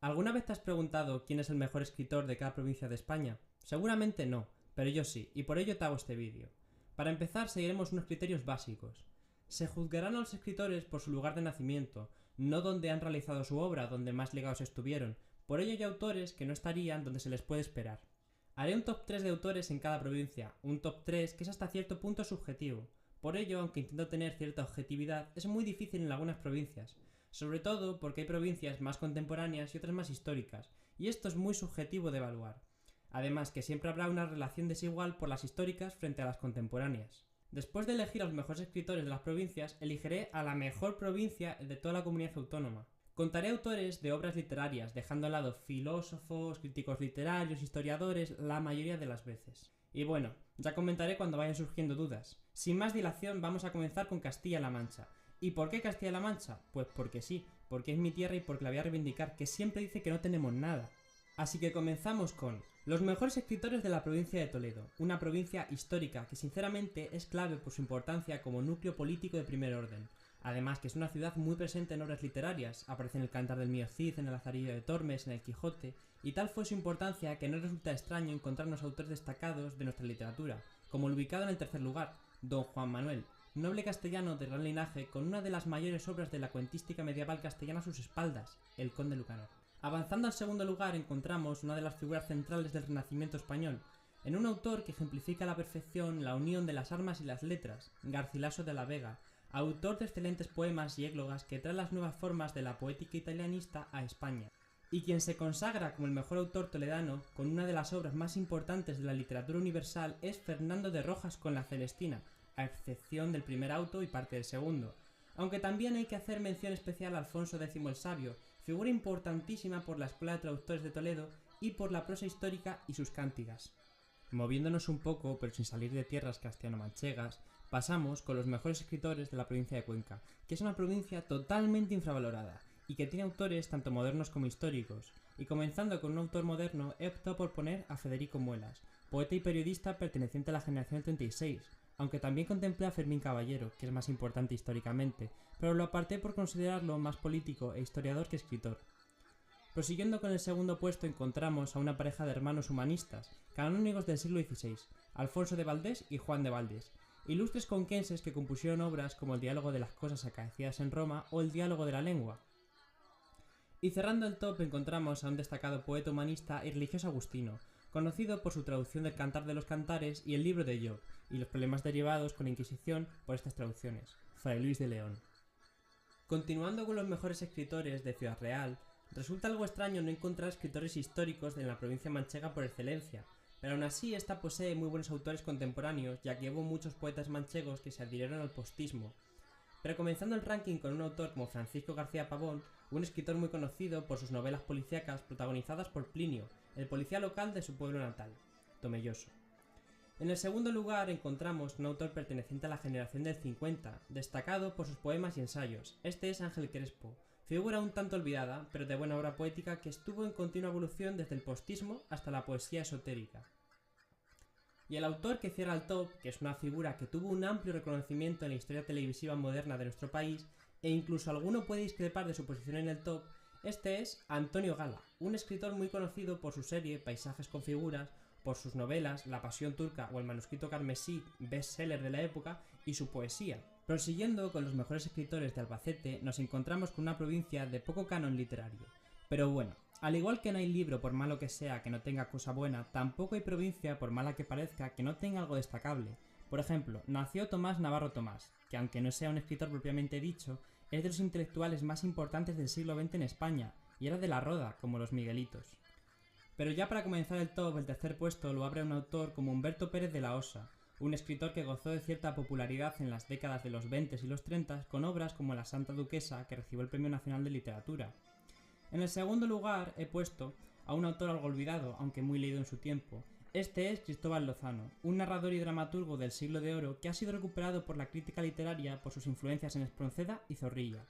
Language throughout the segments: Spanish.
¿Alguna vez te has preguntado quién es el mejor escritor de cada provincia de España? Seguramente no, pero yo sí, y por ello te hago este vídeo. Para empezar, seguiremos unos criterios básicos. Se juzgarán a los escritores por su lugar de nacimiento, no donde han realizado su obra, donde más ligados estuvieron. Por ello hay autores que no estarían donde se les puede esperar. Haré un top 3 de autores en cada provincia, un top 3 que es hasta cierto punto subjetivo. Por ello, aunque intento tener cierta objetividad, es muy difícil en algunas provincias, sobre todo porque hay provincias más contemporáneas y otras más históricas, y esto es muy subjetivo de evaluar. Además que siempre habrá una relación desigual por las históricas frente a las contemporáneas. Después de elegir a los mejores escritores de las provincias, elegiré a la mejor provincia de toda la comunidad autónoma. Contaré autores de obras literarias, dejando al lado filósofos, críticos literarios, historiadores, la mayoría de las veces. Y bueno, ya comentaré cuando vayan surgiendo dudas. Sin más dilación, vamos a comenzar con Castilla-La Mancha. ¿Y por qué Castilla-La Mancha? Pues porque sí, porque es mi tierra y porque la voy a reivindicar, que siempre dice que no tenemos nada. Así que comenzamos con los mejores escritores de la provincia de Toledo, una provincia histórica que sinceramente es clave por su importancia como núcleo político de primer orden. Además que es una ciudad muy presente en obras literarias, aparece en el Cantar del Mío Cid, en el Lazarillo de Tormes, en el Quijote, y tal fue su importancia que no resulta extraño encontrarnos autores destacados de nuestra literatura, como el ubicado en el tercer lugar, Don Juan Manuel, noble castellano de gran linaje con una de las mayores obras de la cuentística medieval castellana a sus espaldas, el Conde Lucanor. Avanzando al segundo lugar encontramos una de las figuras centrales del Renacimiento español, en un autor que ejemplifica a la perfección la unión de las armas y las letras, Garcilaso de la Vega, autor de excelentes poemas y églogas que trae las nuevas formas de la poética italianista a España, y quien se consagra como el mejor autor toledano con una de las obras más importantes de la literatura universal es Fernando de Rojas con la Celestina, a excepción del primer auto y parte del segundo. Aunque también hay que hacer mención especial a Alfonso X el Sabio, figura importantísima por la Escuela de Traductores de Toledo y por la prosa histórica y sus cántigas. Moviéndonos un poco, pero sin salir de tierras castellano-manchegas, pasamos con los mejores escritores de la provincia de Cuenca, que es una provincia totalmente infravalorada y que tiene autores tanto modernos como históricos. Y comenzando con un autor moderno, he optado por poner a Federico Muelas, poeta y periodista perteneciente a la generación del 36, aunque también contemplé a Fermín Caballero, que es más importante históricamente, pero lo aparté por considerarlo más político e historiador que escritor. Prosiguiendo con el segundo puesto encontramos a una pareja de hermanos humanistas, canónigos del siglo XVI, Alfonso de Valdés y Juan de Valdés, ilustres conquenses que compusieron obras como el Diálogo de las cosas acaecidas en Roma o el Diálogo de la lengua. Y cerrando el top encontramos a un destacado poeta humanista y religioso agustino, conocido por su traducción del Cantar de los Cantares y el libro de Job, y los problemas derivados con la Inquisición por estas traducciones, Fray Luis de León. Continuando con los mejores escritores de Ciudad Real, resulta algo extraño no encontrar escritores históricos en la provincia manchega por excelencia, pero aún así esta posee muy buenos autores contemporáneos, ya que hubo muchos poetas manchegos que se adhirieron al postismo. Pero comenzando el ranking con un autor como Francisco García Pavón, un escritor muy conocido por sus novelas policíacas protagonizadas por Plinio, el policía local de su pueblo natal, Tomelloso. En el segundo lugar encontramos un autor perteneciente a la generación del 50, destacado por sus poemas y ensayos. Este es Ángel Crespo, figura un tanto olvidada, pero de buena obra poética que estuvo en continua evolución desde el postismo hasta la poesía esotérica. Y el autor que cierra el top, que es una figura que tuvo un amplio reconocimiento en la historia televisiva moderna de nuestro país, e incluso alguno puede discrepar de su posición en el top, este es Antonio Gala, un escritor muy conocido por su serie Paisajes con figuras, por sus novelas La Pasión Turca o El Manuscrito Carmesí, bestseller de la época, y su poesía. Prosiguiendo con los mejores escritores de Albacete, nos encontramos con una provincia de poco canon literario. Pero bueno, al igual que no hay libro por malo que sea que no tenga cosa buena, tampoco hay provincia por mala que parezca que no tenga algo destacable. Por ejemplo, nació Tomás Navarro Tomás, que aunque no sea un escritor propiamente dicho, es de los intelectuales más importantes del siglo XX en España, y era de la Roda, como los Miguelitos. Pero ya para comenzar el top, el tercer puesto lo abre un autor como Humberto Pérez de la Osa, un escritor que gozó de cierta popularidad en las décadas de los 20 y los 30 con obras como La Santa Duquesa, que recibió el Premio Nacional de Literatura. En el segundo lugar he puesto a un autor algo olvidado, aunque muy leído en su tiempo. Este es Cristóbal Lozano, un narrador y dramaturgo del siglo de oro que ha sido recuperado por la crítica literaria por sus influencias en Espronceda y Zorrilla.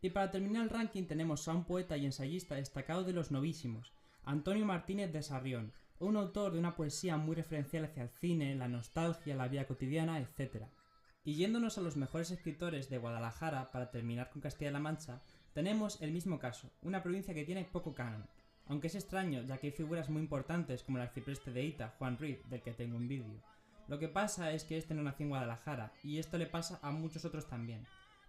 Y para terminar el ranking tenemos a un poeta y ensayista destacado de los novísimos, Antonio Martínez de Sarrión, un autor de una poesía muy referencial hacia el cine, la nostalgia, la vida cotidiana, etc. Y yéndonos a los mejores escritores de Guadalajara para terminar con Castilla-La Mancha, tenemos el mismo caso, una provincia que tiene poco canon. Aunque es extraño, ya que hay figuras muy importantes como el arcipreste de Ita, Juan Ruiz, del que tengo un vídeo. Lo que pasa es que este no nació en Guadalajara, y esto le pasa a muchos otros también.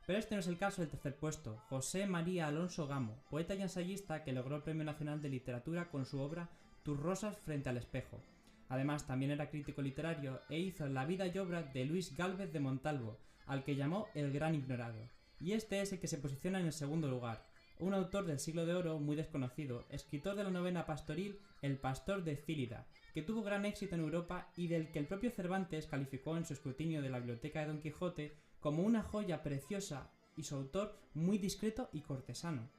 Pero este no es el caso del tercer puesto, José María Alonso Gamo, poeta y ensayista que logró el Premio Nacional de Literatura con su obra Tus rosas frente al espejo. Además, también era crítico literario e hizo la vida y obra de Luis Gálvez de Montalvo, al que llamó el Gran Ignorado. Y este es el que se posiciona en el segundo lugar, un autor del siglo de oro muy desconocido, escritor de la novela pastoril El pastor de Cílida, que tuvo gran éxito en Europa y del que el propio Cervantes calificó en su escrutinio de la biblioteca de Don Quijote como una joya preciosa y su autor muy discreto y cortesano.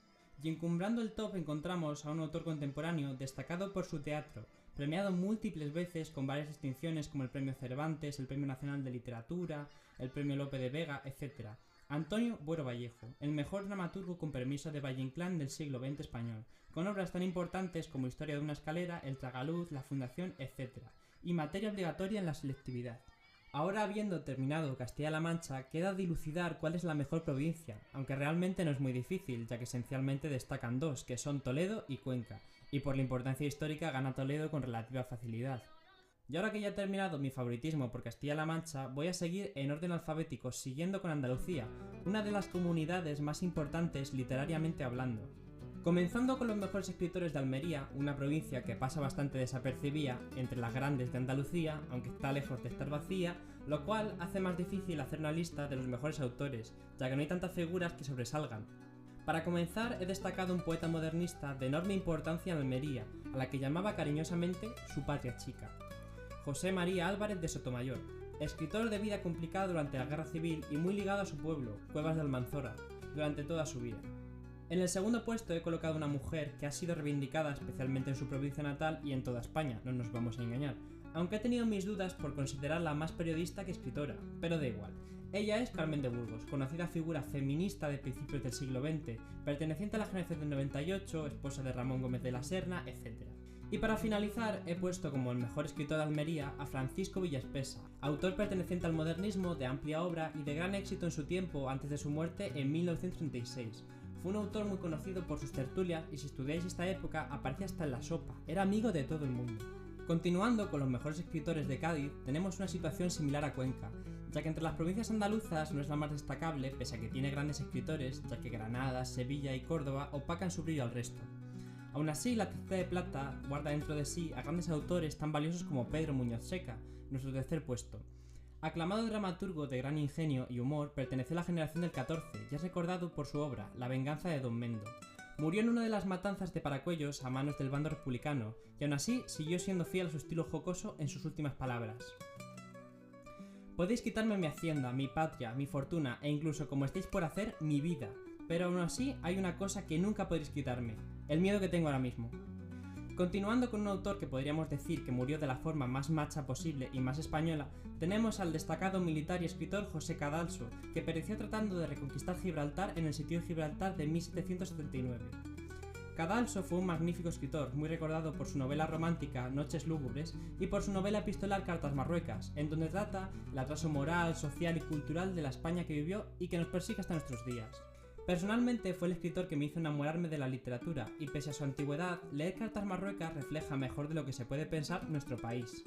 Y encumbrando el top encontramos a un autor contemporáneo destacado por su teatro, premiado múltiples veces con varias distinciones como el Premio Cervantes, el Premio Nacional de Literatura, el Premio Lope de Vega, etc. Antonio Buero Vallejo, el mejor dramaturgo con permiso de Valle Inclán del siglo XX español, con obras tan importantes como Historia de una escalera, El tragaluz, La fundación, etc. y materia obligatoria en la selectividad. Ahora, habiendo terminado Castilla-La Mancha, queda dilucidar cuál es la mejor provincia, aunque realmente no es muy difícil, ya que esencialmente destacan dos, que son Toledo y Cuenca, y por la importancia histórica gana Toledo con relativa facilidad. Y ahora que ya he terminado mi favoritismo por Castilla-La Mancha, voy a seguir en orden alfabético, siguiendo con Andalucía, una de las comunidades más importantes literariamente hablando. Comenzando con los mejores escritores de Almería, una provincia que pasa bastante desapercibida entre las grandes de Andalucía, aunque está lejos de estar vacía, lo cual hace más difícil hacer una lista de los mejores autores, ya que no hay tantas figuras que sobresalgan. Para comenzar, he destacado un poeta modernista de enorme importancia en Almería, a la que llamaba cariñosamente su patria chica. José María Álvarez de Sotomayor, escritor de vida complicada durante la Guerra Civil y muy ligado a su pueblo, Cuevas de Almanzora, durante toda su vida. En el segundo puesto he colocado una mujer que ha sido reivindicada especialmente en su provincia natal y en toda España, no nos vamos a engañar, aunque he tenido mis dudas por considerarla más periodista que escritora, pero da igual. Ella es Carmen de Burgos, conocida figura feminista de principios del siglo XX, perteneciente a la generación del 98, esposa de Ramón Gómez de la Serna, etc. Y para finalizar, he puesto como el mejor escritor de Almería a Francisco Villaspesa, autor perteneciente al modernismo de amplia obra y de gran éxito en su tiempo antes de su muerte en 1936. Fue un autor muy conocido por sus tertulias y si estudiáis esta época aparece hasta en la sopa, era amigo de todo el mundo. Continuando con los mejores escritores de Cádiz, tenemos una situación similar a Cuenca, ya que entre las provincias andaluzas no es la más destacable pese a que tiene grandes escritores, ya que Granada, Sevilla y Córdoba opacan su brillo al resto. Aún así, la Tacita de Plata guarda dentro de sí a grandes autores tan valiosos como Pedro Muñoz Seca, nuestro tercer puesto. Aclamado dramaturgo de gran ingenio y humor, perteneció a la generación del 14 y es recordado por su obra La venganza de Don Mendo. Murió en una de las matanzas de Paracuellos a manos del bando republicano y aún así siguió siendo fiel a su estilo jocoso en sus últimas palabras. Podéis quitarme mi hacienda, mi patria, mi fortuna e incluso, como estáis por hacer, mi vida, pero aún así hay una cosa que nunca podréis quitarme, el miedo que tengo ahora mismo. Continuando con un autor que podríamos decir que murió de la forma más macha posible y más española, tenemos al destacado militar y escritor José Cadalso, que pereció tratando de reconquistar Gibraltar en el sitio de Gibraltar de 1779. Cadalso fue un magnífico escritor, muy recordado por su novela romántica Noches lúgubres y por su novela epistolar Cartas Marruecas, en donde trata el atraso moral, social y cultural de la España que vivió y que nos persigue hasta nuestros días. Personalmente fue el escritor que me hizo enamorarme de la literatura y pese a su antigüedad, leer Cartas Marruecas refleja mejor de lo que se puede pensar nuestro país.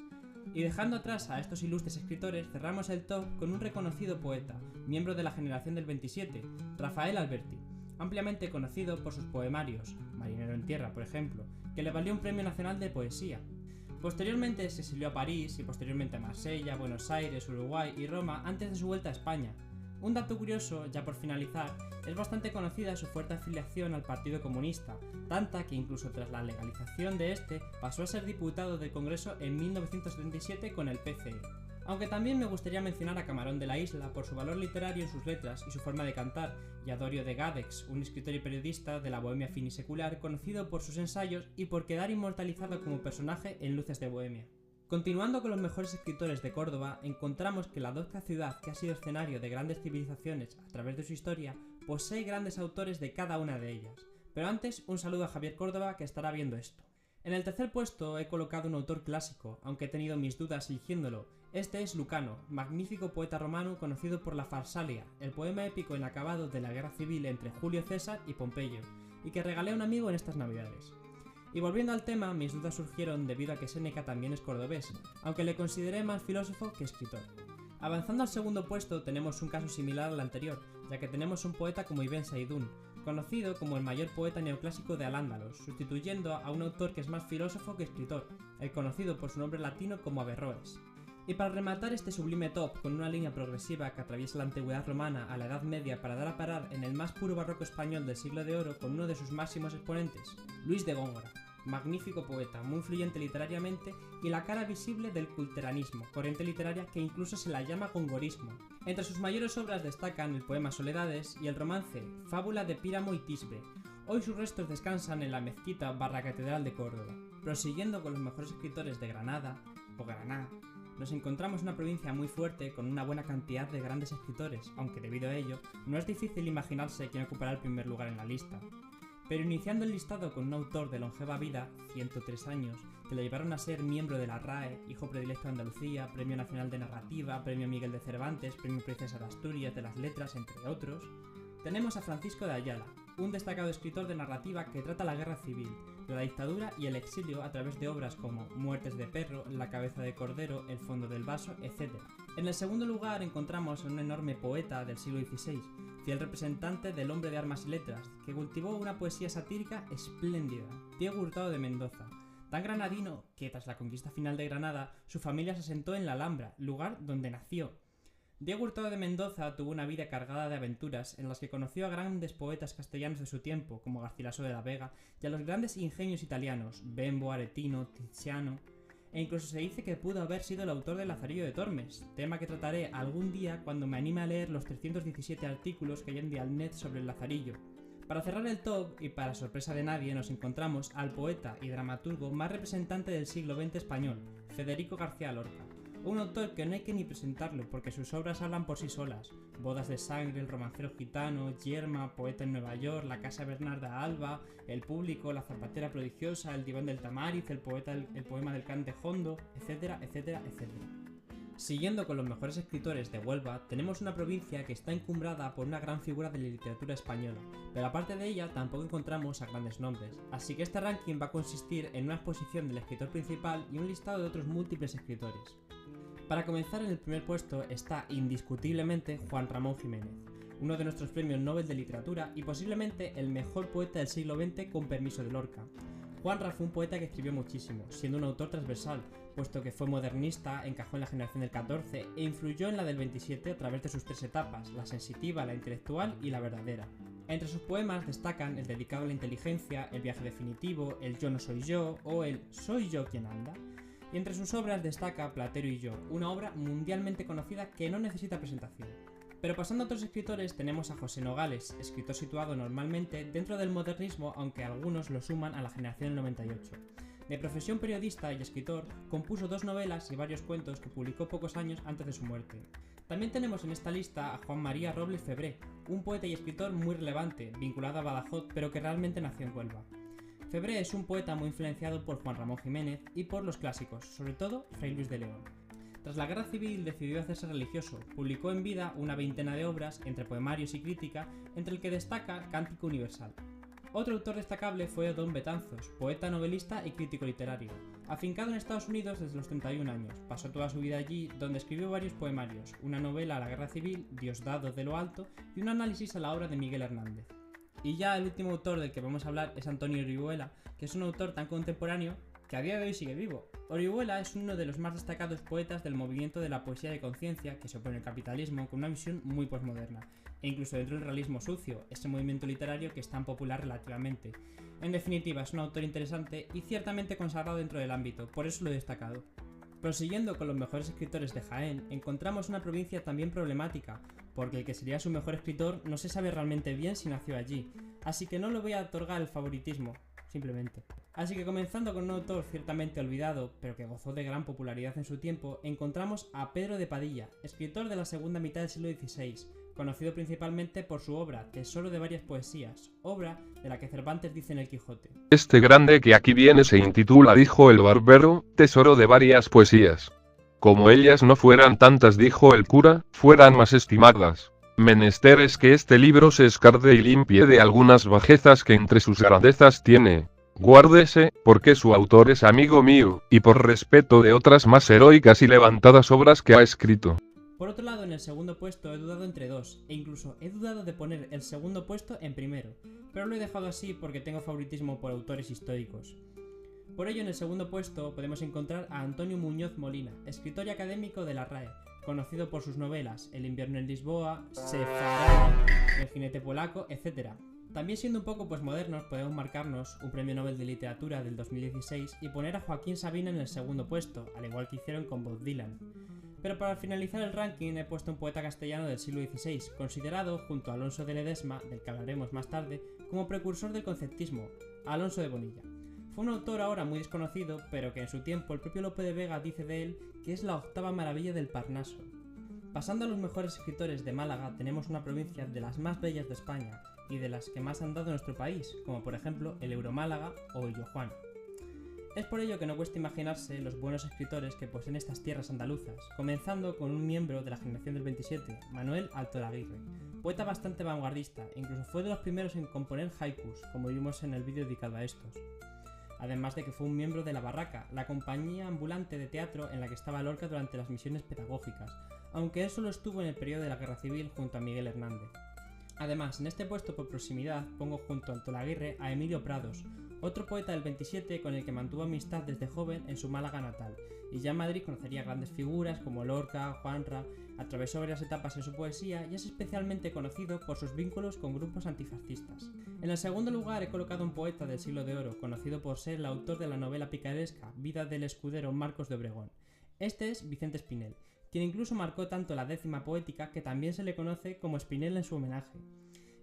Y dejando atrás a estos ilustres escritores, cerramos el top con un reconocido poeta, miembro de la generación del 27, Rafael Alberti, ampliamente conocido por sus poemarios, Marinero en tierra, por ejemplo, que le valió un premio nacional de poesía. Posteriormente se exilió a París y posteriormente a Marsella, Buenos Aires, Uruguay y Roma antes de su vuelta a España. Un dato curioso, ya por finalizar, es bastante conocida su fuerte afiliación al Partido Comunista, tanta que incluso tras la legalización de este pasó a ser diputado del Congreso en 1977 con el PCE. Aunque también me gustaría mencionar a Camarón de la Isla por su valor literario en sus letras y su forma de cantar, y a Dorio de Gadex, un escritor y periodista de la Bohemia finisecular conocido por sus ensayos y por quedar inmortalizado como personaje en Luces de Bohemia. Continuando con los mejores escritores de Córdoba, encontramos que la docta ciudad que ha sido escenario de grandes civilizaciones a través de su historia, posee grandes autores de cada una de ellas. Pero antes, un saludo a Javier Córdoba que estará viendo esto. En el tercer puesto he colocado un autor clásico, aunque he tenido mis dudas eligiéndolo. Este es Lucano, magnífico poeta romano conocido por la Farsalia, el poema épico inacabado de la guerra civil entre Julio César y Pompeyo, y que regalé a un amigo en estas navidades. Y volviendo al tema, mis dudas surgieron debido a que Séneca también es cordobés, aunque le consideré más filósofo que escritor. Avanzando al segundo puesto tenemos un caso similar al anterior, ya que tenemos un poeta como Ibn Saidún, conocido como el mayor poeta neoclásico de Al-Ándalus, sustituyendo a un autor que es más filósofo que escritor, el conocido por su nombre latino como Averroes. Y para rematar este sublime top con una línea progresiva que atraviesa la antigüedad romana a la Edad Media para dar a parar en el más puro barroco español del siglo de oro con uno de sus máximos exponentes, Luis de Góngora, magnífico poeta, muy influyente literariamente y la cara visible del culteranismo, corriente literaria que incluso se la llama gongorismo. Entre sus mayores obras destacan el poema Soledades y el romance Fábula de Píramo y Tisbe. Hoy sus restos descansan en la mezquita barra catedral de Córdoba. Prosiguiendo con los mejores escritores de Granada, o Granada, nos encontramos en una provincia muy fuerte con una buena cantidad de grandes escritores, aunque debido a ello no es difícil imaginarse quién ocupará el primer lugar en la lista. Pero iniciando el listado con un autor de longeva vida, 103 años, que le llevaron a ser miembro de la RAE, hijo predilecto de Andalucía, Premio Nacional de Narrativa, Premio Miguel de Cervantes, Premio Princesa de Asturias de las Letras, entre otros, tenemos a Francisco de Ayala, un destacado escritor de narrativa que trata la guerra civil, la dictadura y el exilio a través de obras como Muertes de perro, La cabeza de cordero, El fondo del vaso, etc. En el segundo lugar encontramos a un enorme poeta del siglo XVI, fiel representante del hombre de armas y letras, que cultivó una poesía satírica espléndida, Diego Hurtado de Mendoza, tan granadino que tras la conquista final de Granada, su familia se asentó en la Alhambra, lugar donde nació. Diego Hurtado de Mendoza tuvo una vida cargada de aventuras en las que conoció a grandes poetas castellanos de su tiempo, como Garcilaso de la Vega, y a los grandes ingenios italianos, Bembo, Aretino, Tiziano, e incluso se dice que pudo haber sido el autor del Lazarillo de Tormes, tema que trataré algún día cuando me anime a leer los 317 artículos que hay en Dialnet sobre el Lazarillo. Para cerrar el top, y para sorpresa de nadie, nos encontramos al poeta y dramaturgo más representante del siglo XX español, Federico García Lorca. Un autor que no hay que ni presentarlo porque sus obras hablan por sí solas. Bodas de sangre, El romancero gitano, Yerma, Poeta en Nueva York, La casa Bernarda Alba, El público, La zapatera prodigiosa, El diván del Tamariz, el poema del Can de Hondo, etcétera, etcétera, etcétera. Siguiendo con los mejores escritores de Huelva, tenemos una provincia que está encumbrada por una gran figura de la literatura española, pero aparte de ella tampoco encontramos a grandes nombres, así que este ranking va a consistir en una exposición del escritor principal y un listado de otros múltiples escritores. Para comenzar, en el primer puesto está indiscutiblemente Juan Ramón Jiménez, uno de nuestros premios Nobel de literatura y posiblemente el mejor poeta del siglo XX con permiso de Lorca. Juanra fue un poeta que escribió muchísimo, siendo un autor transversal, puesto que fue modernista, encajó en la generación del 14 e influyó en la del 27 a través de sus tres etapas, la sensitiva, la intelectual y la verdadera. Entre sus poemas destacan el dedicado a la inteligencia, el viaje definitivo, el yo no soy yo o el soy yo quien anda. Y entre sus obras destaca Platero y yo, una obra mundialmente conocida que no necesita presentación. Pero pasando a otros escritores tenemos a José Nogales, escritor situado normalmente dentro del modernismo, aunque algunos lo suman a la generación del 98. De profesión periodista y escritor, compuso 2 novelas y varios cuentos que publicó pocos años antes de su muerte. También tenemos en esta lista a Juan María Robles Febré, un poeta y escritor muy relevante, vinculado a Badajoz, pero que realmente nació en Huelva. Febré es un poeta muy influenciado por Juan Ramón Jiménez y por los clásicos, sobre todo Fray Luis de León. Tras la guerra civil decidió hacerse religioso, publicó en vida una veintena de obras, entre poemarios y crítica, entre el que destaca Cántico Universal. Otro autor destacable fue Odón Betanzos, poeta, novelista y crítico literario. Afincado en Estados Unidos desde los 31 años, pasó toda su vida allí, donde escribió varios poemarios, una novela a la guerra civil, Diosdado de lo Alto, y un análisis a la obra de Miguel Hernández. Y ya el último autor del que vamos a hablar es Antonio Orihuela, que es un autor tan contemporáneo que a día de hoy sigue vivo. Orihuela es uno de los más destacados poetas del movimiento de la poesía de conciencia que se opone al capitalismo con una visión muy posmoderna, e incluso dentro del realismo sucio, ese movimiento literario que es tan popular relativamente. En definitiva, es un autor interesante y ciertamente consagrado dentro del ámbito, por eso lo he destacado. Prosiguiendo con los mejores escritores de Jaén, encontramos una provincia también problemática, porque el que sería su mejor escritor no se sabe realmente bien si nació allí, así que no le voy a otorgar el favoritismo, simplemente. Así que comenzando con un autor ciertamente olvidado, pero que gozó de gran popularidad en su tiempo, encontramos a Pedro de Padilla, escritor de la segunda mitad del siglo XVI, conocido principalmente por su obra Tesoro de varias poesías, obra de la que Cervantes dice en el Quijote: Este grande que aquí viene se intitula, dijo el barbero, tesoro de varias poesías. Como ellas no fueran tantas, dijo el cura, fueran más estimadas. Menester es que este libro se escarde y limpie de algunas bajezas que entre sus grandezas tiene. Guárdese, porque su autor es amigo mío, y por respeto de otras más heroicas y levantadas obras que ha escrito. Por otro lado, en el segundo puesto he dudado entre dos, e incluso he dudado de poner el segundo puesto en primero, pero lo he dejado así porque tengo favoritismo por autores históricos. Por ello, en el segundo puesto podemos encontrar a Antonio Muñoz Molina, escritor y académico de la RAE, conocido por sus novelas El invierno en Lisboa, Sefarada, El jinete polaco, etc. También, siendo un poco modernos, podemos marcarnos un premio Nobel de Literatura del 2016 y poner a Joaquín Sabina en el segundo puesto, al igual que hicieron con Bob Dylan. Pero para finalizar el ranking he puesto un poeta castellano del siglo XVI, considerado, junto a Alonso de Ledesma, del que hablaremos más tarde, como precursor del conceptismo, Alonso de Bonilla. Fue un autor ahora muy desconocido, pero que en su tiempo el propio Lope de Vega dice de él que es la octava maravilla del Parnaso. Pasando a los mejores escritores de Málaga, tenemos una provincia de las más bellas de España y de las que más han dado nuestro país, como por ejemplo el Euromálaga o Illo Juan. Es por ello que no cuesta imaginarse los buenos escritores que poseen estas tierras andaluzas, comenzando con un miembro de la generación del 27, Manuel Altolaguirre, poeta bastante vanguardista, incluso fue de los primeros en componer haikus, como vimos en el vídeo dedicado a estos. Además de que fue un miembro de La Barraca, la compañía ambulante de teatro en la que estaba Lorca durante las misiones pedagógicas, aunque él solo estuvo en el periodo de la Guerra Civil junto a Miguel Hernández. Además, en este puesto por proximidad pongo junto a Altolaguirre a Emilio Prados, otro poeta del 27 con el que mantuvo amistad desde joven en su Málaga natal, y ya en Madrid conocería grandes figuras como Lorca, Juanra, atravesó varias etapas en su poesía y es especialmente conocido por sus vínculos con grupos antifascistas. En el segundo lugar he colocado un poeta del siglo de oro, conocido por ser el autor de la novela picaresca Vida del escudero Marcos de Obregón. Este es Vicente Espinel, quien incluso marcó tanto la décima poética que también se le conoce como Espinel en su homenaje.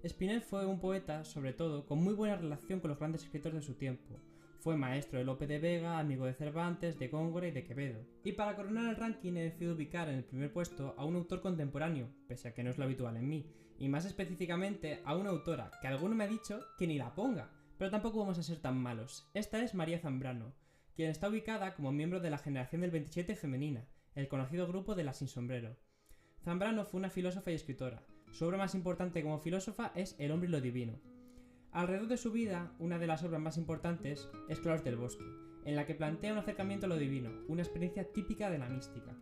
Espinel fue un poeta, sobre todo, con muy buena relación con los grandes escritores de su tiempo. Fue maestro de Lope de Vega, amigo de Cervantes, de Góngora y de Quevedo. Y para coronar el ranking he decidido ubicar en el primer puesto a un autor contemporáneo, pese a que no es lo habitual en mí, y más específicamente a una autora, que alguno me ha dicho que ni la ponga, pero tampoco vamos a ser tan malos. Esta es María Zambrano, quien está ubicada como miembro de la generación del 27 femenina, el conocido grupo de las Sin Sombrero. Zambrano fue una filósofa y escritora. Su obra más importante como filósofa es El hombre y lo divino. Alrededor de su vida, una de las obras más importantes es Claros del Bosque, en la que plantea un acercamiento a lo divino, una experiencia típica de la mística.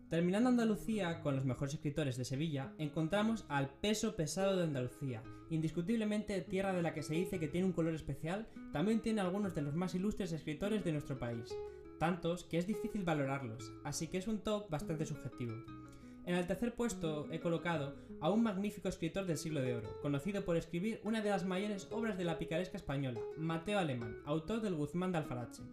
Terminando Andalucía con los mejores escritores de Sevilla, encontramos al peso pesado de Andalucía, indiscutiblemente tierra de la que se dice que tiene un color especial, también tiene algunos de los más ilustres escritores de nuestro país, tantos que es difícil valorarlos, así que es un top bastante subjetivo. En el tercer puesto he colocado a un magnífico escritor del siglo de oro, conocido por escribir una de las mayores obras de la picaresca española, Mateo Alemán, autor del Guzmán de Alfarache.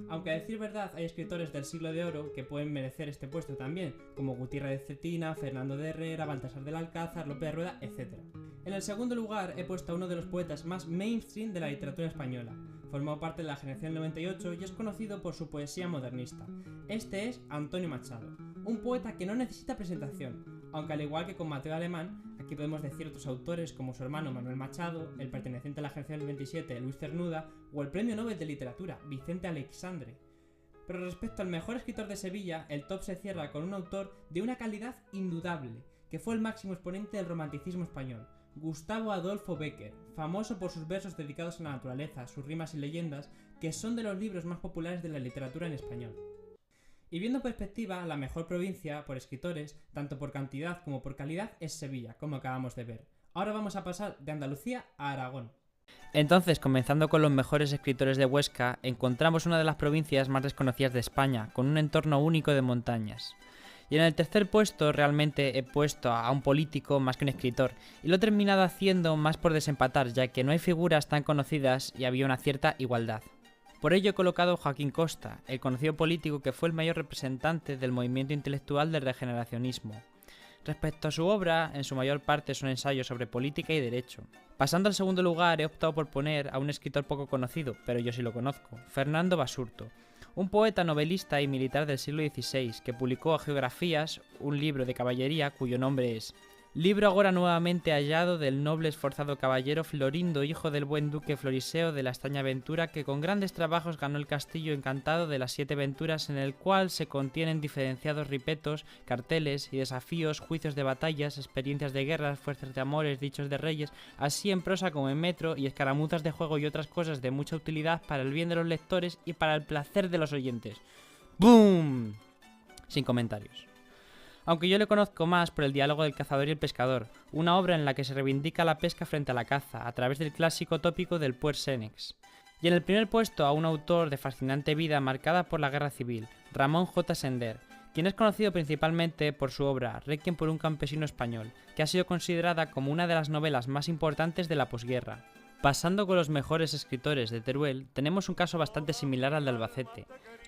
Aunque a decir verdad hay escritores del siglo de oro que pueden merecer este puesto también, como Gutiérrez de Cetina, Fernando de Herrera, Baltasar del Alcázar, Lope de Rueda, etc. En el segundo lugar he puesto a uno de los poetas más mainstream de la literatura española. Formó parte de la generación 98 y es conocido por su poesía modernista. Este es Antonio Machado, un poeta que no necesita presentación, aunque al igual que con Mateo Alemán, aquí podemos decir otros autores como su hermano Manuel Machado, el perteneciente a la generación del 27 Luis Cernuda o el premio Nobel de Literatura Vicente Aleixandre. Pero respecto al mejor escritor de Sevilla, el top se cierra con un autor de una calidad indudable, que fue el máximo exponente del romanticismo español, Gustavo Adolfo Bécquer, famoso por sus versos dedicados a la naturaleza, sus rimas y leyendas, que son de los libros más populares de la literatura en español. Y viendo en perspectiva, la mejor provincia por escritores, tanto por cantidad como por calidad, es Sevilla, como acabamos de ver. Ahora vamos a pasar de Andalucía a Aragón. Entonces, comenzando con los mejores escritores de Huesca, encontramos una de las provincias más desconocidas de España, con un entorno único de montañas. Y en el tercer puesto realmente he puesto a un político más que un escritor, y lo he terminado haciendo más por desempatar, ya que no hay figuras tan conocidas y había una cierta igualdad. Por ello he colocado a Joaquín Costa, el conocido político que fue el mayor representante del movimiento intelectual del regeneracionismo. Respecto a su obra, en su mayor parte son ensayos sobre política y derecho. Pasando al segundo lugar, he optado por poner a un escritor poco conocido, pero yo sí lo conozco, Fernando Basurto, un poeta, novelista y militar del siglo XVI que publicó a Geografías, un libro de caballería cuyo nombre es Libro agora nuevamente hallado del noble esforzado caballero Florindo, hijo del buen duque Floriseo de la extraña aventura, que con grandes trabajos ganó el castillo encantado de las 7 aventuras, en el cual se contienen diferenciados ripetos, carteles y desafíos, juicios de batallas, experiencias de guerras, fuerzas de amores, dichos de reyes, así en prosa como en metro, y escaramuzas de juego y otras cosas de mucha utilidad para el bien de los lectores y para el placer de los oyentes. ¡Boom! Sin comentarios. Aunque yo le conozco más por el diálogo del cazador y el pescador, una obra en la que se reivindica la pesca frente a la caza, a través del clásico tópico del puer senex. Y en el primer puesto a un autor de fascinante vida marcada por la guerra civil, Ramón J. Sender, quien es conocido principalmente por su obra Requiem por un campesino español, que ha sido considerada como una de las novelas más importantes de la posguerra. Pasando con los mejores escritores de Teruel, tenemos un caso bastante similar al de Albacete.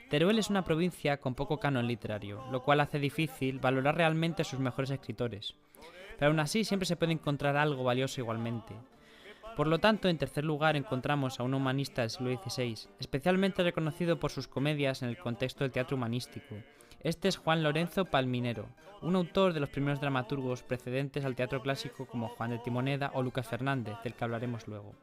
Teruel es una provincia con poco canon literario, lo cual hace difícil valorar realmente a sus mejores escritores. Pero aún así siempre se puede encontrar algo valioso igualmente. Por lo tanto, en tercer lugar encontramos a un humanista del siglo XVI, especialmente reconocido por sus comedias en el contexto del teatro humanístico. Este es Juan Lorenzo Palminero, un autor de los primeros dramaturgos precedentes al teatro clásico como Juan de Timoneda o Lucas Fernández, del que hablaremos luego.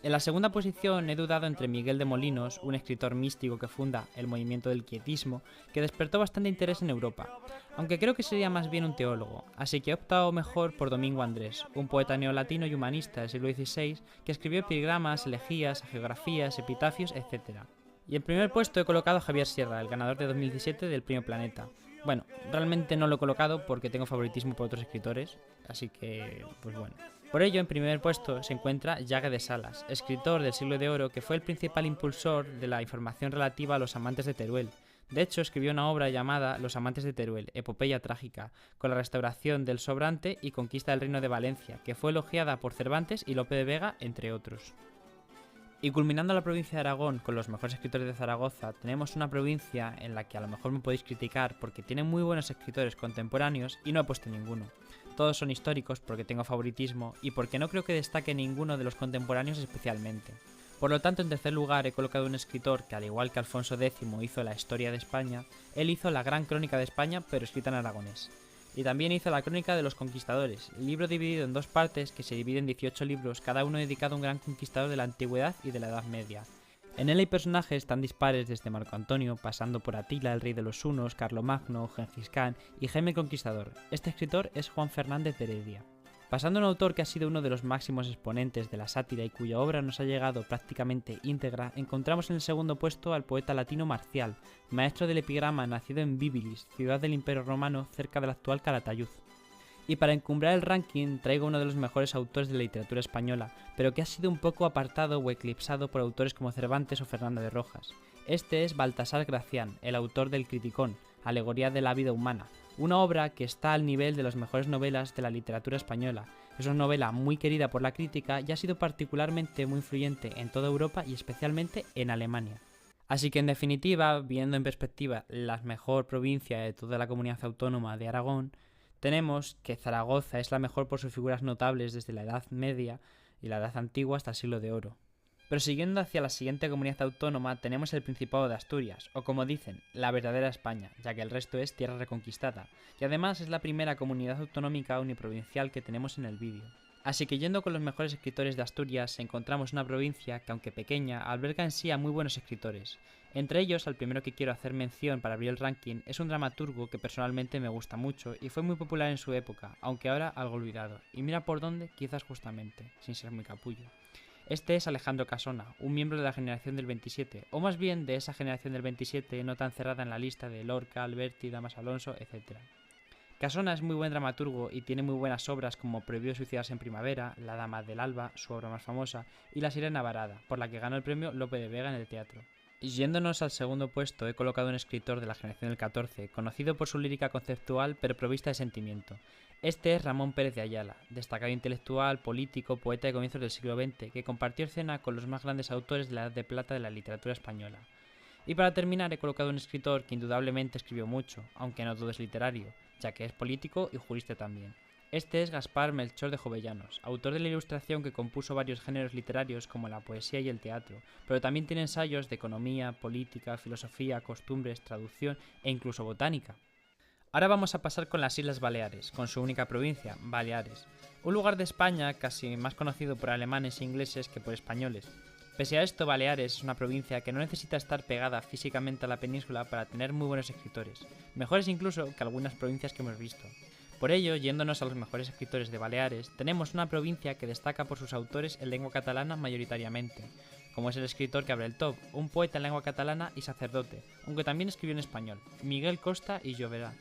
En la segunda posición he dudado entre Miguel de Molinos, un escritor místico que funda el movimiento del quietismo, que despertó bastante interés en Europa, aunque creo que sería más bien un teólogo, así que he optado mejor por Domingo Andrés, un poeta neolatino y humanista del siglo XVI que escribió epigramas, elegías, geografías, epitafios, etc. Y en primer puesto he colocado a Javier Sierra, el ganador de 2017 del Premio Planeta. Bueno, realmente no lo he colocado porque tengo favoritismo por otros escritores, así que, pues bueno. Por ello, en primer puesto se encuentra Llague de Salas, escritor del Siglo de Oro que fue el principal impulsor de la información relativa a los amantes de Teruel. De hecho, escribió una obra llamada Los amantes de Teruel, epopeya trágica, con la restauración del sobrante y conquista del reino de Valencia, que fue elogiada por Cervantes y Lope de Vega, entre otros. Y culminando la provincia de Aragón con los mejores escritores de Zaragoza, tenemos una provincia en la que a lo mejor me podéis criticar porque tiene muy buenos escritores contemporáneos y no he puesto ninguno. Todos son históricos porque tengo favoritismo y porque no creo que destaque ninguno de los contemporáneos especialmente. Por lo tanto, en tercer lugar he colocado un escritor que, al igual que Alfonso X hizo la historia de España, él hizo la Gran Crónica de España pero escrita en aragonés. Y también hizo la Crónica de los Conquistadores, libro dividido en 2 partes que se divide en 18 libros, cada uno dedicado a un gran conquistador de la Antigüedad y de la Edad Media. En él hay personajes tan dispares desde Marco Antonio, pasando por Atila, el rey de los hunos, Carlomagno, Gengis Khan y Jaime el Conquistador. Este escritor es Juan Fernández de Heredia. Pasando a un autor que ha sido uno de los máximos exponentes de la sátira y cuya obra nos ha llegado prácticamente íntegra, encontramos en el segundo puesto al poeta latino Marcial, maestro del epigrama nacido en Bíbilis, ciudad del Imperio Romano cerca del actual Calatayud. Y para encumbrar el ranking traigo uno de los mejores autores de la literatura española, pero que ha sido un poco apartado o eclipsado por autores como Cervantes o Fernando de Rojas. Este es Baltasar Gracián, el autor del Criticón, alegoría de la vida humana, una obra que está al nivel de las mejores novelas de la literatura española. Es una novela muy querida por la crítica y ha sido particularmente muy influyente en toda Europa y especialmente en Alemania. Así que en definitiva, viendo en perspectiva la mejor provincia de toda la comunidad autónoma de Aragón, tenemos que Zaragoza es la mejor por sus figuras notables desde la Edad Media y la Edad Antigua hasta el Siglo de Oro. Pero siguiendo hacia la siguiente comunidad autónoma tenemos el Principado de Asturias, o como dicen, la verdadera España, ya que el resto es tierra reconquistada, y además es la primera comunidad autonómica uniprovincial que tenemos en el vídeo. Así que yendo con los mejores escritores de Asturias encontramos una provincia que, aunque pequeña, alberga en sí a muy buenos escritores. Entre ellos, al primero que quiero hacer mención para abrir el ranking es un dramaturgo que personalmente me gusta mucho y fue muy popular en su época, aunque ahora algo olvidado, y mira por dónde, quizás justamente, sin ser muy capullo. Este es Alejandro Casona, un miembro de la generación del 27, o más bien de esa generación del 27 no tan cerrada en la lista de Lorca, Alberti, Damas Alonso, etc. Casona es muy buen dramaturgo y tiene muy buenas obras como Prohibido suicidarse en primavera, La dama del alba, su obra más famosa, y La sirena varada, por la que ganó el premio Lope de Vega en el teatro. Yéndonos al segundo puesto he colocado un escritor de la generación del 14, conocido por su lírica conceptual pero provista de sentimiento. Este es Ramón Pérez de Ayala, destacado intelectual, político, poeta de comienzos del siglo XX, que compartió escena con los más grandes autores de la Edad de Plata de la literatura española. Y para terminar he colocado un escritor que indudablemente escribió mucho, aunque no todo es literario, ya que es político y jurista también. Este es Gaspar Melchor de Jovellanos, autor de la Ilustración que compuso varios géneros literarios como la poesía y el teatro, pero también tiene ensayos de economía, política, filosofía, costumbres, traducción e incluso botánica. Ahora vamos a pasar con las Islas Baleares, con su única provincia, Baleares, un lugar de España casi más conocido por alemanes e ingleses que por españoles. Pese a esto, Baleares es una provincia que no necesita estar pegada físicamente a la península para tener muy buenos escritores, mejores incluso que algunas provincias que hemos visto. Por ello, yéndonos a los mejores escritores de Baleares, tenemos una provincia que destaca por sus autores en lengua catalana mayoritariamente, como es el escritor que abre el top, un poeta en lengua catalana y sacerdote, aunque también escribió en español, Miguel Costa i Llobera.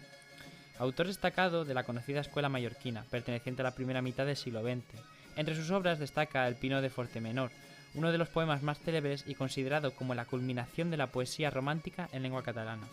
Autor destacado de la conocida escuela mallorquina, perteneciente a la primera mitad del siglo XX. Entre sus obras destaca El Pino de Fortemenor, uno de los poemas más célebres y considerado como la culminación de la poesía romántica en lengua catalana.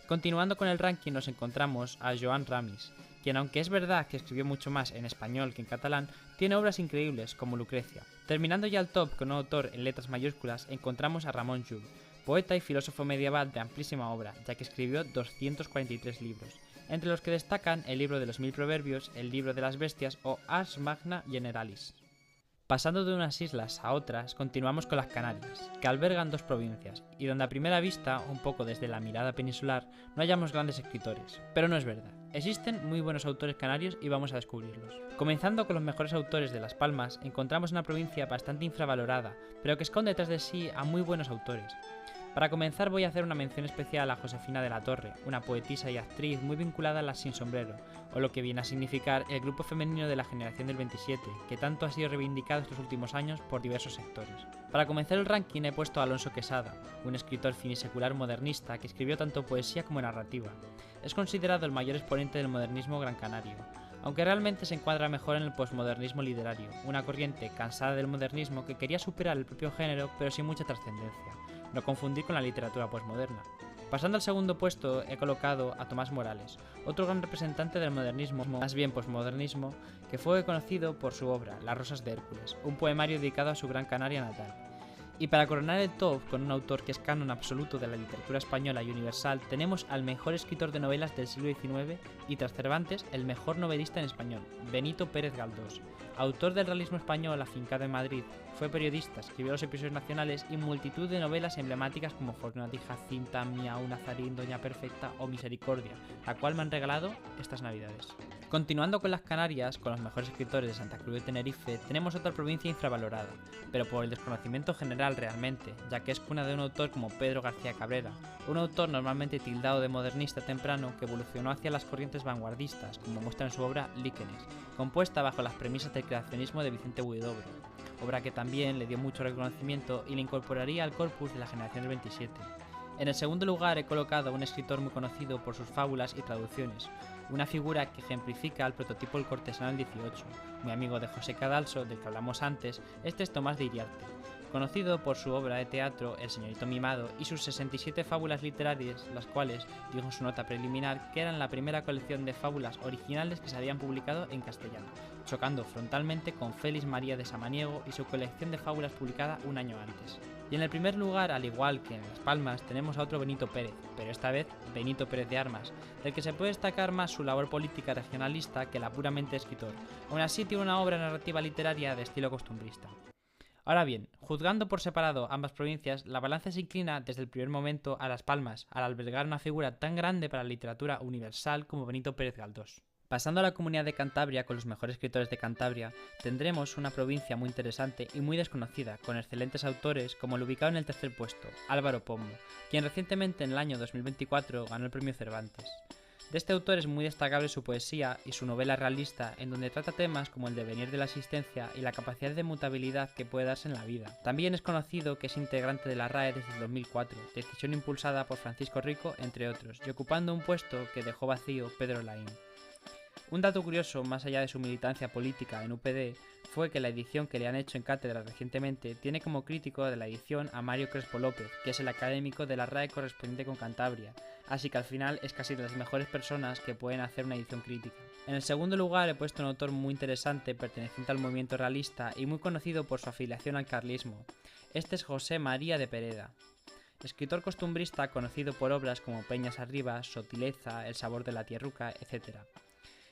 Continuando con el ranking nos encontramos a Joan Ramis, quien aunque es verdad que escribió mucho más en español que en catalán, tiene obras increíbles como Lucrecia. Terminando ya el top con un autor en letras mayúsculas, encontramos a Ramon Llull, poeta y filósofo medieval de amplísima obra, ya que escribió 243 libros, entre los que destacan el libro de los 1000 proverbios, el libro de las bestias o Ars Magna Generalis. Pasando de unas islas a otras, continuamos con las Canarias, que albergan dos provincias, y donde a primera vista, un poco desde la mirada peninsular, no hallamos grandes escritores. Pero no es verdad. Existen muy buenos autores canarios y vamos a descubrirlos. Comenzando con los mejores autores de Las Palmas, encontramos una provincia bastante infravalorada, pero que esconde detrás de sí a muy buenos autores. Para comenzar voy a hacer una mención especial a Josefina de la Torre, una poetisa y actriz muy vinculada a las Sin Sombrero, o lo que viene a significar el grupo femenino de la generación del 27, que tanto ha sido reivindicado estos últimos años por diversos sectores. Para comenzar el ranking he puesto a Alonso Quesada, un escritor finisecular modernista que escribió tanto poesía como narrativa. Es considerado el mayor exponente del modernismo gran canario, aunque realmente se encuadra mejor en el posmodernismo literario, una corriente cansada del modernismo que quería superar el propio género pero sin mucha trascendencia. No confundir con la literatura posmoderna. Pasando al segundo puesto he colocado a Tomás Morales, otro gran representante del modernismo, más bien posmodernismo, que fue conocido por su obra Las Rosas de Hércules, un poemario dedicado a su Gran Canaria natal. Y para coronar el top con un autor que es canon absoluto de la literatura española y universal, tenemos al mejor escritor de novelas del siglo XIX y tras Cervantes, el mejor novelista en español, Benito Pérez Galdós. Autor del realismo español afincado en Madrid, fue periodista, escribió los episodios nacionales y multitud de novelas emblemáticas como Fortunata y Jacinta, Miau, Nazarín, Doña Perfecta o Misericordia, la cual me han regalado estas navidades. Continuando con las Canarias, con los mejores escritores de Santa Cruz de Tenerife, tenemos otra provincia infravalorada, pero por el desconocimiento general realmente, ya que es cuna de un autor como Pedro García Cabrera, un autor normalmente tildado de modernista temprano que evolucionó hacia las corrientes vanguardistas, como muestra en su obra Líquenes, compuesta bajo las premisas del creacionismo de Vicente Huidobro, obra que también le dio mucho reconocimiento y le incorporaría al corpus de la generación del 27. En el segundo lugar he colocado a un escritor muy conocido por sus fábulas y traducciones, una figura que ejemplifica al prototipo del cortesano del 18, muy amigo de José Cadalso, del que hablamos antes. Este es Tomás de Iriarte, conocido por su obra de teatro El Señorito Mimado y sus 67 fábulas literarias, las cuales dijo en su nota preliminar que eran la primera colección de fábulas originales que se habían publicado en castellano, chocando frontalmente con Félix María de Samaniego y su colección de fábulas publicada un año antes. Y en el primer lugar, al igual que en Las Palmas, tenemos a otro Benito Pérez, pero esta vez Benito Pérez de Armas, del que se puede destacar más su labor política regionalista que la puramente escritor. Aún así tiene una obra narrativa literaria de estilo costumbrista. Ahora bien, juzgando por separado ambas provincias, la balanza se inclina desde el primer momento a Las Palmas, al albergar una figura tan grande para la literatura universal como Benito Pérez Galdós. Pasando a la comunidad de Cantabria con los mejores escritores de Cantabria, tendremos una provincia muy interesante y muy desconocida, con excelentes autores como el ubicado en el tercer puesto, Álvaro Pombo, quien recientemente en el año 2024 ganó el premio Cervantes. De este autor es muy destacable su poesía y su novela realista, en donde trata temas como el devenir de la existencia y la capacidad de mutabilidad que puede darse en la vida. También es conocido que es integrante de la RAE desde el 2004, decisión impulsada por Francisco Rico, entre otros, y ocupando un puesto que dejó vacío Pedro Laín. Un dato curioso, más allá de su militancia política en UPD, fue que la edición que le han hecho en cátedra recientemente tiene como crítico de la edición a Mario Crespo López, que es el académico de la RAE correspondiente con Cantabria, así que al final es casi de las mejores personas que pueden hacer una edición crítica. En el segundo lugar he puesto un autor muy interesante perteneciente al movimiento realista y muy conocido por su afiliación al carlismo. Este es José María de Pereda, escritor costumbrista conocido por obras como Peñas Arriba, Sotileza, El sabor de la tierruca, etc.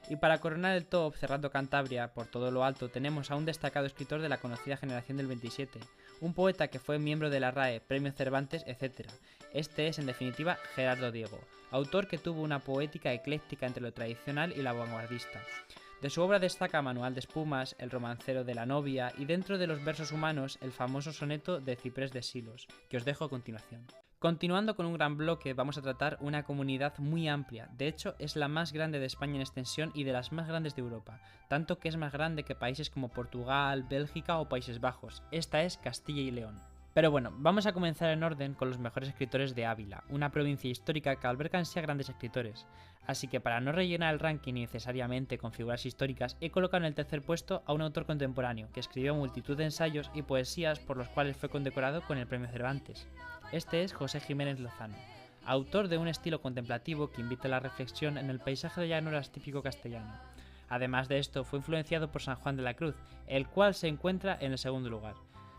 Y para coronar el top, cerrando Cantabria por todo lo alto, tenemos a un destacado escritor de la conocida generación del 27, un poeta que fue miembro de la RAE, Premio Cervantes, etc. Este es, en definitiva, Gerardo Diego, autor que tuvo una poética ecléctica entre lo tradicional y la vanguardista. De su obra destaca Manual de Espumas, El romancero de la novia y dentro de los versos humanos el famoso soneto de Ciprés de Silos, que os dejo a continuación. Continuando con un gran bloque, vamos a tratar una comunidad muy amplia, de hecho es la más grande de España en extensión y de las más grandes de Europa, tanto que es más grande que países como Portugal, Bélgica o Países Bajos. Esta es Castilla y León. Pero bueno, vamos a comenzar en orden con los mejores escritores de Ávila, una provincia histórica que alberga en sí a grandes escritores. Así que para no rellenar el ranking necesariamente con figuras históricas, he colocado en el tercer puesto a un autor contemporáneo, que escribió multitud de ensayos y poesías por los cuales fue condecorado con el Premio Cervantes. Este es José Jiménez Lozano, autor de un estilo contemplativo que invita a la reflexión en el paisaje de llanuras típico castellano. Además de esto, fue influenciado por San Juan de la Cruz, el cual se encuentra en el segundo lugar.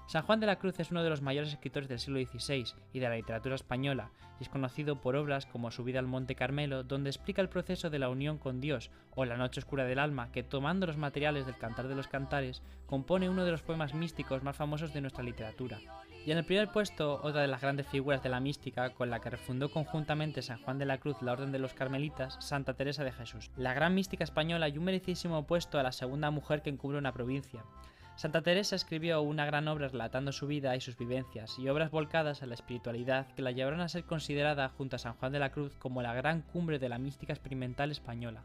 San Juan de la Cruz es uno de los mayores escritores del siglo XVI y de la literatura española, y es conocido por obras como Su vida al Monte Carmelo, donde explica el proceso de la unión con Dios, o La noche oscura del alma, que tomando los materiales del Cantar de los Cantares, compone uno de los poemas místicos más famosos de nuestra literatura. Y en el primer puesto, otra de las grandes figuras de la mística, con la que refundó conjuntamente San Juan de la Cruz la Orden de los Carmelitas, Santa Teresa de Jesús, la gran mística española y un merecidísimo puesto a la segunda mujer que encubre una provincia. Santa Teresa escribió una gran obra relatando su vida y sus vivencias, y obras volcadas a la espiritualidad que la llevaron a ser considerada junto a San Juan de la Cruz como la gran cumbre de la mística experimental española.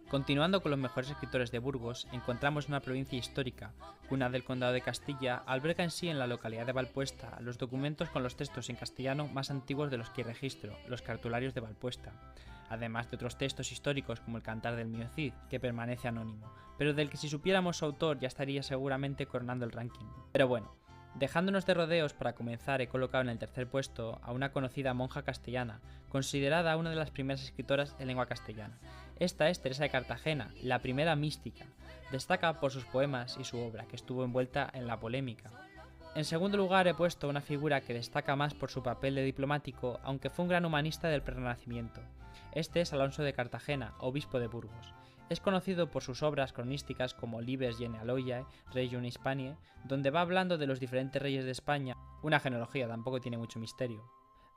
Continuando con los mejores escritores de Burgos, encontramos una provincia histórica, cuna del Condado de Castilla, alberga en sí en la localidad de Valpuesta los documentos con los textos en castellano más antiguos de los que hay registro, los cartularios de Valpuesta, además de otros textos históricos como el Cantar del Mío Cid, que permanece anónimo, pero del que si supiéramos su autor ya estaría seguramente coronando el ranking. Pero bueno, dejándonos de rodeos, para comenzar he colocado en el tercer puesto a una conocida monja castellana, considerada una de las primeras escritoras en lengua castellana. Esta es Teresa de Cartagena, la primera mística. Destaca por sus poemas y su obra, que estuvo envuelta en la polémica. En segundo lugar he puesto una figura que destaca más por su papel de diplomático, aunque fue un gran humanista del Renacimiento. Este es Alonso de Cartagena, obispo de Burgos. Es conocido por sus obras cronísticas como Libes Genealogiae, Regium Hispaniae, donde va hablando de los diferentes reyes de España, una genealogía, tampoco tiene mucho misterio.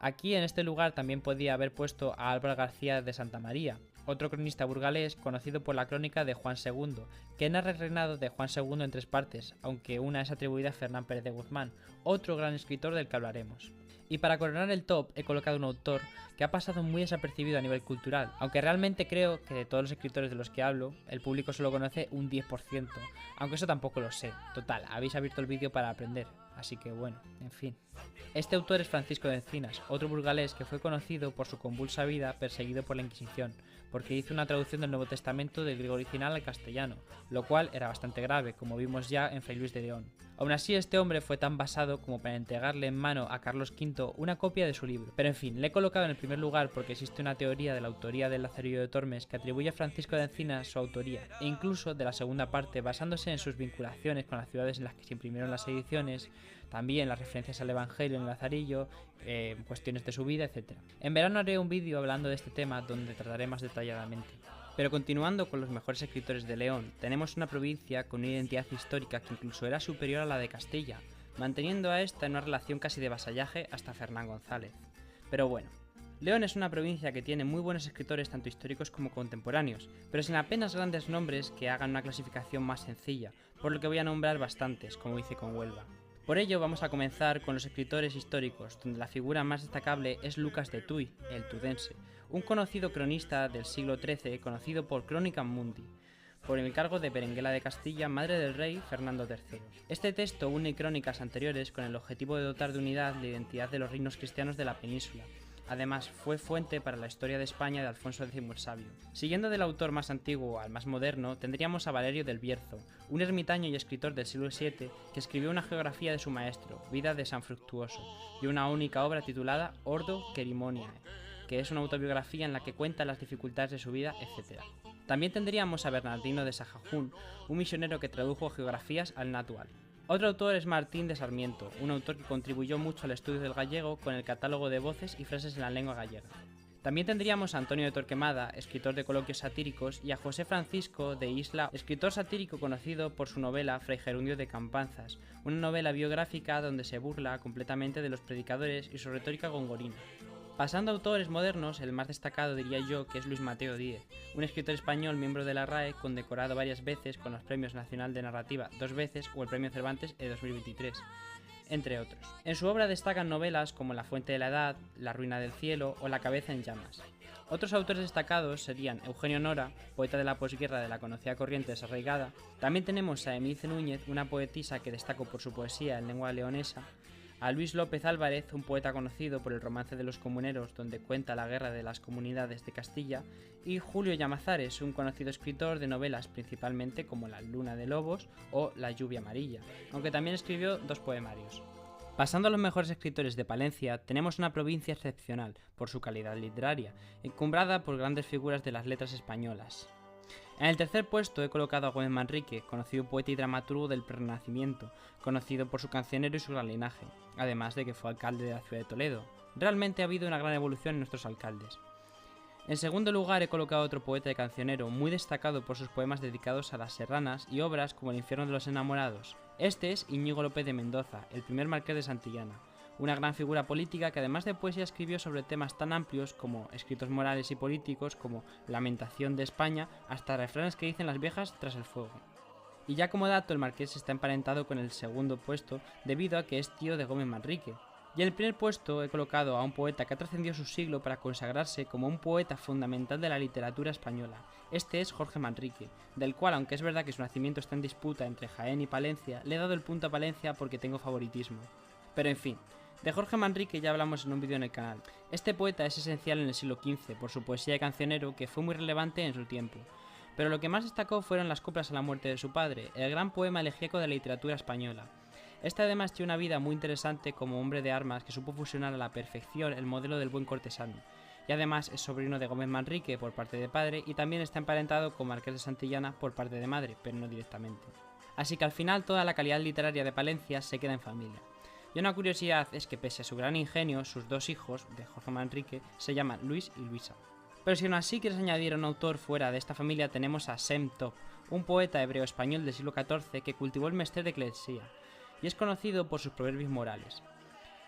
Aquí en este lugar también podía haber puesto a Álvaro García de Santa María, otro cronista burgalés conocido por la crónica de Juan II, que narra el reinado de Juan II en tres partes, aunque una es atribuida a Fernán Pérez de Guzmán, otro gran escritor del que hablaremos. Y para coronar el top he colocado un autor que ha pasado muy desapercibido a nivel cultural, aunque realmente creo que de todos los escritores de los que hablo, el público solo conoce un 10%, aunque eso tampoco lo sé. Total, habéis abierto el vídeo para aprender, así que bueno, en fin. Este autor es Francisco de Encinas, otro burgalés que fue conocido por su convulsa vida perseguido por la Inquisición, porque hizo una traducción del Nuevo Testamento del griego original al castellano, lo cual era bastante grave, como vimos ya en Fray Luis de León. Aún así, este hombre fue tan basado como para entregarle en mano a Carlos V una copia de su libro. Pero en fin, le he colocado en el primer lugar porque existe una teoría de la autoría del Lazarillo de Tormes que atribuye a Francisco de Encinas su autoría, e incluso de la segunda parte, basándose en sus vinculaciones con las ciudades en las que se imprimieron las ediciones, también las referencias al Evangelio en el Lazarillo, cuestiones de su vida, etc. En verano haré un vídeo hablando de este tema donde trataré más detalladamente. Pero continuando con los mejores escritores de León, tenemos una provincia con una identidad histórica que incluso era superior a la de Castilla, manteniendo a esta en una relación casi de vasallaje hasta Fernán González. Pero bueno, León es una provincia que tiene muy buenos escritores tanto históricos como contemporáneos, pero sin apenas grandes nombres que hagan una clasificación más sencilla, por lo que voy a nombrar bastantes, como hice con Huelva. Por ello vamos a comenzar con los escritores históricos, donde la figura más destacable es Lucas de Tuy, el tudense, un conocido cronista del siglo XIII conocido por Crónica Mundi, por el cargo de Berenguela de Castilla, madre del rey Fernando III. Este texto une crónicas anteriores con el objetivo de dotar de unidad la identidad de los reinos cristianos de la península. Además, fue fuente para la historia de España de Alfonso X el Sabio. Siguiendo del autor más antiguo al más moderno, tendríamos a Valerio del Bierzo, un ermitaño y escritor del siglo VII que escribió una geografía de su maestro, Vida de San Fructuoso, y una única obra titulada Ordo Querimoniae, que es una autobiografía en la que cuenta las dificultades de su vida, etc. También tendríamos a Bernardino de Sahagún, un misionero que tradujo geografías al náhuatl. Otro autor es Martín de Sarmiento, un autor que contribuyó mucho al estudio del gallego con el catálogo de voces y frases en la lengua gallega. También tendríamos a Antonio de Torquemada, escritor de coloquios satíricos, y a José Francisco de Isla, escritor satírico conocido por su novela Fray Gerundio de Campanzas, una novela biográfica donde se burla completamente de los predicadores y su retórica gongorina. Pasando a autores modernos, el más destacado diría yo que es Luis Mateo Díez, un escritor español miembro de la RAE, condecorado varias veces con los Premios Nacional de Narrativa 2 veces o el Premio Cervantes de 2023. Entre otros. En su obra destacan novelas como La Fuente de la Edad, La Ruina del Cielo o La Cabeza en Llamas. Otros autores destacados serían Eugenio Nora, poeta de la posguerra de la conocida corriente desarraigada. También tenemos a Emilce Núñez, una poetisa que destacó por su poesía en lengua leonesa, a Luis López Álvarez, un poeta conocido por el Romance de los Comuneros, donde cuenta la guerra de las comunidades de Castilla, y Julio Llamazares, un conocido escritor de novelas principalmente como La Luna de Lobos o La Lluvia Amarilla, aunque también escribió 2 poemarios. Pasando a los mejores escritores de Palencia, tenemos una provincia excepcional por su calidad literaria, encumbrada por grandes figuras de las letras españolas. En el tercer puesto he colocado a Gómez Manrique, conocido poeta y dramaturgo del Renacimiento, conocido por su cancionero y su gran linaje, además de que fue alcalde de la ciudad de Toledo. Realmente ha habido una gran evolución en nuestros alcaldes. En segundo lugar he colocado a otro poeta y cancionero muy destacado por sus poemas dedicados a las serranas y obras como El infierno de los enamorados. Este es Íñigo López de Mendoza, el primer marqués de Santillana, una gran figura política que además de poesía escribió sobre temas tan amplios como escritos morales y políticos como Lamentación de España hasta refranes que dicen las viejas tras el fuego. Y ya como dato, el marqués está emparentado con el segundo puesto debido a que es tío de Gómez Manrique. Y en el primer puesto he colocado a un poeta que ha trascendido su siglo para consagrarse como un poeta fundamental de la literatura española. Este es Jorge Manrique, del cual, aunque es verdad que su nacimiento está en disputa entre Jaén y Palencia, le he dado el punto a Palencia porque tengo favoritismo. Pero en fin, de Jorge Manrique ya hablamos en un vídeo en el canal. Este poeta es esencial en el siglo XV por su poesía de cancionero que fue muy relevante en su tiempo. Pero lo que más destacó fueron las coplas a la muerte de su padre, el gran poema elegíaco de la literatura española. Este además tiene una vida muy interesante como hombre de armas que supo fusionar a la perfección el modelo del buen cortesano. Y además es sobrino de Gómez Manrique por parte de padre y también está emparentado con Marqués de Santillana por parte de madre, pero no directamente. Así que al final toda la calidad literaria de Palencia se queda en familia. Y una curiosidad es que pese a su gran ingenio, sus 2 hijos, de Jorge Manrique, se llaman Luis y Luisa. Pero si aún así quieres añadir a un autor fuera de esta familia tenemos a Sem Tov, un poeta hebreo-español del siglo XIV que cultivó el menester de eclesía, y es conocido por sus proverbios morales,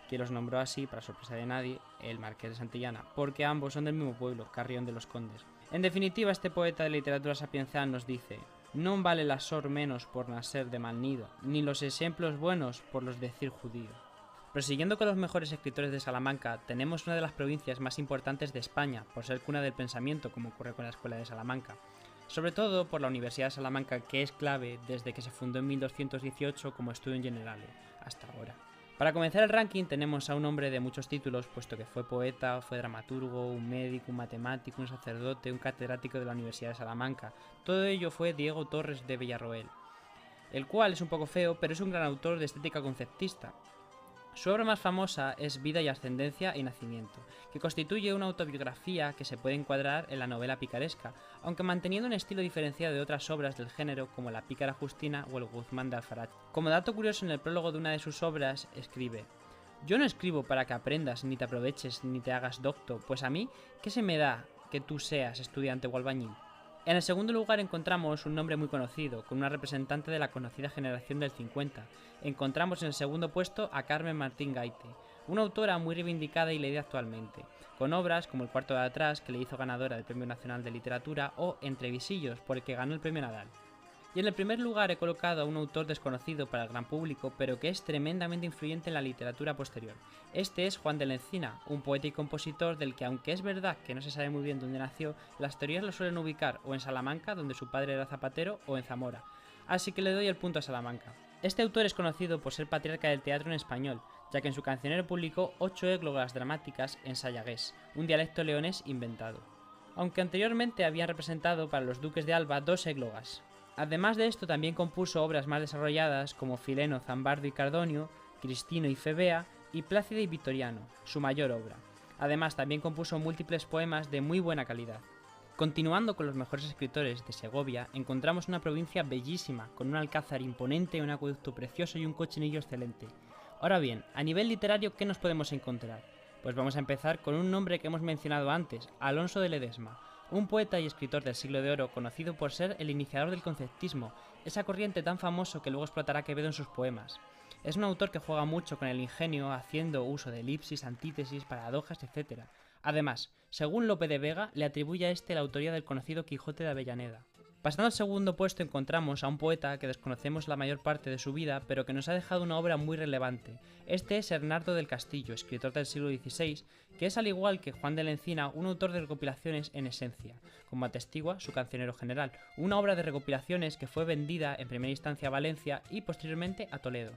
que los nombró así, para sorpresa de nadie, el Marqués de Santillana, porque ambos son del mismo pueblo, Carrión de los Condes. En definitiva, este poeta de literatura sapiensal nos dice: «Non vale la sor menos por nacer de mal nido, ni los ejemplos buenos por los decir judío». Prosiguiendo con los mejores escritores de Salamanca, tenemos una de las provincias más importantes de España, por ser cuna del pensamiento, como ocurre con la Escuela de Salamanca. Sobre todo por la Universidad de Salamanca, que es clave desde que se fundó en 1218 como estudio general hasta ahora. Para comenzar el ranking tenemos a un hombre de muchos títulos, puesto que fue poeta, fue dramaturgo, un médico, un matemático, un sacerdote, un catedrático de la Universidad de Salamanca. Todo ello fue Diego Torres de Villarroel, el cual es un poco feo, pero es un gran autor de estética conceptista. Su obra más famosa es Vida y Ascendencia y Nacimiento, que constituye una autobiografía que se puede encuadrar en la novela picaresca, aunque manteniendo un estilo diferenciado de otras obras del género como La Pícara Justina o El Guzmán de Alfarache. Como dato curioso, en el prólogo de una de sus obras escribe: «Yo no escribo para que aprendas, ni te aproveches, ni te hagas docto, pues a mí, ¿qué se me da que tú seas estudiante o albañil?». En el segundo lugar encontramos un nombre muy conocido, con una representante de la conocida generación del 50. Encontramos en el segundo puesto a Carmen Martín Gaite, una autora muy reivindicada y leída actualmente, con obras como El cuarto de atrás, que le hizo ganadora del Premio Nacional de Literatura, o Entre visillos, por el que ganó el Premio Nadal. Y en el primer lugar he colocado a un autor desconocido para el gran público, pero que es tremendamente influyente en la literatura posterior. Este es Juan de la Encina, un poeta y compositor del que, aunque es verdad que no se sabe muy bien dónde nació, las teorías lo suelen ubicar o en Salamanca, donde su padre era zapatero, o en Zamora. Así que le doy el punto a Salamanca. Este autor es conocido por ser patriarca del teatro en español, ya que en su cancionero publicó 8 églogas dramáticas en sayagués, un dialecto leonés inventado. Aunque anteriormente habían representado para los duques de Alba 2 églogas. Además de esto también compuso obras más desarrolladas como Fileno, Zambardo y Cardonio, Cristino y Febea y Plácida y Vitoriano, su mayor obra. Además también compuso múltiples poemas de muy buena calidad. Continuando con los mejores escritores de Segovia, encontramos una provincia bellísima, con un alcázar imponente, un acueducto precioso y un cochinillo excelente. Ahora bien, a nivel literario, ¿qué nos podemos encontrar? Pues vamos a empezar con un nombre que hemos mencionado antes, Alonso de Ledesma, un poeta y escritor del siglo de oro conocido por ser el iniciador del conceptismo, esa corriente tan famoso que luego explotará Quevedo en sus poemas. Es un autor que juega mucho con el ingenio, haciendo uso de elipsis, antítesis, paradojas, etc. Además, según Lope de Vega, le atribuye a este la autoría del conocido Quijote de Avellaneda. Pasando al segundo puesto encontramos a un poeta que desconocemos la mayor parte de su vida, pero que nos ha dejado una obra muy relevante. Este es Hernando del Castillo, escritor del siglo XVI, que es al igual que Juan de la Encina un autor de recopilaciones en esencia, como atestigua su Cancionero General, una obra de recopilaciones que fue vendida en primera instancia a Valencia y posteriormente a Toledo.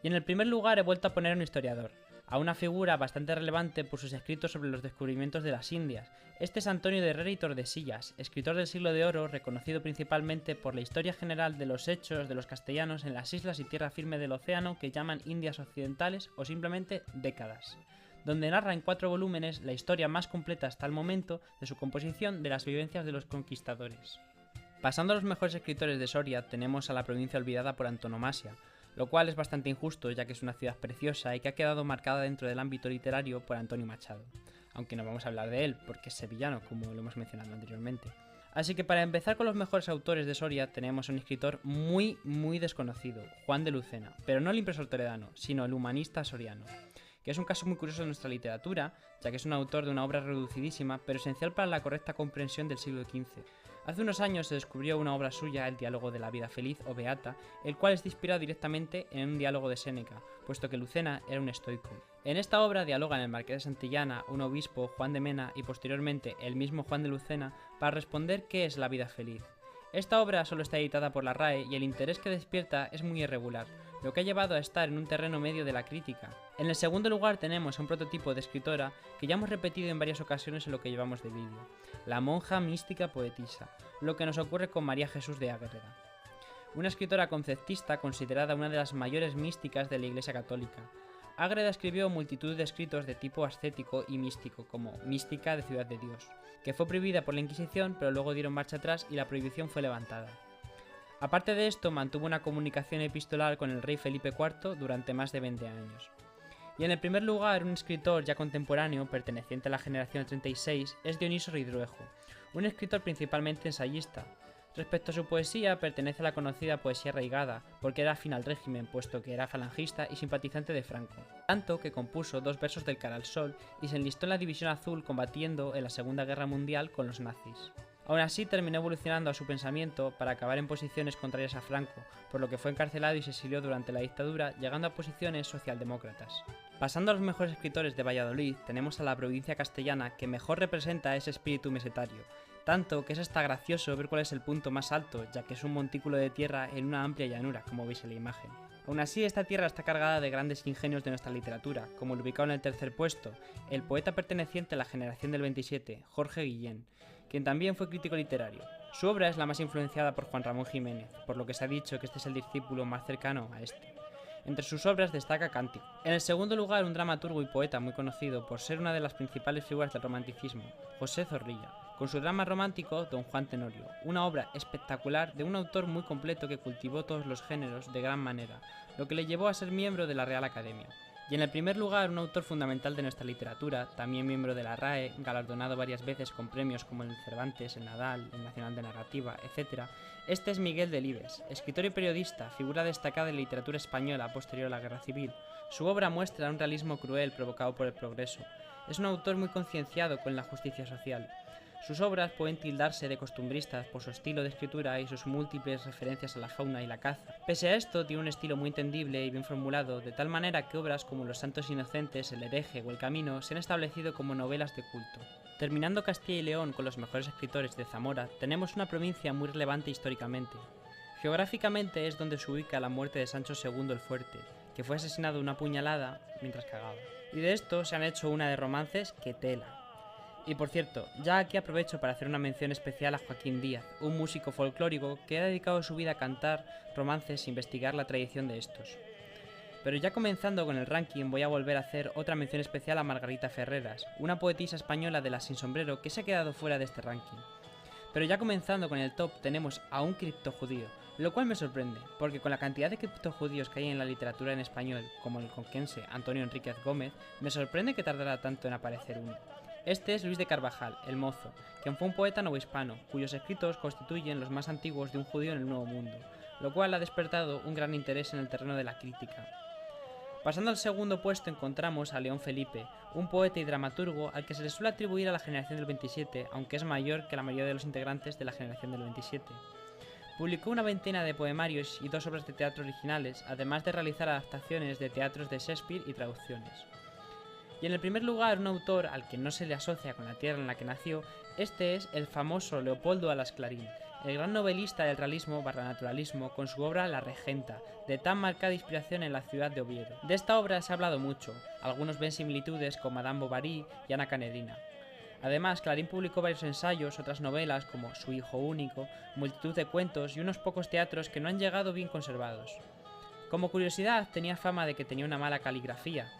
Y en el primer lugar he vuelto a poner a un historiador, a una figura bastante relevante por sus escritos sobre los descubrimientos de las Indias. Este es Antonio de Herrera y Tordesillas, escritor del siglo de oro, reconocido principalmente por la historia general de los hechos de los castellanos en las islas y tierra firme del océano que llaman Indias Occidentales o simplemente décadas, donde narra en 4 volúmenes la historia más completa hasta el momento de su composición de las vivencias de los conquistadores. Pasando a los mejores escritores de Soria, tenemos a la provincia olvidada por antonomasia, lo cual es bastante injusto ya que es una ciudad preciosa y que ha quedado marcada dentro del ámbito literario por Antonio Machado, aunque no vamos a hablar de él porque es sevillano, como lo hemos mencionado anteriormente. Así que para empezar con los mejores autores de Soria tenemos a un escritor muy desconocido, Juan de Lucena, pero no el impresor toledano, sino el humanista soriano, que es un caso muy curioso de nuestra literatura, ya que es un autor de una obra reducidísima, pero esencial para la correcta comprensión del siglo XV. Hace unos años se descubrió una obra suya, el diálogo de la vida feliz o beata, el cual está inspirado directamente en un diálogo de Séneca, puesto que Lucena era un estoico. En esta obra dialogan el marqués de Santillana, un obispo, Juan de Mena y posteriormente el mismo Juan de Lucena para responder qué es la vida feliz. Esta obra solo está editada por la RAE y el interés que despierta es muy irregular, lo que ha llevado a estar en un terreno medio de la crítica. En el segundo lugar tenemos a un prototipo de escritora que ya hemos repetido en varias ocasiones en lo que llevamos de vídeo, la monja mística poetisa, lo que nos ocurre con María Jesús de Ágreda, una escritora conceptista considerada una de las mayores místicas de la Iglesia Católica. Ágreda escribió multitud de escritos de tipo ascético y místico, como Mística de Ciudad de Dios, que fue prohibida por la Inquisición, pero luego dieron marcha atrás y la prohibición fue levantada. Aparte de esto, mantuvo una comunicación epistolar con el rey Felipe IV durante más de 20 años. Y en el primer lugar, un escritor ya contemporáneo, perteneciente a la generación 36, es Dioniso Ridruejo, un escritor principalmente ensayista. Respecto a su poesía, pertenece a la conocida poesía arraigada, porque era afín al régimen, puesto que era falangista y simpatizante de Franco, tanto que compuso 2 versos del Cara al Sol y se enlistó en la División Azul combatiendo en la Segunda Guerra Mundial con los nazis. Aún así, terminó evolucionando a su pensamiento para acabar en posiciones contrarias a Franco, por lo que fue encarcelado y se exilió durante la dictadura, llegando a posiciones socialdemócratas. Pasando a los mejores escritores de Valladolid, tenemos a la provincia castellana que mejor representa ese espíritu mesetario, tanto que es hasta gracioso ver cuál es el punto más alto, ya que es un montículo de tierra en una amplia llanura, como veis en la imagen. Aún así, esta tierra está cargada de grandes ingenios de nuestra literatura, como el ubicado en el tercer puesto, el poeta perteneciente a la generación del 27, Jorge Guillén, quien también fue crítico literario. Su obra es la más influenciada por Juan Ramón Jiménez, por lo que se ha dicho que este es el discípulo más cercano a este. Entre sus obras destaca Cántico. En el segundo lugar, un dramaturgo y poeta muy conocido por ser una de las principales figuras del romanticismo, José Zorrilla, con su drama romántico Don Juan Tenorio, una obra espectacular de un autor muy completo que cultivó todos los géneros de gran manera, lo que le llevó a ser miembro de la Real Academia. Y en el primer lugar, un autor fundamental de nuestra literatura, también miembro de la RAE, galardonado varias veces con premios como el Cervantes, el Nadal, el Nacional de Narrativa, etc. Este es Miguel Delibes, escritor y periodista, figura destacada de la literatura española posterior a la Guerra Civil. Su obra muestra un realismo cruel provocado por el progreso. Es un autor muy concienciado con la justicia social. Sus obras pueden tildarse de costumbristas por su estilo de escritura y sus múltiples referencias a la fauna y la caza. Pese a esto, tiene un estilo muy entendible y bien formulado, de tal manera que obras como Los Santos Inocentes, El Hereje o El Camino se han establecido como novelas de culto. Terminando Castilla y León con los mejores escritores de Zamora, tenemos una provincia muy relevante históricamente. Geográficamente es donde se ubica la muerte de Sancho II el Fuerte, que fue asesinado de una puñalada mientras cagaba. Y de esto se han hecho una de romances que tela. Y por cierto, ya aquí aprovecho para hacer una mención especial a Joaquín Díaz, un músico folclórico que ha dedicado su vida a cantar romances e investigar la tradición de estos. Pero ya comenzando con el ranking, voy a volver a hacer otra mención especial a Margarita Ferreras, una poetisa española de la Sin Sombrero que se ha quedado fuera de este ranking. Pero ya comenzando con el top tenemos a un criptojudío, lo cual me sorprende, porque con la cantidad de criptojudíos que hay en la literatura en español, como el conquense Antonio Enríquez Gómez, me sorprende que tardara tanto en aparecer uno. Este es Luis de Carvajal, el Mozo, quien fue un poeta novohispano, cuyos escritos constituyen los más antiguos de un judío en el Nuevo Mundo, lo cual ha despertado un gran interés en el terreno de la crítica. Pasando al segundo puesto encontramos a León Felipe, un poeta y dramaturgo al que se le suele atribuir a la generación del 27, aunque es mayor que la mayoría de los integrantes de la generación del 27. Publicó una veintena de poemarios y 2 obras de teatro originales, además de realizar adaptaciones de teatros de Shakespeare y traducciones. Y en el primer lugar, un autor al que no se le asocia con la tierra en la que nació, este es el famoso Leopoldo Alas Clarín, el gran novelista del realismo/naturalismo con su obra La Regenta, de tan marcada inspiración en la ciudad de Oviedo. De esta obra se ha hablado mucho, algunos ven similitudes con Madame Bovary y Ana Karenina. Además, Clarín publicó varios ensayos, otras novelas como Su hijo único, multitud de cuentos y unos pocos teatros que no han llegado bien conservados. Como curiosidad, tenía fama de que tenía una mala caligrafía.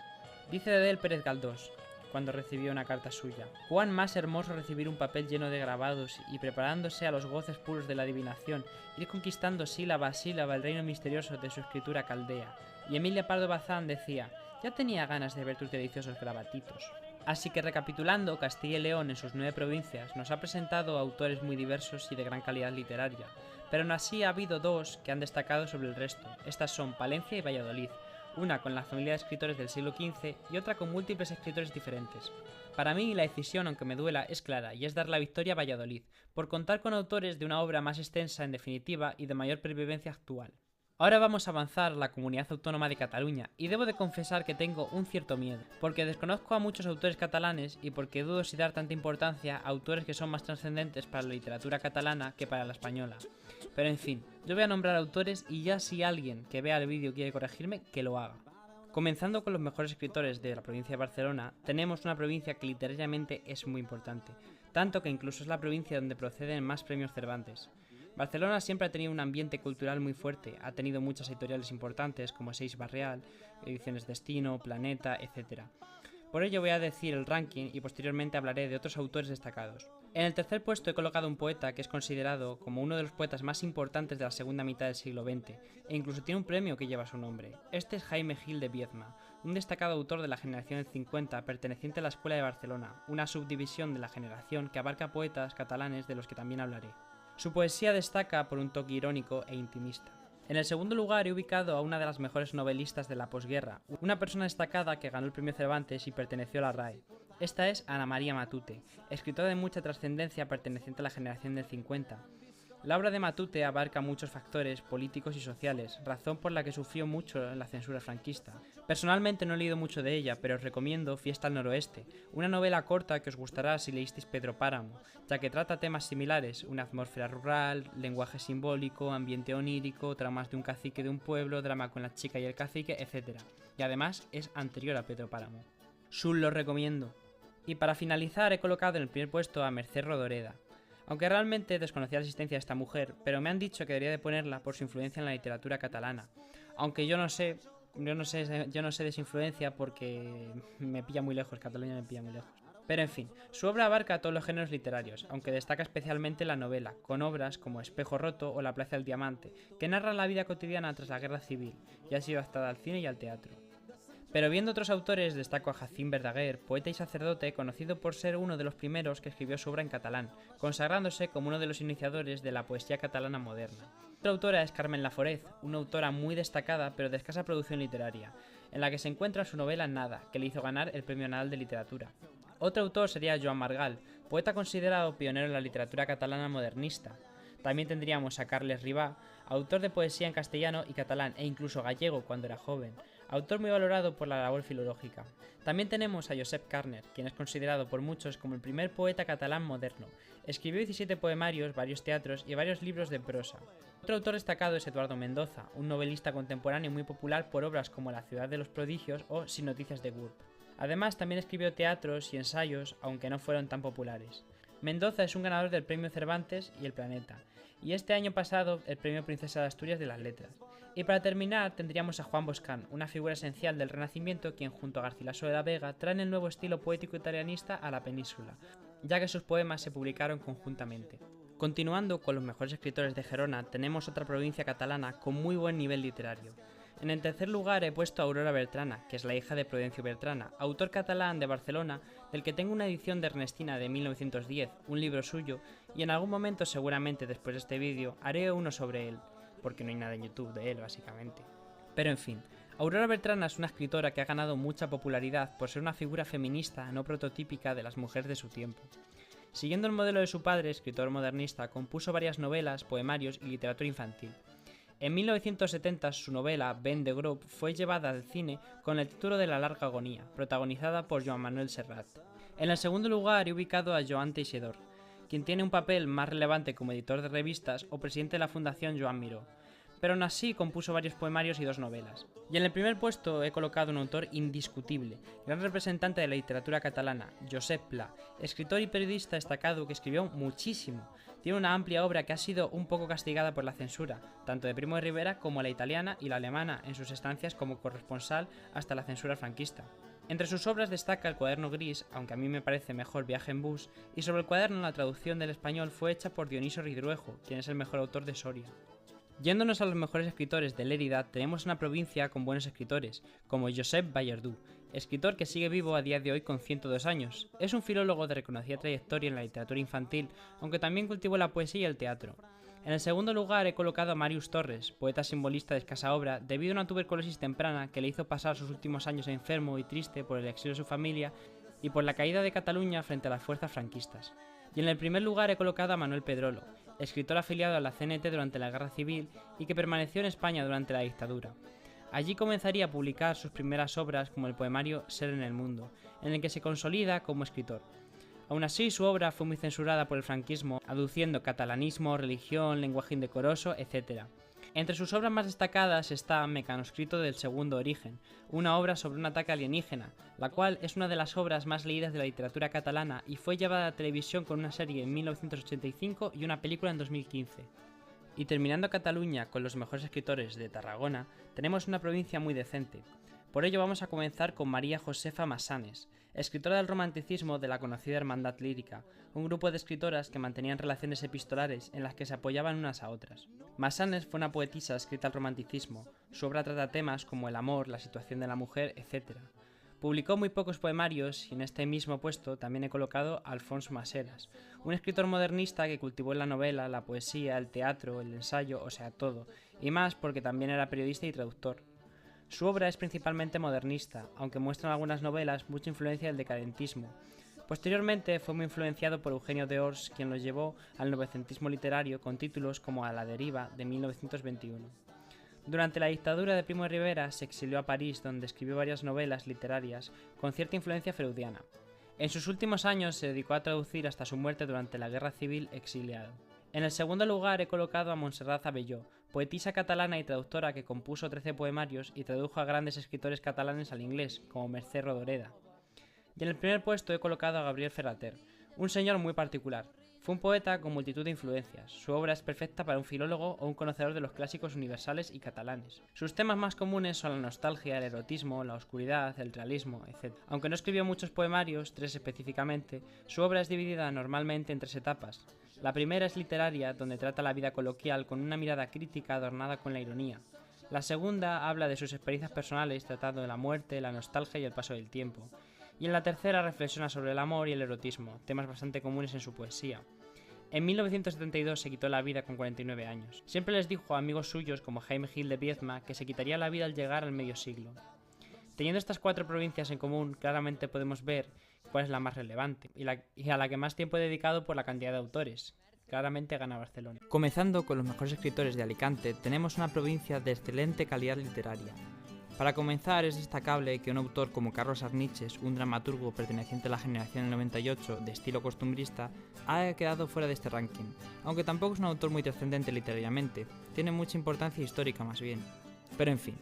Dice de él Pérez Galdós, cuando recibió una carta suya: cuán más hermoso recibir un papel lleno de grabados y preparándose a los goces puros de la adivinación, ir conquistando sílaba a sílaba el reino misterioso de su escritura caldea. Y Emilia Pardo Bazán decía: ya tenía ganas de ver tus deliciosos gravatitos. Así que recapitulando, Castilla y León en sus 9 provincias nos ha presentado autores muy diversos y de gran calidad literaria, pero aún así ha habido 2 que han destacado sobre el resto. Estas son Palencia y Valladolid, una con la familia de escritores del siglo XV y otra con múltiples escritores diferentes. Para mí la decisión, aunque me duela, es clara y es dar la victoria a Valladolid, por contar con autores de una obra más extensa en definitiva y de mayor pervivencia actual. Ahora vamos a avanzar la Comunidad Autónoma de Cataluña y debo de confesar que tengo un cierto miedo, porque desconozco a muchos autores catalanes y porque dudo si dar tanta importancia a autores que son más trascendentes para la literatura catalana que para la española. Pero en fin, yo voy a nombrar autores y ya si alguien que vea el vídeo quiere corregirme, que lo haga. Comenzando con los mejores escritores de la provincia de Barcelona, tenemos una provincia que literariamente es muy importante, tanto que incluso es la provincia donde proceden más premios Cervantes. Barcelona siempre ha tenido un ambiente cultural muy fuerte, ha tenido muchas editoriales importantes como Seix Barrial, Ediciones Destino, Planeta, etc. Por ello voy a decir el ranking y posteriormente hablaré de otros autores destacados. En el tercer puesto he colocado un poeta que es considerado como uno de los poetas más importantes de la segunda mitad del siglo XX, e incluso tiene un premio que lleva su nombre. Este es Jaime Gil de Viedma, un destacado autor de la generación del 50 perteneciente a la Escuela de Barcelona, una subdivisión de la generación que abarca poetas catalanes de los que también hablaré. Su poesía destaca por un toque irónico e intimista. En el segundo lugar he ubicado a una de las mejores novelistas de la posguerra, una persona destacada que ganó el premio Cervantes y perteneció a la RAE. Esta es Ana María Matute, escritora de mucha trascendencia perteneciente a la generación del 50. La obra de Matute abarca muchos factores políticos y sociales, razón por la que sufrió mucho en la censura franquista. Personalmente no he leído mucho de ella, pero os recomiendo Fiesta al Noroeste, una novela corta que os gustará si leísteis Pedro Páramo, ya que trata temas similares, una atmósfera rural, lenguaje simbólico, ambiente onírico, tramas de un cacique de un pueblo, drama con la chica y el cacique, etc. Y además es anterior a Pedro Páramo. Lo recomiendo. Y para finalizar he colocado en el primer puesto a Mercè Rodoreda. Aunque realmente desconocía la existencia de esta mujer, pero me han dicho que debería de ponerla por su influencia en la literatura catalana. Aunque yo no sé de su influencia porque me pilla muy lejos, Cataluña me pilla muy lejos. Pero en fin, su obra abarca todos los géneros literarios, aunque destaca especialmente la novela, con obras como Espejo Roto o La Plaza del Diamante, que narran la vida cotidiana tras la Guerra Civil, y ha sido adaptada al cine y al teatro. Pero viendo otros autores, destaco a Jacint Verdaguer, poeta y sacerdote conocido por ser uno de los primeros que escribió su obra en catalán, consagrándose como uno de los iniciadores de la poesía catalana moderna. Otra autora es Carmen Laforet, una autora muy destacada pero de escasa producción literaria, en la que se encuentra su novela Nada, que le hizo ganar el Premio Nadal de Literatura. Otro autor sería Joan Margal, poeta considerado pionero en la literatura catalana modernista. También tendríamos a Carles Ribà, autor de poesía en castellano y catalán e incluso gallego cuando era joven, autor muy valorado por la labor filológica. También tenemos a Josep Carner, quien es considerado por muchos como el primer poeta catalán moderno. Escribió 17 poemarios, varios teatros y varios libros de prosa. Otro autor destacado es Eduardo Mendoza, un novelista contemporáneo muy popular por obras como La ciudad de los prodigios o Sin noticias de Gurb. Además, también escribió teatros y ensayos, aunque no fueron tan populares. Mendoza es un ganador del Premio Cervantes y el Planeta, y este año pasado el Premio Princesa de Asturias de las Letras. Y para terminar tendríamos a Juan Boscán, una figura esencial del Renacimiento quien junto a Garcilaso de la Vega traen el nuevo estilo poético italianista a la península, ya que sus poemas se publicaron conjuntamente. Continuando con los mejores escritores de Gerona, tenemos otra provincia catalana con muy buen nivel literario. En el tercer lugar he puesto a Aurora Bertrana, que es la hija de Prudencio Bertrana, autor catalán de Barcelona, del que tengo una edición de Ernestina de 1910, un libro suyo, y en algún momento, seguramente después de este vídeo, haré uno sobre él, porque no hay nada en YouTube de él, básicamente. Pero en fin, Aurora Bertrana es una escritora que ha ganado mucha popularidad por ser una figura feminista no prototípica de las mujeres de su tiempo. Siguiendo el modelo de su padre, escritor modernista, compuso varias novelas, poemarios y literatura infantil. En 1970 su novela Ben de Grop fue llevada al cine con el título de La larga agonía, protagonizada por Joan Manuel Serrat. En el segundo lugar he ubicado a Joan Teixidor, quien tiene un papel más relevante como editor de revistas o presidente de la Fundación Joan Miró, pero aún así compuso varios poemarios y 2 novelas. Y en el primer puesto he colocado un autor indiscutible, gran representante de la literatura catalana, Josep Pla, escritor y periodista destacado que escribió muchísimo. Tiene una amplia obra que ha sido un poco castigada por la censura, tanto de Primo de Rivera como la italiana y la alemana en sus estancias como corresponsal hasta la censura franquista. Entre sus obras destaca El cuaderno gris, aunque a mí me parece mejor Viaje en bus, y sobre el cuaderno la traducción del español fue hecha por Dioniso Ridruejo, quien es el mejor autor de Soria. Yéndonos a los mejores escritores de Lérida, tenemos una provincia con buenos escritores, como Josep Ballardú, escritor que sigue vivo a día de hoy con 102 años. Es un filólogo de reconocida trayectoria en la literatura infantil, aunque también cultivó la poesía y el teatro. En el segundo lugar he colocado a Màrius Torres, poeta simbolista de escasa obra, debido a una tuberculosis temprana que le hizo pasar sus últimos años enfermo y triste por el exilio de su familia y por la caída de Cataluña frente a las fuerzas franquistas. Y en el primer lugar he colocado a Manuel Pedrolo, escritor afiliado a la CNT durante la Guerra Civil y que permaneció en España durante la dictadura. Allí comenzaría a publicar sus primeras obras como el poemario Ser en el mundo, en el que se consolida como escritor. Aún así, su obra fue muy censurada por el franquismo, aduciendo catalanismo, religión, lenguaje indecoroso, etc. Entre sus obras más destacadas está Mecanoscrito del Segundo Origen, una obra sobre un ataque alienígena, la cual es una de las obras más leídas de la literatura catalana y fue llevada a la televisión con una serie en 1985 y una película en 2015. Y terminando Cataluña con los mejores escritores de Tarragona, tenemos una provincia muy decente. Por ello vamos a comenzar con María Josefa Massanes, escritora del romanticismo de la conocida Hermandad Lírica, un grupo de escritoras que mantenían relaciones epistolares en las que se apoyaban unas a otras. Massanes fue una poetisa escrita al romanticismo, su obra trata temas como el amor, la situación de la mujer, etc. Publicó muy pocos poemarios y en este mismo puesto también he colocado a Alfonso Maseras, un escritor modernista que cultivó la novela, la poesía, el teatro, el ensayo, o sea todo, y más porque también era periodista y traductor. Su obra es principalmente modernista, aunque muestra en algunas novelas mucha influencia del decadentismo. Posteriormente fue muy influenciado por Eugenio d'Ors, quien lo llevó al novecentismo literario con títulos como A la deriva de 1921. Durante la dictadura de Primo de Rivera se exilió a París, donde escribió varias novelas literarias con cierta influencia freudiana. En sus últimos años se dedicó a traducir hasta su muerte durante la Guerra Civil exiliado. En el segundo lugar he colocado a Montserrat Abelló, poetisa catalana y traductora que compuso 13 poemarios y tradujo a grandes escritores catalanes al inglés, como Mercè Rodoreda. Y en el primer puesto he colocado a Gabriel Ferrater, un señor muy particular. Fue un poeta con multitud de influencias. Su obra es perfecta para un filólogo o un conocedor de los clásicos universales y catalanes. Sus temas más comunes son la nostalgia, el erotismo, la oscuridad, el realismo, etc. Aunque no escribió muchos poemarios, 3 específicamente, su obra es dividida normalmente en 3 etapas. La primera es literaria, donde trata la vida coloquial con una mirada crítica adornada con la ironía. La segunda habla de sus experiencias personales tratando de la muerte, la nostalgia y el paso del tiempo. Y en la tercera reflexiona sobre el amor y el erotismo, temas bastante comunes en su poesía. En 1972 se quitó la vida con 49 años. Siempre les dijo a amigos suyos como Jaime Gil de Biedma que se quitaría la vida al llegar al medio siglo. Teniendo estas 4 provincias en común, claramente podemos ver cuál es la más relevante y a la que más tiempo he dedicado por la cantidad de autores. Claramente gana Barcelona. Comenzando con los mejores escritores de Alicante, tenemos una provincia de excelente calidad literaria. Para comenzar, es destacable que un autor como Carlos Arniches, un dramaturgo perteneciente a la generación del 98 de estilo costumbrista, haya quedado fuera de este ranking, aunque tampoco es un autor muy trascendente literariamente, tiene mucha importancia histórica más bien. Pero en fin.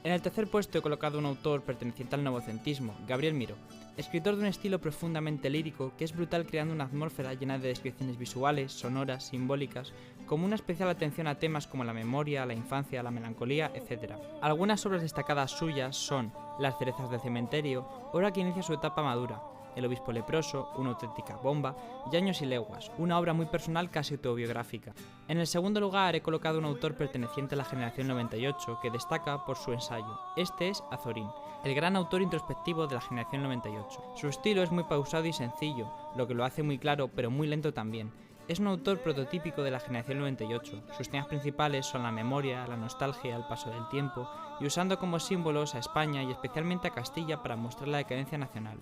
En el tercer puesto he colocado un autor perteneciente al novocentismo, Gabriel Miró, escritor de un estilo profundamente lírico que es brutal creando una atmósfera llena de descripciones visuales, sonoras, simbólicas, como una especial atención a temas como la memoria, la infancia, la melancolía, etc. Algunas obras destacadas suyas son Las cerezas del cementerio, obra que inicia su etapa madura, El obispo leproso, una auténtica bomba, y Años y leguas, una obra muy personal casi autobiográfica. En el segundo lugar he colocado un autor perteneciente a la generación 98 que destaca por su ensayo. Este es Azorín, el gran autor introspectivo de la generación 98. Su estilo es muy pausado y sencillo, lo que lo hace muy claro pero muy lento también. Es un autor prototípico de la generación 98. Sus temas principales son la memoria, la nostalgia, el paso del tiempo, y usando como símbolos a España y especialmente a Castilla para mostrar la decadencia nacional.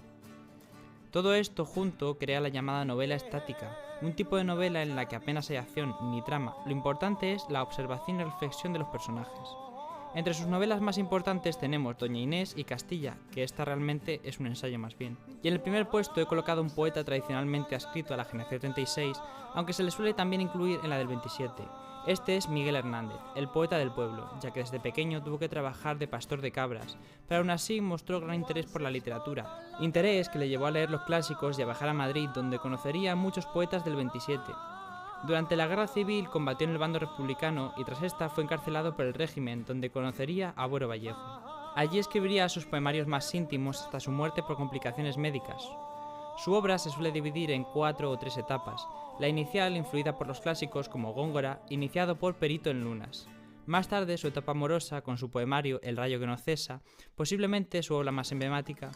Todo esto junto crea la llamada novela estática, un tipo de novela en la que apenas hay acción ni trama. Lo importante es la observación y reflexión de los personajes. Entre sus novelas más importantes tenemos Doña Inés y Castilla, que esta realmente es un ensayo más bien. Y en el primer puesto he colocado un poeta tradicionalmente adscrito a la generación 36, aunque se le suele también incluir en la del 27. Este es Miguel Hernández, el poeta del pueblo, ya que desde pequeño tuvo que trabajar de pastor de cabras, pero aún así mostró gran interés por la literatura, interés que le llevó a leer los clásicos y a viajar a Madrid, donde conocería a muchos poetas del 27. Durante la Guerra Civil combatió en el bando republicano y tras esta fue encarcelado por el régimen, donde conocería a Buero Vallejo. Allí escribiría sus poemarios más íntimos hasta su muerte por complicaciones médicas. Su obra se suele dividir en 4 o 3 etapas, la inicial influida por los clásicos como Góngora, iniciado por Perito en Lunas. Más tarde su etapa amorosa con su poemario El rayo que no cesa, posiblemente su obra más emblemática.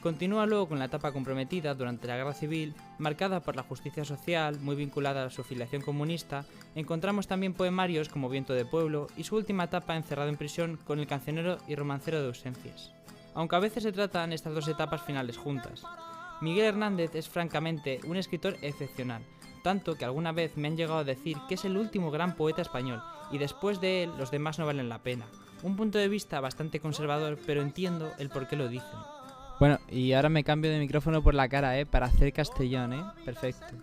Continúa luego con la etapa comprometida durante la Guerra Civil, marcada por la justicia social, muy vinculada a su filiación comunista. Encontramos también poemarios como Viento de Pueblo y su última etapa encerrado en prisión con El cancionero y romancero de ausencias. Aunque a veces se tratan estas dos etapas finales juntas. Miguel Hernández es francamente un escritor excepcional, tanto que alguna vez me han llegado a decir que es el último gran poeta español y después de él los demás no valen la pena. Un punto de vista bastante conservador, pero entiendo el por qué lo dicen. Bueno, y ahora me cambio de micrófono por la cara, para hacer Castellón, Perfecto.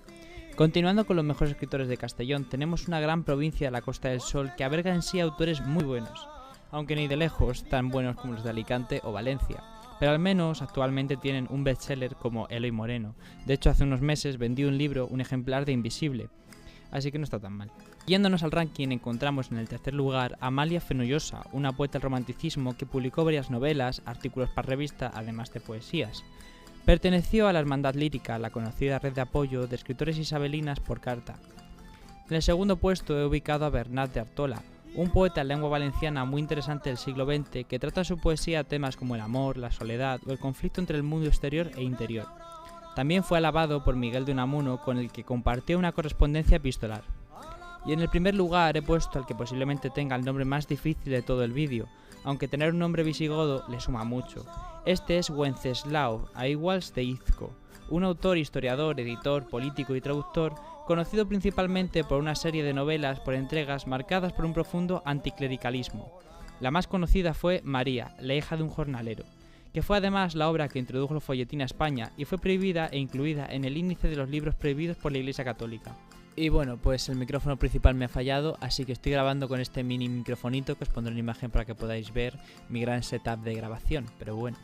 Continuando con los mejores escritores de Castellón, tenemos una gran provincia de la Costa del Sol que alberga en sí autores muy buenos, aunque ni de lejos tan buenos como los de Alicante o Valencia, pero al menos actualmente tienen un bestseller como Eloy Moreno. De hecho, hace unos meses vendí un libro, un ejemplar de Invisible, así que no está tan mal. Yéndonos al ranking encontramos en el tercer lugar a Amalia Fenollosa, una poeta del romanticismo que publicó varias novelas, artículos para revista, además de poesías. Perteneció a la Hermandad Lírica, la conocida red de apoyo de escritores isabelinas por carta. En el segundo puesto he ubicado a Bernat de Artola, un poeta en lengua valenciana muy interesante del siglo XX que trata en su poesía temas como el amor, la soledad o el conflicto entre el mundo exterior e interior. También fue alabado por Miguel de Unamuno, con el que compartió una correspondencia epistolar. Y en el primer lugar he puesto al que posiblemente tenga el nombre más difícil de todo el vídeo, aunque tener un nombre visigodo le suma mucho. Este es Wenceslao Aiguals de Izco, un autor, historiador, editor, político y traductor, conocido principalmente por una serie de novelas por entregas marcadas por un profundo anticlericalismo. La más conocida fue María, la hija de un jornalero, que fue además la obra que introdujo el folletín a España y fue prohibida e incluida en el índice de los libros prohibidos por la Iglesia Católica. Y bueno, pues el micrófono principal me ha fallado, así que estoy grabando con este mini microfonito que os pondré en imagen para que podáis ver mi gran setup de grabación, pero bueno.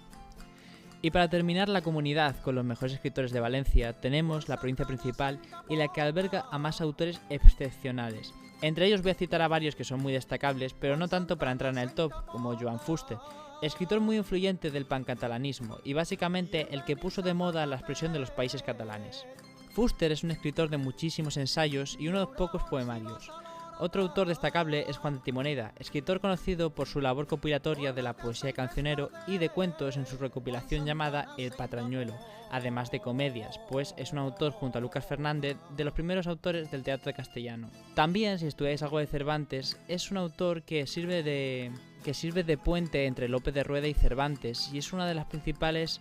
Y para terminar la comunidad con los mejores escritores de Valencia, tenemos la provincia principal y la que alberga a más autores excepcionales. Entre ellos voy a citar a varios que son muy destacables, pero no tanto para entrar en el top, como Joan Fuster, escritor muy influyente del pancatalanismo y básicamente el que puso de moda la expresión de los países catalanes. Fuster es un escritor de muchísimos ensayos y unos pocos poemarios. Otro autor destacable es Juan de Timoneda, escritor conocido por su labor compilatoria de la poesía de cancionero y de cuentos en su recopilación llamada El Patrañuelo, además de comedias, pues es un autor junto a Lucas Fernández de los primeros autores del teatro castellano. También, si estudiáis algo de Cervantes, es un autor que sirve de puente entre Lope de Rueda y Cervantes y es una de las principales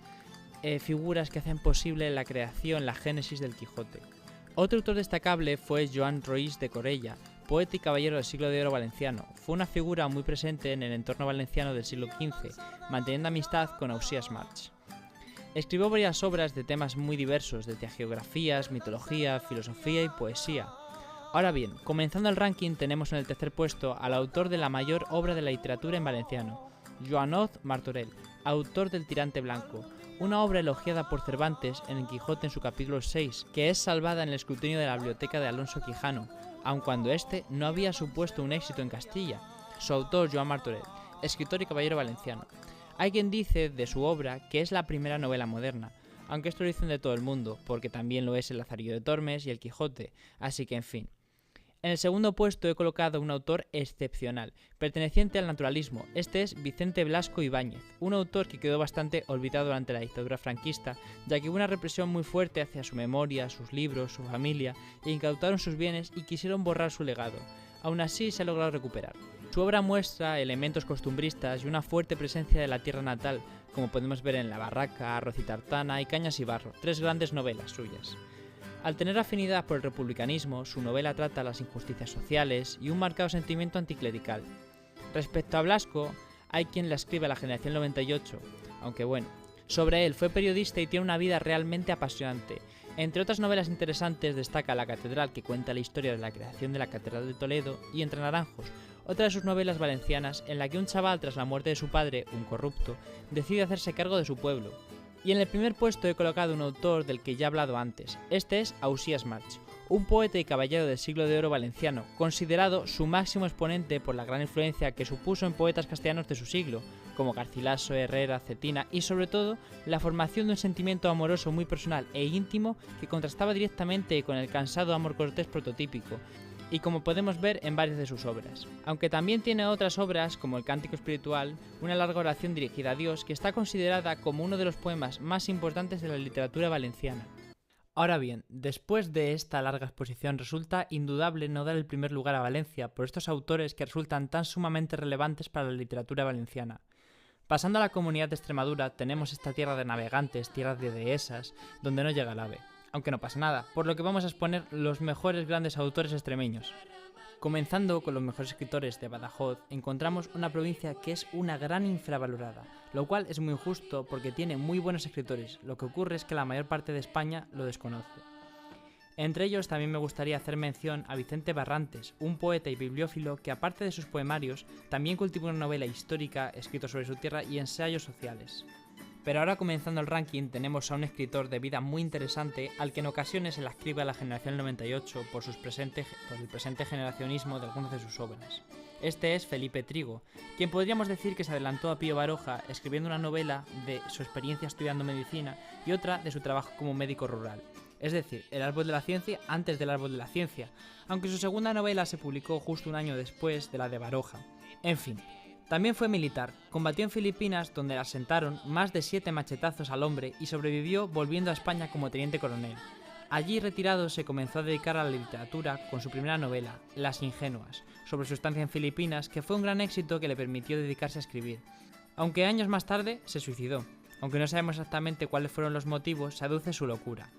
figuras que hacen posible la creación, la génesis del Quijote. Otro autor destacable fue Joan Roís de Corella, poeta y caballero del siglo de oro valenciano. Fue una figura muy presente en el entorno valenciano del siglo XV, manteniendo amistad con Ausiàs March. Escribió varias obras de temas muy diversos, desde geografías, mitología, filosofía y poesía. Ahora bien, comenzando el ranking tenemos en el tercer puesto al autor de la mayor obra de la literatura en valenciano, Joanot Martorell, autor del Tirante Blanco, una obra elogiada por Cervantes en el Quijote en su capítulo 6, que es salvada en el escrutinio de la biblioteca de Alonso Quijano, aun cuando este no había supuesto un éxito en Castilla. Su autor, Joan Martorell, escritor y caballero valenciano. Hay quien dice de su obra que es la primera novela moderna, aunque esto lo dicen de todo el mundo, porque también lo es el Lazarillo de Tormes y el Quijote, así que en fin. En el segundo puesto he colocado un autor excepcional, perteneciente al naturalismo. Este es Vicente Blasco Ibáñez, un autor que quedó bastante olvidado durante la dictadura franquista, ya que hubo una represión muy fuerte hacia su memoria, sus libros, su familia, e incautaron sus bienes y quisieron borrar su legado. Aún así se ha logrado recuperar. Su obra muestra elementos costumbristas y una fuerte presencia de la tierra natal, como podemos ver en La Barraca, Arroz y Tartana y Cañas y Barro, 3 grandes novelas suyas. Al tener afinidad por el republicanismo, su novela trata las injusticias sociales y un marcado sentimiento anticlerical. Respecto a Blasco, hay quien la escribe a la generación 98, aunque bueno. Sobre él, fue periodista y tiene una vida realmente apasionante. Entre otras novelas interesantes destaca La Catedral, que cuenta la historia de la creación de la Catedral de Toledo, y Entre Naranjos, otra de sus novelas valencianas en la que un chaval, tras la muerte de su padre, un corrupto, decide hacerse cargo de su pueblo. Y en el primer puesto he colocado un autor del que ya he hablado antes. Este es Ausías March, un poeta y caballero del siglo de oro valenciano, considerado su máximo exponente por la gran influencia que supuso en poetas castellanos de su siglo, como Garcilaso, Herrera, Cetina, y sobre todo la formación de un sentimiento amoroso muy personal e íntimo que contrastaba directamente con el cansado amor cortés prototípico, y como podemos ver en varias de sus obras. Aunque también tiene otras obras como El Cántico Espiritual, una larga oración dirigida a Dios, que está considerada como uno de los poemas más importantes de la literatura valenciana. Ahora bien, después de esta larga exposición resulta indudable no dar el primer lugar a Valencia por estos autores que resultan tan sumamente relevantes para la literatura valenciana. Pasando a la Comunidad de Extremadura tenemos esta tierra de navegantes, tierra de dehesas, donde no llega el ave. Aunque no pasa nada, por lo que vamos a exponer los mejores grandes autores extremeños. Comenzando con los mejores escritores de Badajoz, encontramos una provincia que es una gran infravalorada, lo cual es muy injusto porque tiene muy buenos escritores, lo que ocurre es que la mayor parte de España lo desconoce. Entre ellos también me gustaría hacer mención a Vicente Barrantes, un poeta y bibliófilo que aparte de sus poemarios, también cultivó una novela histórica escrito sobre su tierra y ensayos sociales. Pero ahora comenzando el ranking tenemos a un escritor de vida muy interesante al que en ocasiones se le ascribe a la generación 98 por el presente generacionismo de algunas de sus obras. Este es Felipe Trigo, quien podríamos decir que se adelantó a Pío Baroja escribiendo una novela de su experiencia estudiando medicina y otra de su trabajo como médico rural. Es decir, El árbol de la ciencia antes del árbol de la ciencia, aunque su segunda novela se publicó justo un año después de la de Baroja. En fin. También fue militar, combatió en Filipinas donde le asentaron más de 7 machetazos al hombre y sobrevivió volviendo a España como teniente coronel. Allí retirado se comenzó a dedicar a la literatura con su primera novela, Las ingenuas, sobre su estancia en Filipinas, que fue un gran éxito que le permitió dedicarse a escribir. Aunque años más tarde se suicidó, aunque no sabemos exactamente cuáles fueron los motivos, se aduce su locura.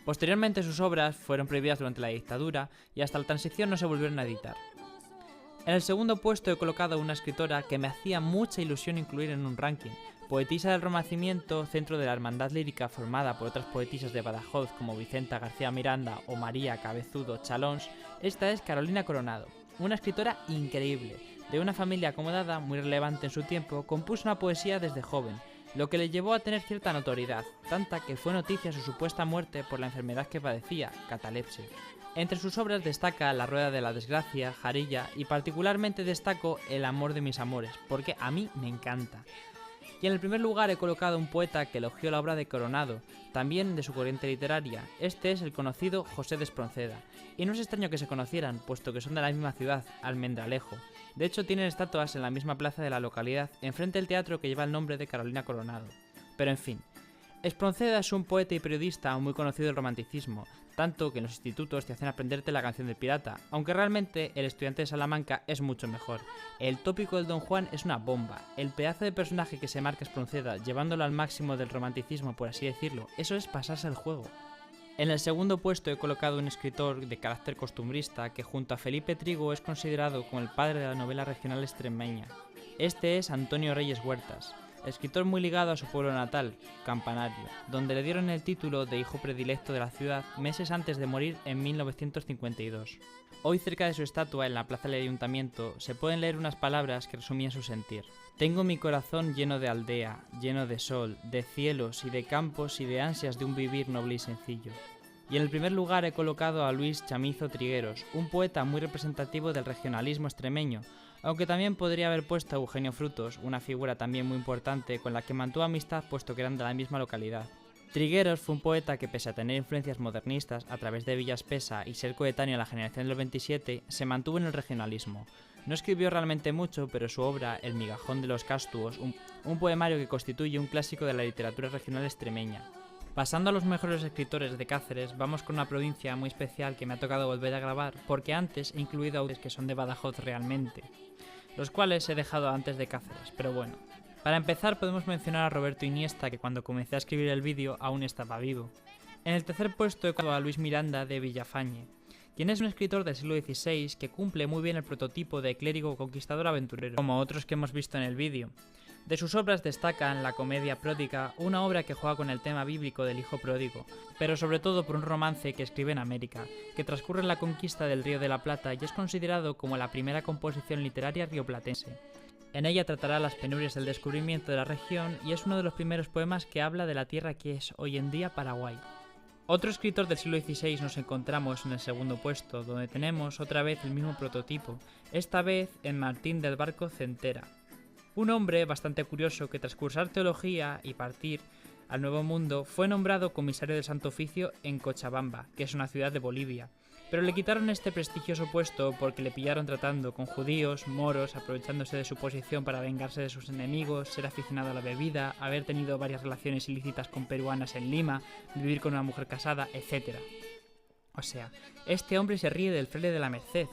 Posteriormente sus obras fueron prohibidas durante la dictadura y hasta la transición no se volvieron a editar. En el segundo puesto he colocado a una escritora que me hacía mucha ilusión incluir en un ranking, poetisa del Renacimiento, centro de la hermandad lírica formada por otras poetisas de Badajoz como Vicenta García Miranda o María Cabezudo Chalons. Esta es Carolina Coronado, una escritora increíble, de una familia acomodada muy relevante en su tiempo, compuso una poesía desde joven, lo que le llevó a tener cierta notoriedad, tanta que fue noticia su supuesta muerte por la enfermedad que padecía, catalepsia. Entre sus obras destaca La rueda de la desgracia, Jarilla y particularmente destaco El amor de mis amores, porque a mí me encanta. Y en el primer lugar he colocado un poeta que elogió la obra de Coronado, también de su corriente literaria. Este es el conocido José de Espronceda. Y no es extraño que se conocieran, puesto que son de la misma ciudad, Almendralejo. De hecho tienen estatuas en la misma plaza de la localidad, enfrente del teatro que lleva el nombre de Carolina Coronado. Pero en fin. Espronceda es un poeta y periodista muy conocido del romanticismo, tanto que en los institutos te hacen aprenderte la canción del pirata, aunque realmente el estudiante de Salamanca es mucho mejor. El tópico del Don Juan es una bomba, el pedazo de personaje que se marca Espronceda, llevándolo al máximo del romanticismo por así decirlo, eso es pasarse el juego. En el segundo puesto he colocado un escritor de carácter costumbrista que junto a Felipe Trigo es considerado como el padre de la novela regional extremeña. Este es Antonio Reyes Huertas. Escritor muy ligado a su pueblo natal, Campanario, donde le dieron el título de hijo predilecto de la ciudad meses antes de morir en 1952. Hoy cerca de su estatua en la plaza del ayuntamiento se pueden leer unas palabras que resumían su sentir. Tengo mi corazón lleno de aldea, lleno de sol, de cielos y de campos y de ansias de un vivir noble y sencillo. Y en el primer lugar he colocado a Luis Chamizo Trigueros, un poeta muy representativo del regionalismo extremeño, aunque también podría haber puesto a Eugenio Frutos, una figura también muy importante con la que mantuvo amistad puesto que eran de la misma localidad. Trigueros fue un poeta que, pese a tener influencias modernistas a través de Villa Espesa y ser coetáneo a la generación del 27, se mantuvo en el regionalismo. No escribió realmente mucho, pero su obra, El migajón de los Castuos, un poemario que constituye un clásico de la literatura regional extremeña. Pasando a los mejores escritores de Cáceres, vamos con una provincia muy especial que me ha tocado volver a grabar, porque antes he incluido autores que son de Badajoz realmente, los cuales he dejado antes de Cáceres, pero bueno. Para empezar podemos mencionar a Roberto Iniesta, que cuando comencé a escribir el vídeo aún estaba vivo. En el tercer puesto he colocado a Luis Miranda de Villafañe, quien es un escritor del siglo XVI que cumple muy bien el prototipo de clérigo conquistador aventurero, como otros que hemos visto en el vídeo. De sus obras destacan La comedia pródiga, una obra que juega con el tema bíblico del hijo pródigo, pero sobre todo por un romance que escribe en América, que transcurre en la conquista del Río de la Plata y es considerado como la primera composición literaria rioplatense. En ella tratará las penurias del descubrimiento de la región y es uno de los primeros poemas que habla de la tierra que es hoy en día Paraguay. Otro escritor del siglo XVI nos encontramos en el segundo puesto, donde tenemos otra vez el mismo prototipo, esta vez en Martín del Barco Centera. Un hombre bastante curioso que tras cursar teología y partir al Nuevo Mundo fue nombrado comisario del Santo Oficio en Cochabamba, que es una ciudad de Bolivia, pero le quitaron este prestigioso puesto porque le pillaron tratando con judíos, moros, aprovechándose de su posición para vengarse de sus enemigos, ser aficionado a la bebida, haber tenido varias relaciones ilícitas con peruanas en Lima, vivir con una mujer casada, etc. O sea, este hombre se ríe del fraile de la Merced.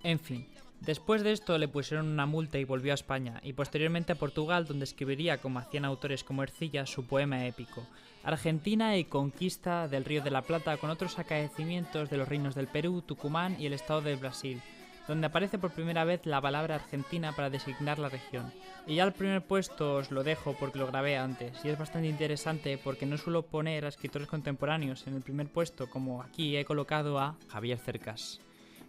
En fin. Después de esto le pusieron una multa y volvió a España, y posteriormente a Portugal, donde escribiría, como hacían autores como Ercilla, su poema épico. Argentina y conquista del Río de la Plata, con otros acaecimientos de los reinos del Perú, Tucumán y el estado del Brasil, donde aparece por primera vez la palabra Argentina para designar la región. Y ya al primer puesto os lo dejo porque lo grabé antes, y es bastante interesante porque no suelo poner a escritores contemporáneos en el primer puesto, como aquí he colocado a Javier Cercas.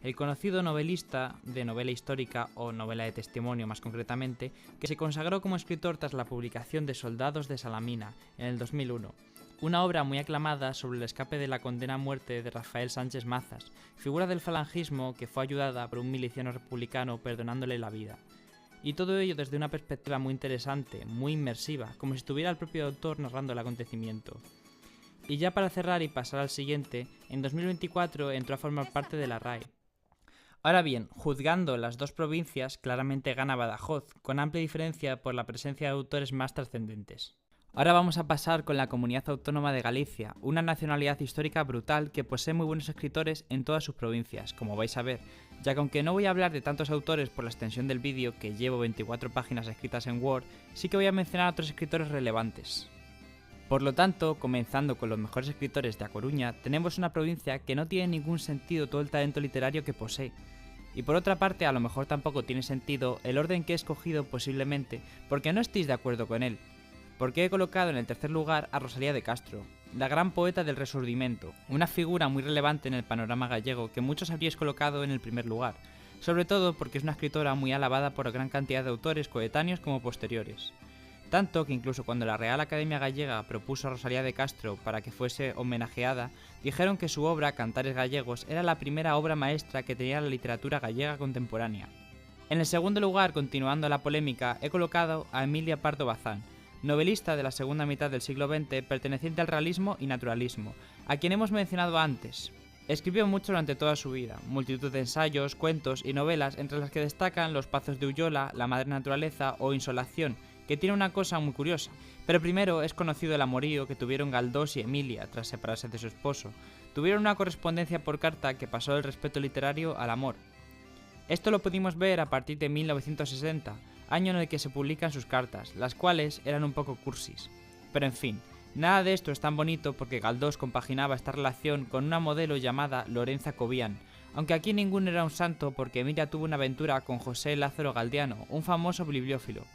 El conocido novelista de novela histórica, o novela de testimonio más concretamente, que se consagró como escritor tras la publicación de Soldados de Salamina, en el 2001, una obra muy aclamada sobre el escape de la condena a muerte de Rafael Sánchez Mazas, figura del falangismo que fue ayudada por un miliciano republicano perdonándole la vida. Y todo ello desde una perspectiva muy interesante, muy inmersiva, como si estuviera el propio autor narrando el acontecimiento. Y ya para cerrar y pasar al siguiente, en 2024 entró a formar parte de la RAE. Ahora bien, juzgando las dos provincias, claramente gana Badajoz, con amplia diferencia por la presencia de autores más trascendentes. Ahora vamos a pasar con la Comunidad Autónoma de Galicia, una nacionalidad histórica brutal que posee muy buenos escritores en todas sus provincias, como vais a ver, ya que aunque no voy a hablar de tantos autores por la extensión del vídeo, que llevo 24 páginas escritas en Word, sí que voy a mencionar a otros escritores relevantes. Por lo tanto, comenzando con los mejores escritores de A Coruña, tenemos una provincia que no tiene ningún sentido todo el talento literario que posee. Y por otra parte, a lo mejor tampoco tiene sentido el orden que he escogido posiblemente, porque no estéis de acuerdo con él. Porque he colocado en el tercer lugar a Rosalía de Castro, la gran poeta del Resurdimento, una figura muy relevante en el panorama gallego que muchos habríais colocado en el primer lugar, sobre todo porque es una escritora muy alabada por gran cantidad de autores coetáneos como posteriores. Tanto que incluso cuando la Real Academia Gallega propuso a Rosalía de Castro para que fuese homenajeada, dijeron que su obra, Cantares Gallegos, era la primera obra maestra que tenía la literatura gallega contemporánea. En el segundo lugar, continuando la polémica, he colocado a Emilia Pardo Bazán, novelista de la segunda mitad del siglo XX, perteneciente al realismo y naturalismo, a quien hemos mencionado antes. Escribió mucho durante toda su vida, multitud de ensayos, cuentos y novelas, entre las que destacan Los Pazos de Ullola, La Madre Naturaleza o Insolación, que tiene una cosa muy curiosa. Pero primero es conocido el amorío que tuvieron Galdós y Emilia tras separarse de su esposo. Tuvieron una correspondencia por carta que pasó del respeto literario al amor. Esto lo pudimos ver a partir de 1960, año en el que se publican sus cartas, las cuales eran un poco cursis. Pero en fin, nada de esto es tan bonito porque Galdós compaginaba esta relación con una modelo llamada Lorenza Cobian, aunque aquí ninguno era un santo porque Emilia tuvo una aventura con José Lázaro Galdiano, un famoso bibliófilo.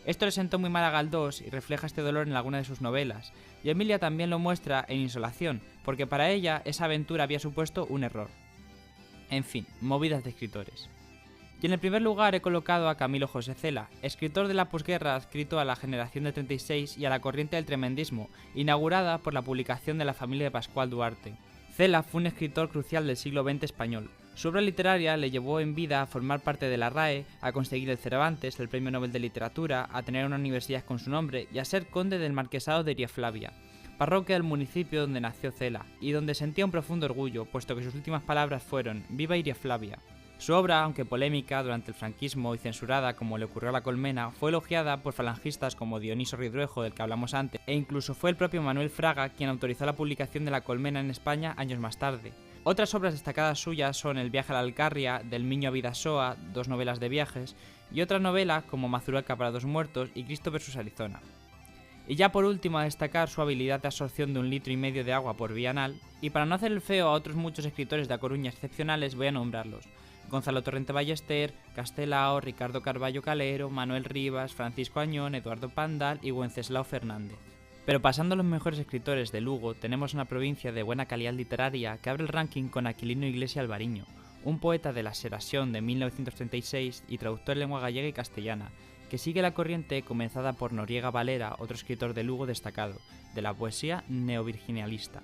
Esto le sentó muy mal a Galdós y refleja este dolor en alguna de sus novelas, y Emilia también lo muestra en Insolación, porque para ella esa aventura había supuesto un error. En fin, movidas de escritores. Y en el primer lugar he colocado a Camilo José Cela, escritor de la posguerra adscrito a la generación del 36 y a la corriente del tremendismo, inaugurada por la publicación de La familia de Pascual Duarte. Cela fue un escritor crucial del siglo XX español. Su obra literaria le llevó en vida a formar parte de la RAE, a conseguir el Cervantes, el Premio Nobel de Literatura, a tener una universidad con su nombre y a ser conde del Marquesado de Rieflavia. parroquia del municipio donde nació Cela, y donde sentía un profundo orgullo, puesto que sus últimas palabras fueron «Viva Iria Flavia». Su obra, aunque polémica durante el franquismo y censurada como le ocurrió a La Colmena, fue elogiada por falangistas como Dioniso Ridruejo, del que hablamos antes, e incluso fue el propio Manuel Fraga quien autorizó la publicación de La Colmena en España años más tarde. Otras obras destacadas suyas son El viaje a la Alcarria, Del Miño a Vidasoa, 2 novelas de viajes, y otras novelas como Mazurca para dos muertos y Cristo vs Arizona. Y ya por último a destacar su habilidad de absorción de 1,5 litros de agua por vía anal, y para no hacer el feo a otros muchos escritores de A Coruña excepcionales voy a nombrarlos: Gonzalo Torrente Ballester, Castelao, Ricardo Carballo Calero, Manuel Rivas, Francisco Añón, Eduardo Pandal y Wenceslao Fernández. Pero pasando a los mejores escritores de Lugo, tenemos una provincia de buena calidad literaria que abre el ranking con Aquilino Iglesia Alvariño, un poeta de la Xeración de 1936 y traductor en lengua gallega y castellana, que sigue la corriente comenzada por Noriega Valera, otro escritor de Lugo destacado, de la poesía neovirginialista,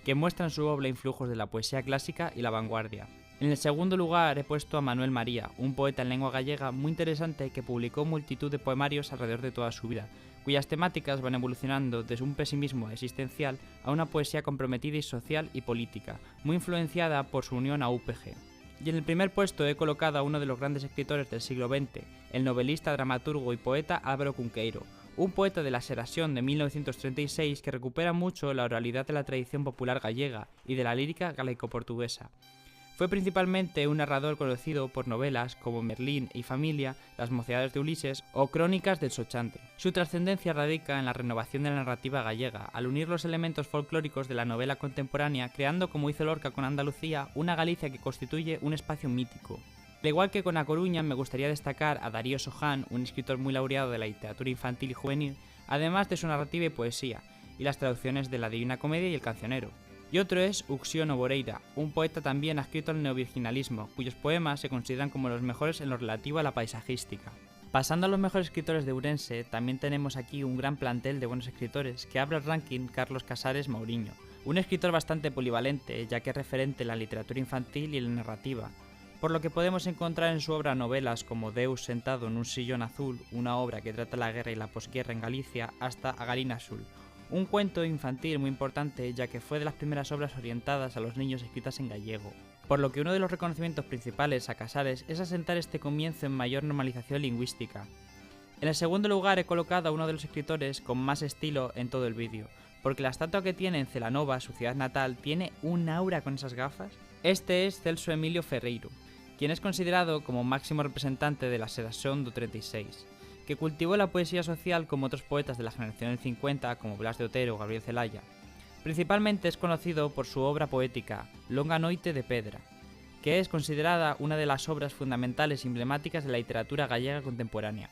que muestra en su obra influjos de la poesía clásica y la vanguardia. En el segundo lugar he puesto a Manuel María, un poeta en lengua gallega muy interesante que publicó multitud de poemarios alrededor de toda su vida, cuyas temáticas van evolucionando desde un pesimismo existencial a una poesía comprometida y social y política, muy influenciada por su unión a UPG. Y en el primer puesto he colocado a uno de los grandes escritores del siglo XX, el novelista, dramaturgo y poeta Álvaro Cunqueiro, un poeta de la Xeración de 1936 que recupera mucho la oralidad de la tradición popular gallega y de la lírica galaico-portuguesa. Fue principalmente un narrador conocido por novelas como Merlín y Familia, Las mocedades de Ulises o Crónicas del Sochante. Su trascendencia radica en la renovación de la narrativa gallega, al unir los elementos folclóricos de la novela contemporánea, creando, como hizo Lorca con Andalucía, una Galicia que constituye un espacio mítico. Al igual que con A Coruña, me gustaría destacar a Darío Soján, un escritor muy laureado de la literatura infantil y juvenil, además de su narrativa y poesía, y las traducciones de la Divina Comedia y El Cancionero. Y otro es Uxío Boreira, un poeta también adscrito al neovirginalismo, cuyos poemas se consideran como los mejores en lo relativo a la paisajística. Pasando a los mejores escritores de Ourense, también tenemos aquí un gran plantel de buenos escritores que abre el ranking Carlos Casares Mauriño, un escritor bastante polivalente, ya que es referente en la literatura infantil y en la narrativa, por lo que podemos encontrar en su obra novelas como Deus sentado en un sillón azul, una obra que trata la guerra y la posguerra en Galicia, hasta A Galina Azul, un cuento infantil muy importante ya que fue de las primeras obras orientadas a los niños escritas en gallego. Por lo que uno de los reconocimientos principales a Casares es asentar este comienzo en mayor normalización lingüística. En el segundo lugar he colocado a uno de los escritores con más estilo en todo el vídeo, porque la estatua que tiene en Celanova, su ciudad natal, tiene un aura con esas gafas. Este es Celso Emilio Ferreiro, quien es considerado como máximo representante de la Xeración do 36. Que cultivó la poesía social como otros poetas de la generación del 50 como Blas de Otero o Gabriel Celaya. Principalmente es conocido por su obra poética Longa Noite de Pedra, que es considerada una de las obras fundamentales y emblemáticas de la literatura gallega contemporánea.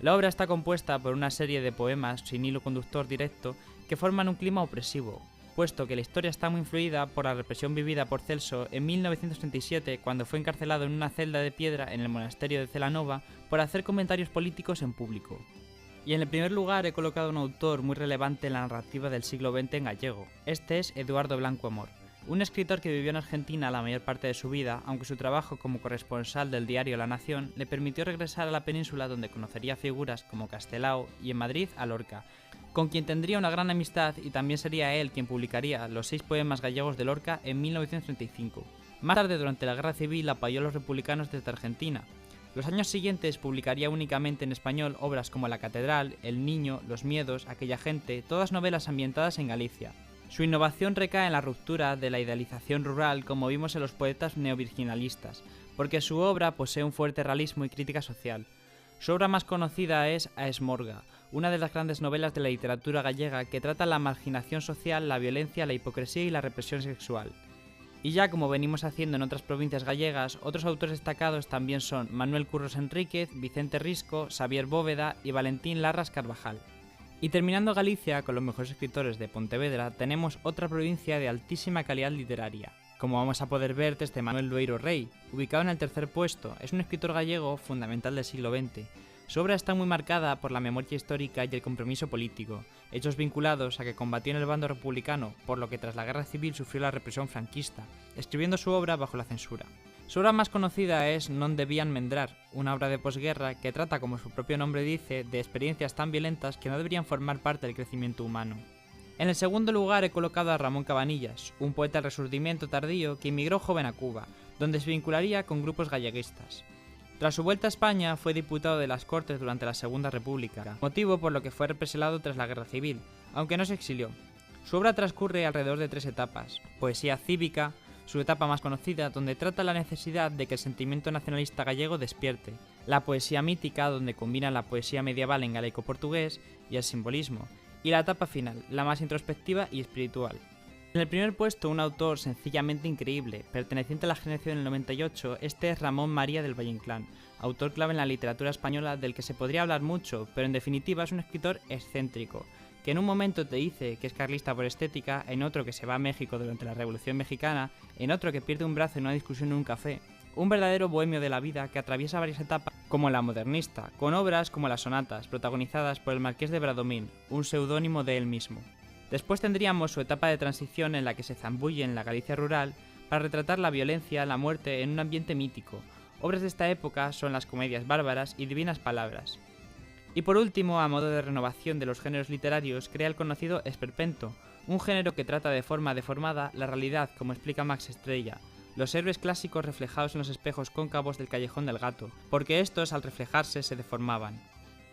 La obra está compuesta por una serie de poemas sin hilo conductor directo que forman un clima opresivo, puesto que la historia está muy influida por la represión vivida por Celso en 1937 cuando fue encarcelado en una celda de piedra en el monasterio de Celanova por hacer comentarios políticos en público. Y en el primer lugar he colocado a un autor muy relevante en la narrativa del siglo XX en gallego. Este es Eduardo Blanco Amor, un escritor que vivió en Argentina la mayor parte de su vida, aunque su trabajo como corresponsal del diario La Nación le permitió regresar a la península donde conocería figuras como Castelao y en Madrid a Lorca, con quien tendría una gran amistad y también sería él quien publicaría los 6 poemas gallegos de Lorca en 1935. Más tarde, durante la Guerra Civil, apoyó a los republicanos desde Argentina. Los años siguientes publicaría únicamente en español obras como La Catedral, El Niño, Los Miedos, Aquella Gente, todas novelas ambientadas en Galicia. Su innovación recae en la ruptura de la idealización rural como vimos en los poetas neovirginalistas, porque su obra posee un fuerte realismo y crítica social. Su obra más conocida es A Esmorga, una de las grandes novelas de la literatura gallega que trata la marginación social, la violencia, la hipocresía y la represión sexual. Y ya como venimos haciendo en otras provincias gallegas, otros autores destacados también son Manuel Curros Enríquez, Vicente Risco, Xavier Bóveda y Valentín Larras Carvajal. Y terminando Galicia con los mejores escritores de Pontevedra, tenemos otra provincia de altísima calidad literaria. Como vamos a poder ver desde Manuel Loeiro Rey, ubicado en el tercer puesto, es un escritor gallego fundamental del siglo XX. Su obra está muy marcada por la memoria histórica y el compromiso político, hechos vinculados a que combatió en el bando republicano, por lo que tras la guerra civil sufrió la represión franquista, escribiendo su obra bajo la censura. Su obra más conocida es Non debían mendrar, una obra de posguerra que trata, como su propio nombre dice, de experiencias tan violentas que no deberían formar parte del crecimiento humano. En el segundo lugar he colocado a Ramón Cabanillas, un poeta del Resurgimiento tardío que emigró joven a Cuba, donde se vincularía con grupos galleguistas. Tras su vuelta a España fue diputado de las Cortes durante la Segunda República, motivo por lo que fue represaliado tras la Guerra Civil, aunque no se exilió. Su obra transcurre alrededor de 3 etapas: poesía cívica, su etapa más conocida, donde trata la necesidad de que el sentimiento nacionalista gallego despierte; la poesía mítica, donde combina la poesía medieval en galaico-portugués y el simbolismo; y la etapa final, la más introspectiva y espiritual. En el primer puesto, un autor sencillamente increíble, perteneciente a la generación del 98, este es Ramón María del Valle-Inclán, autor clave en la literatura española del que se podría hablar mucho, pero en definitiva es un escritor excéntrico, que en un momento te dice que es carlista por estética, en otro que se va a México durante la Revolución Mexicana, en otro que pierde un brazo en una discusión en un café. Un verdadero bohemio de la vida que atraviesa varias etapas, como la modernista, con obras como las sonatas, protagonizadas por el Marqués de Bradomín, un seudónimo de él mismo. Después tendríamos su etapa de transición en la que se zambulle en la Galicia rural para retratar la violencia, la muerte en un ambiente mítico. Obras de esta época son las comedias bárbaras y Divinas Palabras. Y por último, a modo de renovación de los géneros literarios, crea el conocido esperpento, un género que trata de forma deformada la realidad, como explica Max Estrella, los héroes clásicos reflejados en los espejos cóncavos del Callejón del Gato, porque estos al reflejarse se deformaban.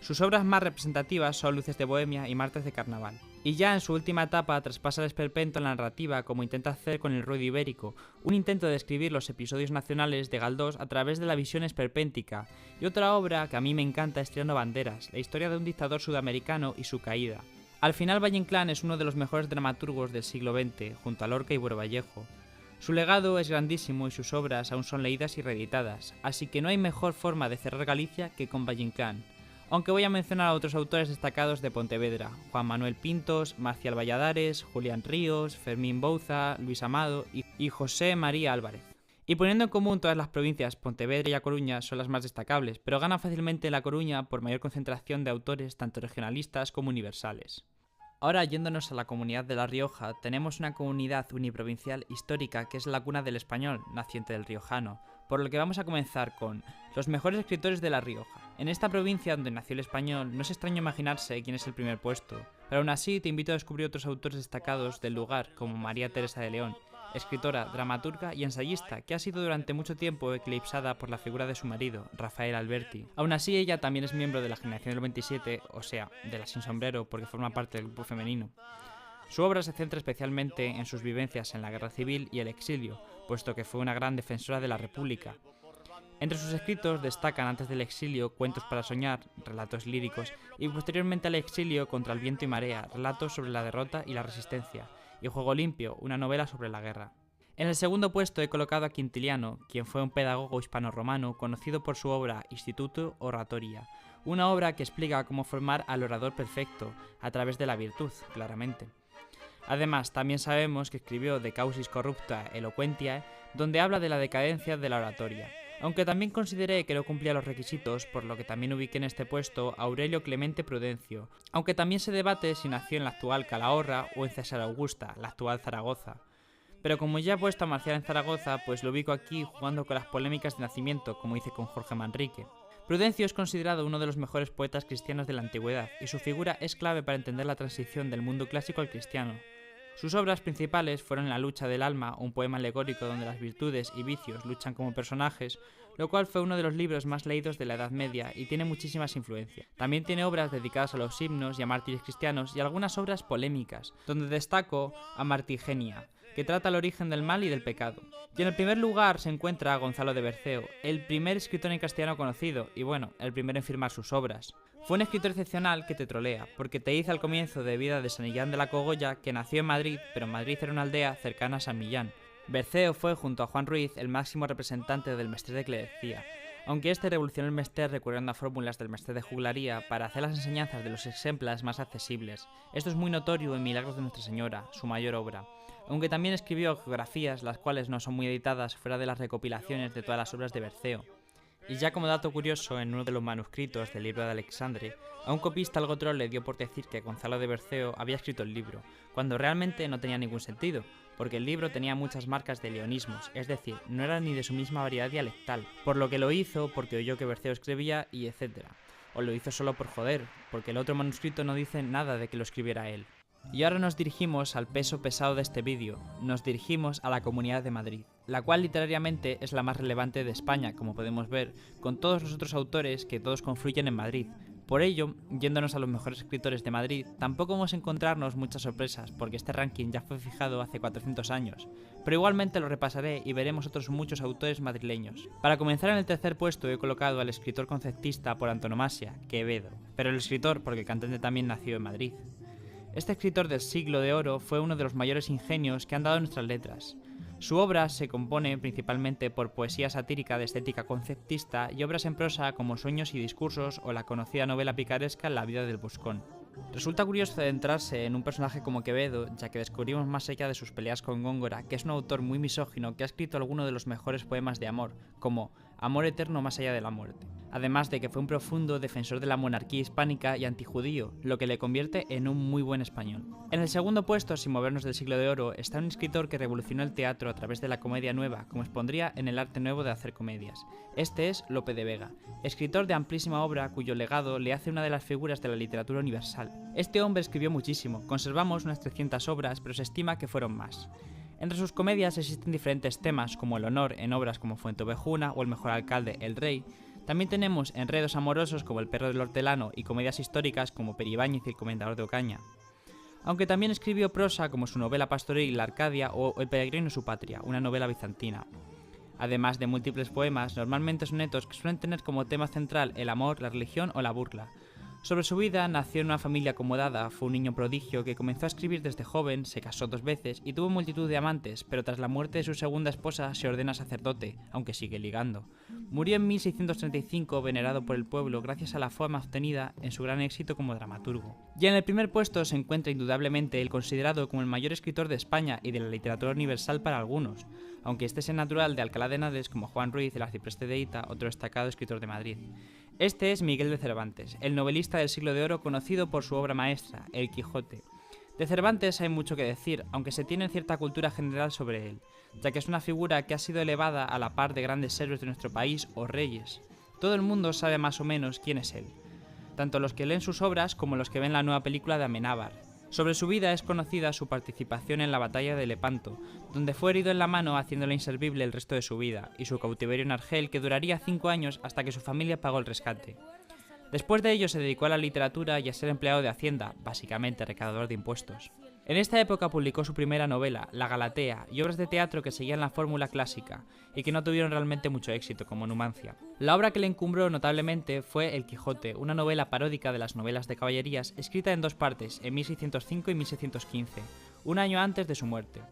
Sus obras más representativas son Luces de Bohemia y Martes de Carnaval. Y ya en su última etapa traspasa el esperpento en la narrativa, como intenta hacer con El ruido ibérico, un intento de describir los episodios nacionales de Galdós a través de la visión esperpéntica, y otra obra que a mí me encanta es Tirando Banderas, la historia de un dictador sudamericano y su caída. Al final, Valle-Inclán es uno de los mejores dramaturgos del siglo XX, junto a Lorca y Buero Vallejo. Su legado es grandísimo y sus obras aún son leídas y reeditadas, así que no hay mejor forma de cerrar Galicia que con Valle-Inclán. Aunque voy a mencionar a otros autores destacados de Pontevedra: Juan Manuel Pintos, Marcial Valladares, Julián Ríos, Fermín Bouza, Luis Amado y José María Álvarez. Y poniendo en común todas las provincias, Pontevedra y A Coruña son las más destacables, pero gana fácilmente La Coruña por mayor concentración de autores tanto regionalistas como universales. Ahora, yéndonos a la comunidad de La Rioja, tenemos una comunidad uniprovincial histórica que es la cuna del español, naciente del riojano, por lo que vamos a comenzar con los mejores escritores de La Rioja. En esta provincia donde nació el español, no es extraño imaginarse quién es el primer puesto, pero aún así te invito a descubrir otros autores destacados del lugar, como María Teresa de León, escritora, dramaturga y ensayista, que ha sido durante mucho tiempo eclipsada por la figura de su marido, Rafael Alberti. Aún así, ella también es miembro de la generación del 27, o sea, de la sin sombrero, porque forma parte del grupo femenino. Su obra se centra especialmente en sus vivencias en la guerra civil y el exilio, puesto que fue una gran defensora de la República. Entre sus escritos destacan antes del exilio Cuentos para soñar, relatos líricos, y posteriormente al exilio Contra el viento y marea, relatos sobre la derrota y la resistencia, y Juego limpio, una novela sobre la guerra. En el segundo puesto he colocado a Quintiliano, quien fue un pedagogo hispano-romano conocido por su obra Instituto Oratoria, una obra que explica cómo formar al orador perfecto, a través de la virtud, claramente. Además, también sabemos que escribió De Causis Corrupta Eloquentiae, donde habla de la decadencia de la oratoria, aunque también consideré que no cumplía los requisitos, por lo que también ubiqué en este puesto a Aurelio Clemente Prudencio, aunque también se debate si nació en la actual Calahorra o en César Augusta, la actual Zaragoza. Pero como ya he puesto a Marcial en Zaragoza, pues lo ubico aquí jugando con las polémicas de nacimiento, como hice con Jorge Manrique. Prudencio es considerado uno de los mejores poetas cristianos de la antigüedad, y su figura es clave para entender la transición del mundo clásico al cristiano. Sus obras principales fueron La lucha del alma, un poema alegórico donde las virtudes y vicios luchan como personajes, lo cual fue uno de los libros más leídos de la Edad Media y tiene muchísimas influencias. También tiene obras dedicadas a los himnos y a mártires cristianos y algunas obras polémicas, donde destaco a Martigenia, que trata el origen del mal y del pecado. Y en el primer lugar se encuentra Gonzalo de Berceo, el primer escritor en castellano conocido y bueno, el primero en firmar sus obras. Fue un escritor excepcional que te trolea, porque te dice al comienzo de vida de San Millán de la Cogolla que nació en Madrid, pero Madrid era una aldea cercana a San Millán. Berceo fue, junto a Juan Ruiz, el máximo representante del Mester de Clerecía, aunque este revolucionó el Mester recurriendo a fórmulas del Mester de Juglaría para hacer las enseñanzas de los exemplas más accesibles. Esto es muy notorio en Milagros de Nuestra Señora, su mayor obra, aunque también escribió geografías, las cuales no son muy editadas fuera de las recopilaciones de todas las obras de Berceo. Y ya como dato curioso, en uno de los manuscritos del libro de Alexandre, a un copista algo troll le dio por decir que Gonzalo de Berceo había escrito el libro, cuando realmente no tenía ningún sentido, porque el libro tenía muchas marcas de leonismos, es decir, no era ni de su misma variedad dialectal, por lo que lo hizo porque oyó que Berceo escribía y etc. O lo hizo solo por joder, porque el otro manuscrito no dice nada de que lo escribiera él. Y ahora nos dirigimos al peso pesado de este vídeo, nos dirigimos a la Comunidad de Madrid, la cual literariamente es la más relevante de España, como podemos ver, con todos los otros autores que todos confluyen en Madrid. Por ello, yéndonos a los mejores escritores de Madrid, tampoco vamos a encontrarnos muchas sorpresas, porque este ranking ya fue fijado hace 400 años, pero igualmente lo repasaré y veremos otros muchos autores madrileños. Para comenzar, en el tercer puesto he colocado al escritor conceptista por antonomasia, Quevedo, pero el escritor porque el cantante también nació en Madrid. Este escritor del siglo de oro fue uno de los mayores ingenios que han dado nuestras letras. Su obra se compone principalmente por poesía satírica de estética conceptista y obras en prosa como Sueños y Discursos o la conocida novela picaresca La vida del Buscón. Resulta curioso adentrarse en un personaje como Quevedo, ya que descubrimos más allá de sus peleas con Góngora que es un autor muy misógino que ha escrito algunos de los mejores poemas de amor, como Amor eterno más allá de la muerte. Además de que fue un profundo defensor de la monarquía hispánica y antijudío, lo que le convierte en un muy buen español. En el segundo puesto, sin movernos del siglo de oro, está un escritor que revolucionó el teatro a través de la comedia nueva, como expondría en el arte nuevo de hacer comedias. Este es Lope de Vega, escritor de amplísima obra cuyo legado le hace una de las figuras de la literatura universal. Este hombre escribió muchísimo, conservamos unas 300 obras, pero se estima que fueron más. Entre sus comedias existen diferentes temas, como el honor en obras como Fuenteovejuna o El mejor alcalde, El Rey. También tenemos enredos amorosos como El perro del hortelano y comedias históricas como Peribáñez y El comendador de Ocaña. Aunque también escribió prosa como su novela pastoril La Arcadia o El peregrino y su patria, una novela bizantina. Además de múltiples poemas, normalmente sonetos que suelen tener como tema central el amor, la religión o la burla. Sobre su vida, nació en una familia acomodada, fue un niño prodigio que comenzó a escribir desde joven, se casó 2 veces y tuvo multitud de amantes, pero tras la muerte de su segunda esposa se ordena sacerdote, aunque sigue ligando. Murió en 1635, venerado por el pueblo gracias a la fama obtenida en su gran éxito como dramaturgo. Y en el primer puesto se encuentra indudablemente el considerado como el mayor escritor de España y de la literatura universal para algunos, aunque este sea natural de Alcalá de Henares como Juan Ruiz, el arcipreste de Hita, otro destacado escritor de Madrid. Este es Miguel de Cervantes, el novelista del siglo de oro conocido por su obra maestra, El Quijote. De Cervantes hay mucho que decir, aunque se tiene cierta cultura general sobre él, ya que es una figura que ha sido elevada a la par de grandes héroes de nuestro país o reyes. Todo el mundo sabe más o menos quién es él, tanto los que leen sus obras como los que ven la nueva película de Amenábar. Sobre su vida es conocida su participación en la batalla de Lepanto, donde fue herido en la mano haciéndole inservible el resto de su vida, y su cautiverio en Argel que duraría 5 años hasta que su familia pagó el rescate. Después de ello se dedicó a la literatura y a ser empleado de Hacienda, básicamente recaudador de impuestos. En esta época publicó su primera novela, La Galatea, y obras de teatro que seguían la fórmula clásica, y que no tuvieron realmente mucho éxito, como Numancia. La obra que le encumbró notablemente fue El Quijote, una novela paródica de las novelas de caballerías, escrita en 2 partes, en 1605 y 1615, un año antes de su muerte.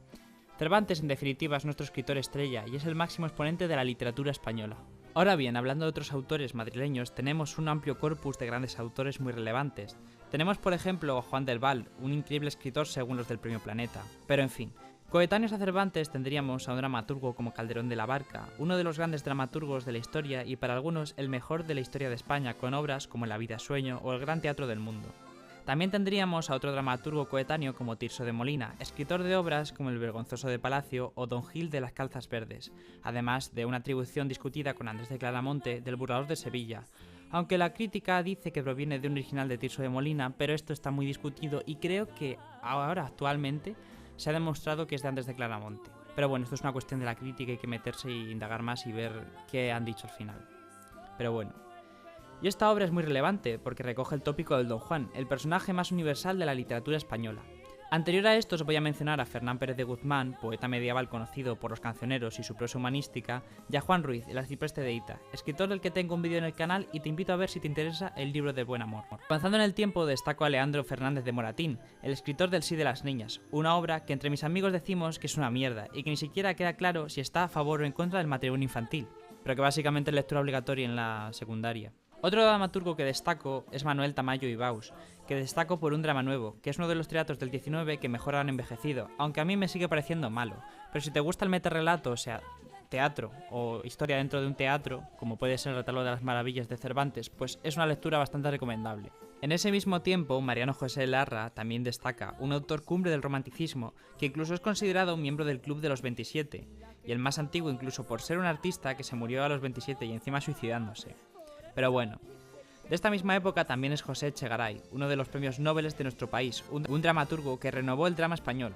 Cervantes, en definitiva, es nuestro escritor estrella, y es el máximo exponente de la literatura española. Ahora bien, hablando de otros autores madrileños, tenemos un amplio corpus de grandes autores muy relevantes. Tenemos, por ejemplo, a Juan del Val, un increíble escritor según los del Premio Planeta. Pero en fin, coetáneos a Cervantes tendríamos a un dramaturgo como Calderón de la Barca, uno de los grandes dramaturgos de la historia y para algunos el mejor de la historia de España, con obras como La vida sueño o El gran teatro del mundo. También tendríamos a otro dramaturgo coetáneo como Tirso de Molina, escritor de obras como El vergonzoso de Palacio o Don Gil de las Calzas Verdes, además de una atribución discutida con Andrés de Claramonte del Burlador de Sevilla, aunque la crítica dice que proviene de un original de Tirso de Molina, pero esto está muy discutido y creo que ahora actualmente se ha demostrado que es de Andrés de Claramonte. Pero bueno, esto es una cuestión de la crítica, hay que meterse e indagar más y ver qué han dicho al final. Pero bueno. Y esta obra es muy relevante porque recoge el tópico del Don Juan, el personaje más universal de la literatura española. Anterior a esto os voy a mencionar a Fernán Pérez de Guzmán, poeta medieval conocido por los cancioneros y su prosa humanística, y a Juan Ruiz, el arcipreste de Hita, escritor del que tengo un vídeo en el canal y te invito a ver si te interesa el libro del buen amor. Avanzando en el tiempo destaco a Leandro Fernández de Moratín, el escritor del Sí de las Niñas, una obra que entre mis amigos decimos que es una mierda y que ni siquiera queda claro si está a favor o en contra del matrimonio infantil, pero que básicamente es lectura obligatoria en la secundaria. Otro dramaturgo que destaco es Manuel Tamayo y Baus, que destaco por Un drama nuevo, que es uno de los teatros del 19 que mejor han envejecido, aunque a mí me sigue pareciendo malo. Pero si te gusta el metarrelato, o sea, teatro o historia dentro de un teatro, como puede ser el Retablo de las Maravillas de Cervantes, pues es una lectura bastante recomendable. En ese mismo tiempo, Mariano José Larra también destaca, un autor cumbre del romanticismo, que incluso es considerado un miembro del Club de los 27, y el más antiguo incluso por ser un artista que se murió a los 27 y encima suicidándose. Pero bueno, De esta misma época también es José Echegaray, uno de los premios Nobel de nuestro país, un dramaturgo que renovó el drama español.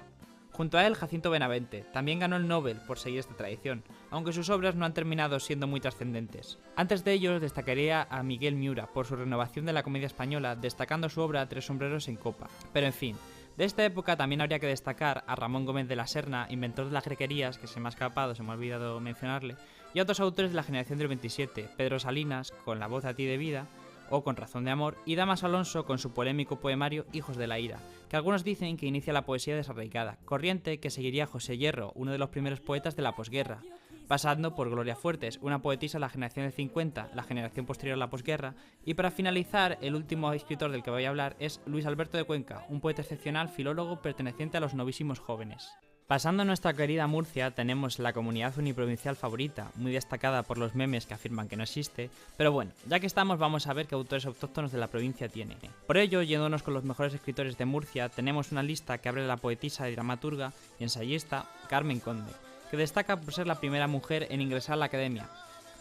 Junto a él, Jacinto Benavente, también ganó el Nobel por seguir esta tradición, aunque sus obras no han terminado siendo muy trascendentes. Antes de ellos destacaría a Miguel Miura por su renovación de la comedia española, destacando su obra Tres sombreros en copa. Pero en fin, de esta época también habría que destacar a Ramón Gómez de la Serna, inventor de las grequerías, que se me ha escapado, se me ha olvidado mencionarle, y a otros autores de la generación del 27, Pedro Salinas, con La voz a ti de vida, o Con razón de amor, y Damas Alonso con su polémico poemario Hijos de la ira, que algunos dicen que inicia la poesía desarraigada, corriente que seguiría José Hierro, uno de los primeros poetas de la posguerra, pasando por Gloria Fuertes, una poetisa de la generación del 50, la generación posterior a la posguerra, y para finalizar, el último escritor del que voy a hablar es Luis Alberto de Cuenca, un poeta excepcional, filólogo perteneciente a los novísimos jóvenes. Pasando a nuestra querida Murcia, tenemos la comunidad uniprovincial favorita, muy destacada por los memes que afirman que no existe, pero bueno, ya que estamos vamos a ver qué autores autóctonos de la provincia tiene. Por ello, yéndonos con los mejores escritores de Murcia, tenemos una lista que abre la poetisa y dramaturga y ensayista Carmen Conde, que destaca por ser la primera mujer en ingresar a la academia.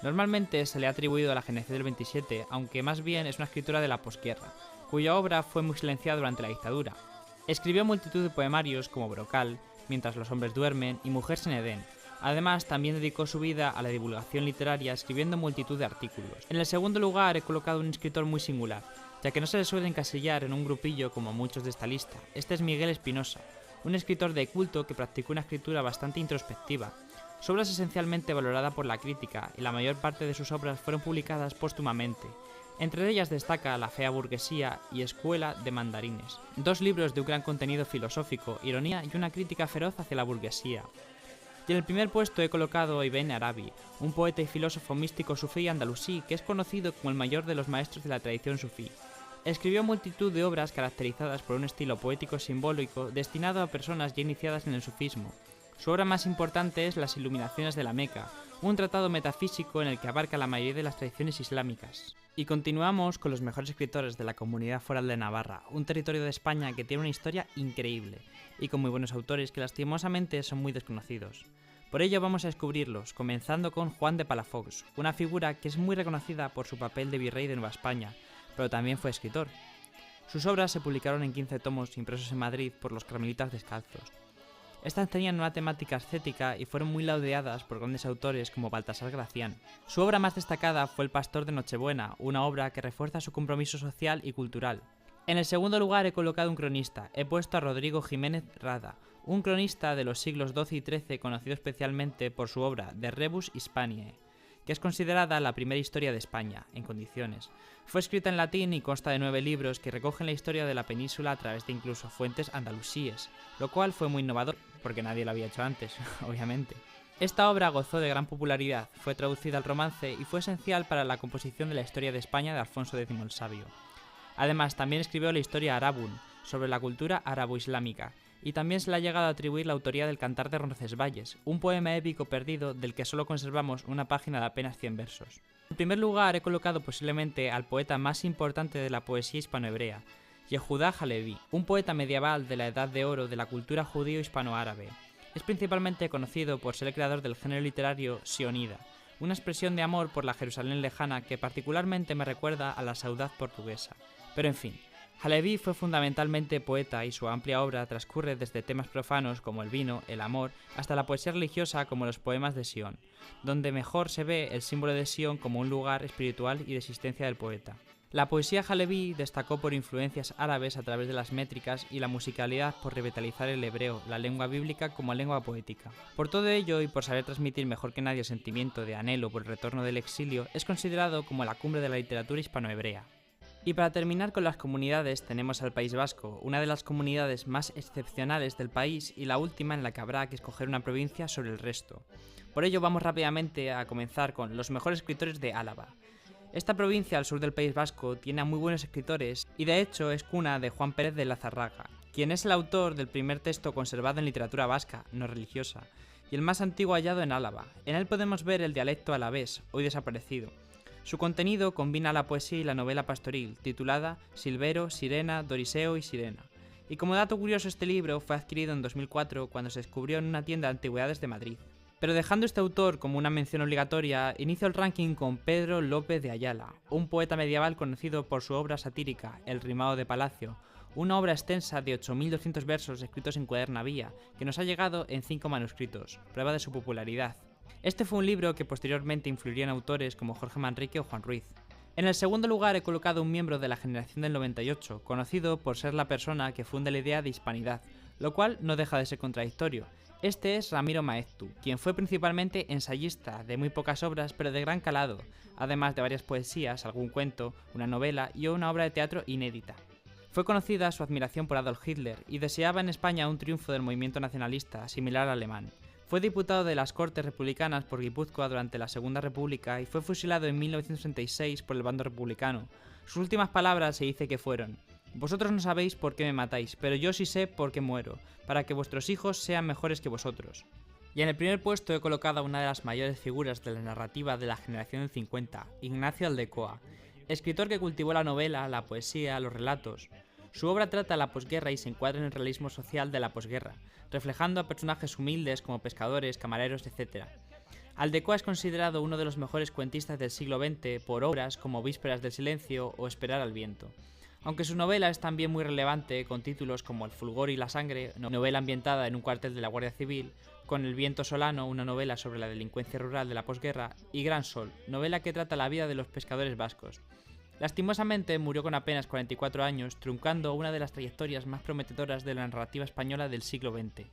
Normalmente se le ha atribuido a la generación del 27, aunque más bien es una escritora de la posguerra, cuya obra fue muy silenciada durante la dictadura. Escribió multitud de poemarios como Brocal, Mientras los hombres duermen y Mujeres en Edén. Además, también dedicó su vida a la divulgación literaria escribiendo multitud de artículos. En el segundo lugar he colocado un escritor muy singular, ya que no se le suele encasillar en un grupillo como muchos de esta lista. Este es Miguel Espinosa, un escritor de culto que practicó una escritura bastante introspectiva. Su obra es esencialmente valorada por la crítica y la mayor parte de sus obras fueron publicadas póstumamente. Entre ellas destaca La fea burguesía y Escuela de mandarines, dos libros de un gran contenido filosófico, ironía y una crítica feroz hacia la burguesía. Y en el primer puesto he colocado a Ibn Arabi, un poeta y filósofo místico sufí andalusí que es conocido como el mayor de los maestros de la tradición sufí. Escribió multitud de obras caracterizadas por un estilo poético simbólico destinado a personas ya iniciadas en el sufismo. Su obra más importante es Las Iluminaciones de la Meca, un tratado metafísico en el que abarca la mayoría de las tradiciones islámicas. Y continuamos con los mejores escritores de la Comunidad Foral de Navarra, un territorio de España que tiene una historia increíble, y con muy buenos autores que lastimosamente son muy desconocidos. Por ello vamos a descubrirlos, comenzando con Juan de Palafox, una figura que es muy reconocida por su papel de virrey de Nueva España, pero también fue escritor. Sus obras se publicaron en 15 tomos impresos en Madrid por los carmelitas descalzos. Estas tenían una temática ascética y fueron muy laudeadas por grandes autores como Baltasar Gracián. Su obra más destacada fue El Pastor de Nochebuena, una obra que refuerza su compromiso social y cultural. En el segundo lugar he colocado un cronista, he puesto a Rodrigo Jiménez Rada, un cronista de los siglos XII y XIII conocido especialmente por su obra De Rebus Hispaniae, que es considerada la primera historia de España, en condiciones. Fue escrita en latín y consta de 9 libros que recogen la historia de la península a través de incluso fuentes andalusíes, lo cual fue muy innovador, porque nadie lo había hecho antes, obviamente. Esta obra gozó de gran popularidad, fue traducida al romance y fue esencial para la composición de la historia de España de Alfonso X el Sabio. Además, también escribió la historia Arabun, sobre la cultura arabo-islámica, y también se le ha llegado a atribuir la autoría del Cantar de Roncesvalles, un poema épico perdido del que solo conservamos una página de apenas 100 versos. En primer lugar he colocado posiblemente al poeta más importante de la poesía hispanohebrea, Yehuda Halevi, un poeta medieval de la Edad de Oro de la cultura judío-hispano-árabe. Es principalmente conocido por ser el creador del género literario sionida, una expresión de amor por la Jerusalén lejana que particularmente me recuerda a la saudade portuguesa. Pero en fin, Halevi fue fundamentalmente poeta y su amplia obra transcurre desde temas profanos como el vino, el amor, hasta la poesía religiosa como los poemas de Sion, donde mejor se ve el símbolo de Sion como un lugar espiritual y de existencia del poeta. La poesía Halevi destacó por influencias árabes a través de las métricas y la musicalidad por revitalizar el hebreo, la lengua bíblica como lengua poética. Por todo ello y por saber transmitir mejor que nadie el sentimiento de anhelo por el retorno del exilio, es considerado como la cumbre de la literatura hispanohebrea. Y para terminar con las comunidades tenemos al País Vasco, una de las comunidades más excepcionales del país y la última en la que habrá que escoger una provincia sobre el resto. Por ello vamos rápidamente a comenzar con los mejores escritores de Álava. Esta provincia al sur del País Vasco tiene a muy buenos escritores y de hecho es cuna de Juan Pérez de Lazarraga, quien es el autor del primer texto conservado en literatura vasca, no religiosa, y el más antiguo hallado en Álava. En él podemos ver el dialecto alavés, hoy desaparecido. Su contenido combina la poesía y la novela pastoril, titulada Silvero, Sirena, Doriseo y Sirena. Y como dato curioso, este libro fue adquirido en 2004 cuando se descubrió en una tienda de antigüedades de Madrid. Pero dejando este autor como una mención obligatoria, inicio el ranking con Pedro López de Ayala, un poeta medieval conocido por su obra satírica El rimado de Palacio, una obra extensa de 8.200 versos escritos en cuadernavía, que nos ha llegado en 5 manuscritos, prueba de su popularidad. Este fue un libro que posteriormente influiría en autores como Jorge Manrique o Juan Ruiz. En el segundo lugar he colocado un miembro de la generación del 98, conocido por ser la persona que funda la idea de hispanidad, lo cual no deja de ser contradictorio. Este es Ramiro Maeztu, quien fue principalmente ensayista de muy pocas obras pero de gran calado, además de varias poesías, algún cuento, una novela y una obra de teatro inédita. Fue conocida su admiración por Adolf Hitler y deseaba en España un triunfo del movimiento nacionalista, similar al alemán. Fue diputado de las Cortes Republicanas por Guipúzcoa durante la Segunda República y fue fusilado en 1966 por el bando republicano. Sus últimas palabras se dice que fueron: «Vosotros no sabéis por qué me matáis, pero yo sí sé por qué muero, para que vuestros hijos sean mejores que vosotros». Y en el primer puesto he colocado a una de las mayores figuras de la narrativa de la generación del 50, Ignacio Aldecoa, escritor que cultivó la novela, la poesía, los relatos. Su obra trata la posguerra y se encuadra en el realismo social de la posguerra, reflejando a personajes humildes como pescadores, camareros, etc. Aldecoa es considerado uno de los mejores cuentistas del siglo XX por obras como Vísperas del Silencio o Esperar al viento. Aunque su novela es también muy relevante, con títulos como El fulgor y la sangre, novela ambientada en un cuartel de la Guardia Civil, con El viento solano, una novela sobre la delincuencia rural de la posguerra, y Gran Sol, novela que trata la vida de los pescadores vascos. Lastimosamente murió con apenas 44 años, truncando una de las trayectorias más prometedoras de la narrativa española del siglo XX.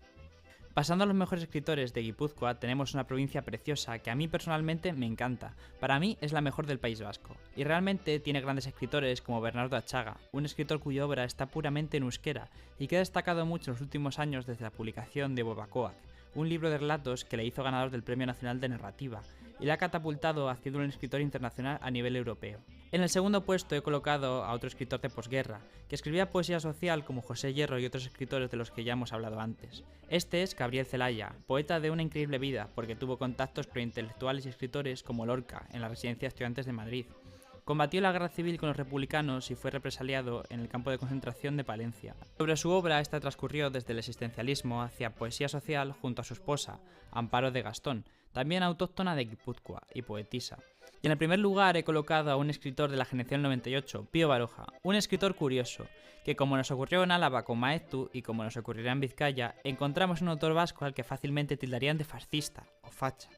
Pasando a los mejores escritores de Guipúzcoa, tenemos una provincia preciosa que a mí personalmente me encanta. Para mí es la mejor del País Vasco, y realmente tiene grandes escritores como Bernardo Achaga, un escritor cuya obra está puramente en euskera y que ha destacado mucho en los últimos años desde la publicación de Bobacoac, un libro de relatos que le hizo ganador del Premio Nacional de Narrativa y le ha catapultado haciendo un escritor internacional a nivel europeo. En el segundo puesto he colocado a otro escritor de posguerra, que escribía poesía social como José Hierro y otros escritores de los que ya hemos hablado antes. Este es Gabriel Celaya, poeta de una increíble vida porque tuvo contactos con intelectuales y escritores como Lorca en la Residencia de Estudiantes de Madrid. Combatió la guerra civil con los republicanos y fue represaliado en el campo de concentración de Palencia. Sobre su obra, esta transcurrió desde el existencialismo hacia poesía social junto a su esposa, Amparo de Gastón, también autóctona de Guipúzcoa y poetisa. Y en el primer lugar he colocado a un escritor de la generación 98, Pío Baroja, un escritor curioso, que como nos ocurrió en Álava con Maeztu y como nos ocurrirá en Vizcaya, encontramos un autor vasco al que fácilmente tildarían de fascista o facha,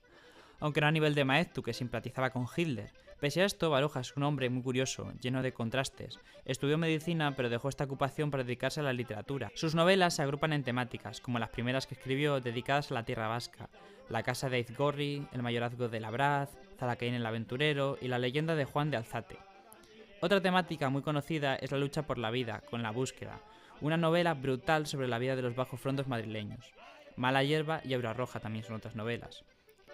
aunque no a nivel de Maeztu, que simpatizaba con Hitler. Pese a esto, Baroja es un hombre muy curioso, lleno de contrastes. Estudió medicina, pero dejó esta ocupación para dedicarse a la literatura. Sus novelas se agrupan en temáticas, como las primeras que escribió dedicadas a la tierra vasca: La casa de Aizgorri, El mayorazgo de Labraz, Zalacaín el aventurero y La leyenda de Juan de Alzate. Otra temática muy conocida es la lucha por la vida, con La búsqueda, una novela brutal sobre la vida de los bajos fondos madrileños. Mala hierba y Aura roja también son otras novelas.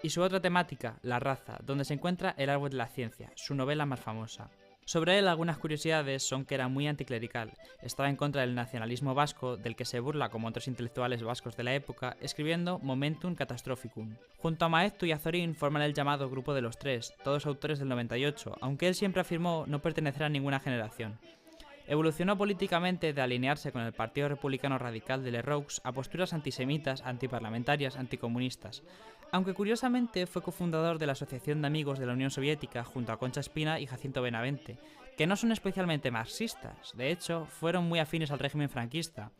Y su otra temática, la raza, donde se encuentra El árbol de la ciencia, su novela más famosa. Sobre él algunas curiosidades son que era muy anticlerical, estaba en contra del nacionalismo vasco, del que se burla como otros intelectuales vascos de la época, escribiendo Momentum Catastrophicum. Junto a Maeztu y Azorín forman el llamado Grupo de los Tres, todos autores del 98, aunque él siempre afirmó no pertenecer a ninguna generación. Evolucionó políticamente de alinearse con el Partido Republicano Radical de Lerroux a posturas antisemitas, antiparlamentarias, anticomunistas, aunque curiosamente fue cofundador de la Asociación de Amigos de la Unión Soviética junto a Concha Espina y Jacinto Benavente, que no son especialmente marxistas, de hecho fueron muy afines al régimen franquista.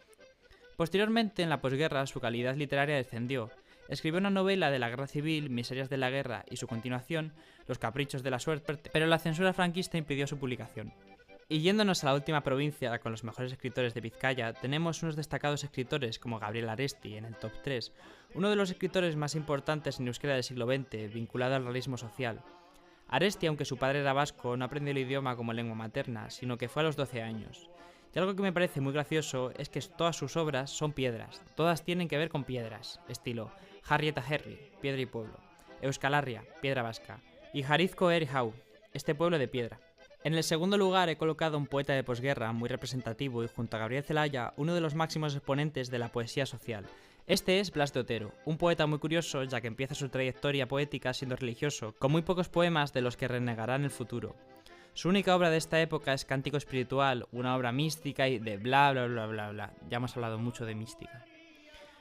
Posteriormente, en la posguerra, su calidad literaria descendió. Escribió una novela de la guerra civil, Miserias de la guerra, y su continuación, Los caprichos de la suerte, pero la censura franquista impidió su publicación. Y yéndonos a la última provincia con los mejores escritores de Vizcaya, tenemos unos destacados escritores como Gabriel Aresti en el top 3, uno de los escritores más importantes en euskera del siglo XX, vinculado al realismo social. Aresti, aunque su padre era vasco, no aprendió el idioma como lengua materna, sino que fue a los 12 años. Y algo que me parece muy gracioso es que todas sus obras son piedras, todas tienen que ver con piedras, estilo Harrieta Herri, Piedra y Pueblo, Euskalarria, Piedra Vasca, y Jalisco Erhau, este pueblo de piedra. En el segundo lugar he colocado a un poeta de posguerra muy representativo y junto a Gabriel Celaya uno de los máximos exponentes de la poesía social. Este es Blas de Otero, un poeta muy curioso ya que empieza su trayectoria poética siendo religioso, con muy pocos poemas de los que renegará en el futuro. Su única obra de esta época es Cántico Espiritual, una obra mística y de bla bla bla bla bla, ya hemos hablado mucho de mística.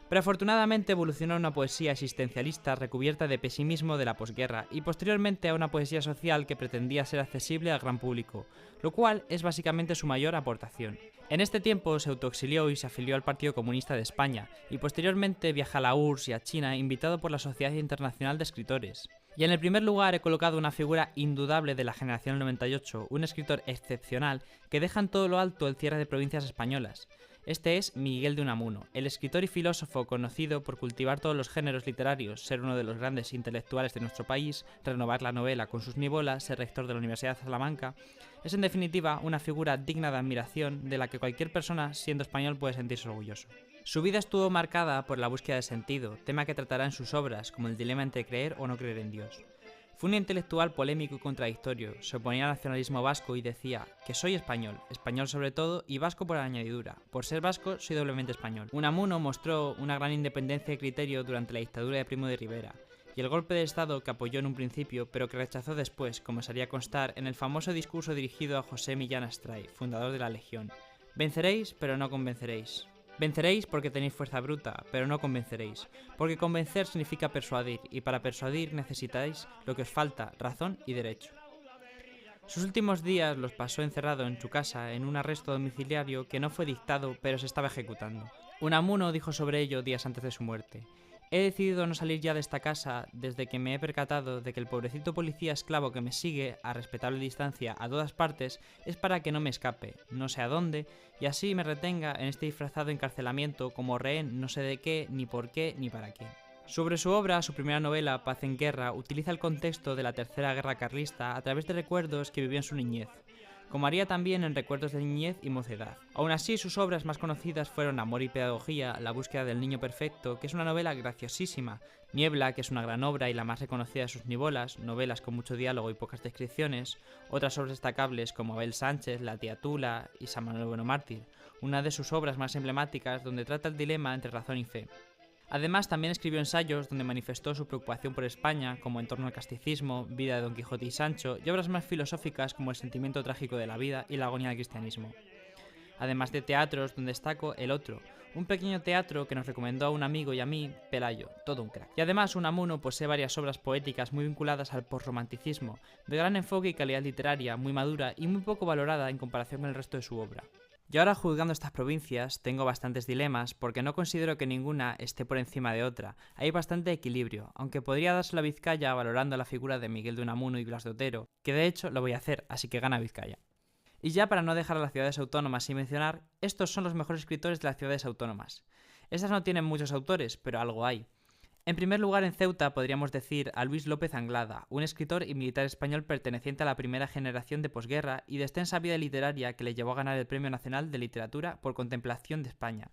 Pero afortunadamente evolucionó a una poesía existencialista recubierta de pesimismo de la posguerra y posteriormente a una poesía social que pretendía ser accesible al gran público, lo cual es básicamente su mayor aportación. En este tiempo se autoexilió y se afilió al Partido Comunista de España, y posteriormente viaja a la URSS y a China invitado por la Sociedad Internacional de Escritores. Y en el primer lugar he colocado una figura indudable de la generación 98, un escritor excepcional que deja en todo lo alto el cierre de provincias españolas. Este es Miguel de Unamuno, el escritor y filósofo conocido por cultivar todos los géneros literarios, ser uno de los grandes intelectuales de nuestro país, renovar la novela con sus nivolas, ser rector de la Universidad de Salamanca. Es en definitiva una figura digna de admiración de la que cualquier persona, siendo español, puede sentirse orgulloso. Su vida estuvo marcada por la búsqueda de sentido, tema que tratará en sus obras, como el dilema entre creer o no creer en Dios. Fue un intelectual polémico y contradictorio, se oponía al nacionalismo vasco y decía que soy español, español sobre todo y vasco por añadidura. Por ser vasco soy doblemente español. Unamuno mostró una gran independencia de criterio durante la dictadura de Primo de Rivera y el golpe de estado que apoyó en un principio pero que rechazó después, como se haría constar en el famoso discurso dirigido a José Millán Astray, fundador de la Legión. Venceréis, pero no convenceréis. Venceréis porque tenéis fuerza bruta, pero no convenceréis, porque convencer significa persuadir, y para persuadir necesitáis lo que os falta, razón y derecho. Sus últimos días los pasó encerrado en su casa en un arresto domiciliario que no fue dictado, pero se estaba ejecutando. Unamuno dijo sobre ello días antes de su muerte: he decidido no salir ya de esta casa desde que me he percatado de que el pobrecito policía esclavo que me sigue a respetable distancia a todas partes es para que no me escape, no sé a dónde, y así me retenga en este disfrazado encarcelamiento como rehén no sé de qué, ni por qué, ni para qué. Sobre su obra, su primera novela, Paz en Guerra, utiliza el contexto de la Tercera Guerra Carlista a través de recuerdos que vivió en su niñez, como haría también en Recuerdos de niñez y mocedad. Aún así, sus obras más conocidas fueron Amor y pedagogía, La búsqueda del niño perfecto, que es una novela graciosísima, Niebla, que es una gran obra y la más reconocida de sus nivolas, novelas con mucho diálogo y pocas descripciones, otras obras destacables como Abel Sánchez, La tía Tula y San Manuel Bueno Mártir, una de sus obras más emblemáticas donde trata el dilema entre razón y fe. Además, también escribió ensayos donde manifestó su preocupación por España, como En torno al casticismo, Vida de Don Quijote y Sancho, y obras más filosóficas como El sentimiento trágico de la vida y La agonía del cristianismo. Además de teatros, donde destaco El Otro, un pequeño teatro que nos recomendó a un amigo y a mí, Pelayo, todo un crack. Y además, Unamuno posee varias obras poéticas muy vinculadas al postromanticismo, de gran enfoque y calidad literaria, muy madura y muy poco valorada en comparación con el resto de su obra. Y ahora, juzgando estas provincias, tengo bastantes dilemas porque no considero que ninguna esté por encima de otra. Hay bastante equilibrio, aunque podría darse la Vizcaya valorando la figura de Miguel de Unamuno y Blas de Otero, que de hecho lo voy a hacer, así que gana Vizcaya. Y ya para no dejar a las ciudades autónomas sin mencionar, estos son los mejores escritores de las ciudades autónomas. Estas no tienen muchos autores, pero algo hay. En primer lugar, en Ceuta podríamos decir a Luis López Anglada, un escritor y militar español perteneciente a la primera generación de posguerra y de extensa vida literaria que le llevó a ganar el Premio Nacional de Literatura por Contemplación de España.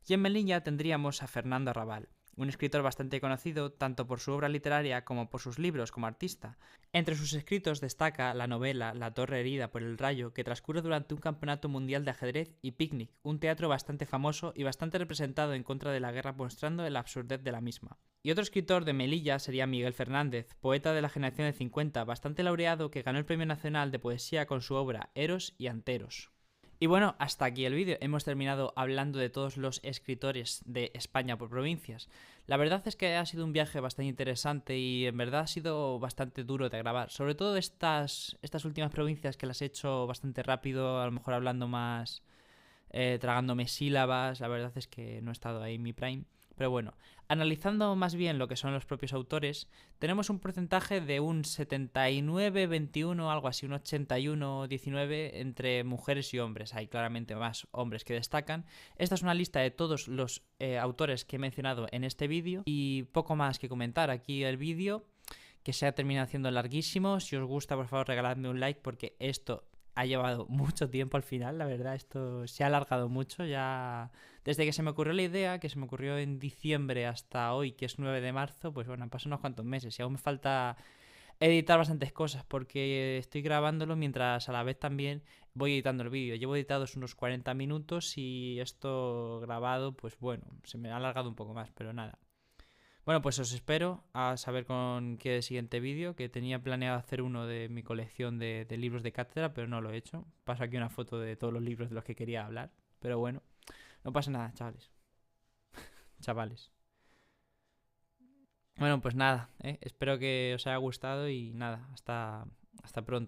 Y en Melilla tendríamos a Fernando Arrabal, un escritor bastante conocido tanto por su obra literaria como por sus libros como artista. Entre sus escritos destaca la novela La torre herida por el rayo, que transcurre durante un campeonato mundial de ajedrez, y Picnic, un teatro bastante famoso y bastante representado en contra de la guerra, mostrando la absurdez de la misma. Y otro escritor de Melilla sería Miguel Fernández, poeta de la generación de 50, bastante laureado, que ganó el Premio Nacional de Poesía con su obra Eros y Anteros. Y bueno, hasta aquí el vídeo. Hemos terminado hablando de todos los escritores de España por provincias. La verdad es que ha sido un viaje bastante interesante y en verdad ha sido bastante duro de grabar. Sobre todo estas últimas provincias que las he hecho bastante rápido, a lo mejor hablando más, tragándome sílabas. La verdad es que no he estado ahí en mi prime. Pero bueno, analizando más bien lo que son los propios autores, tenemos un porcentaje de un 79-21, algo así, un 81-19 entre mujeres y hombres. Hay claramente más hombres que destacan. Esta es una lista de todos los autores que he mencionado en este vídeo y poco más que comentar. Aquí el vídeo, que se ha terminado haciendo larguísimo. Si os gusta, por favor, regaladme un like porque esto ha llevado mucho tiempo al final, la verdad, esto se ha alargado mucho ya. Desde que se me ocurrió la idea, que se me ocurrió en diciembre hasta hoy, que es 9 de marzo, pues bueno, han pasado unos cuantos meses y aún me falta editar bastantes cosas porque estoy grabándolo mientras a la vez también voy editando el vídeo. Llevo editados unos 40 minutos y esto grabado, pues bueno, se me ha alargado un poco más, pero nada. Bueno, pues os espero a saber con qué siguiente vídeo, que tenía planeado hacer uno de mi colección de libros de cátedra, pero no lo he hecho. Paso aquí una foto de todos los libros de los que quería hablar, pero bueno, no pasa nada, chavales. chavales. Bueno, pues nada, espero que os haya gustado y nada, hasta pronto.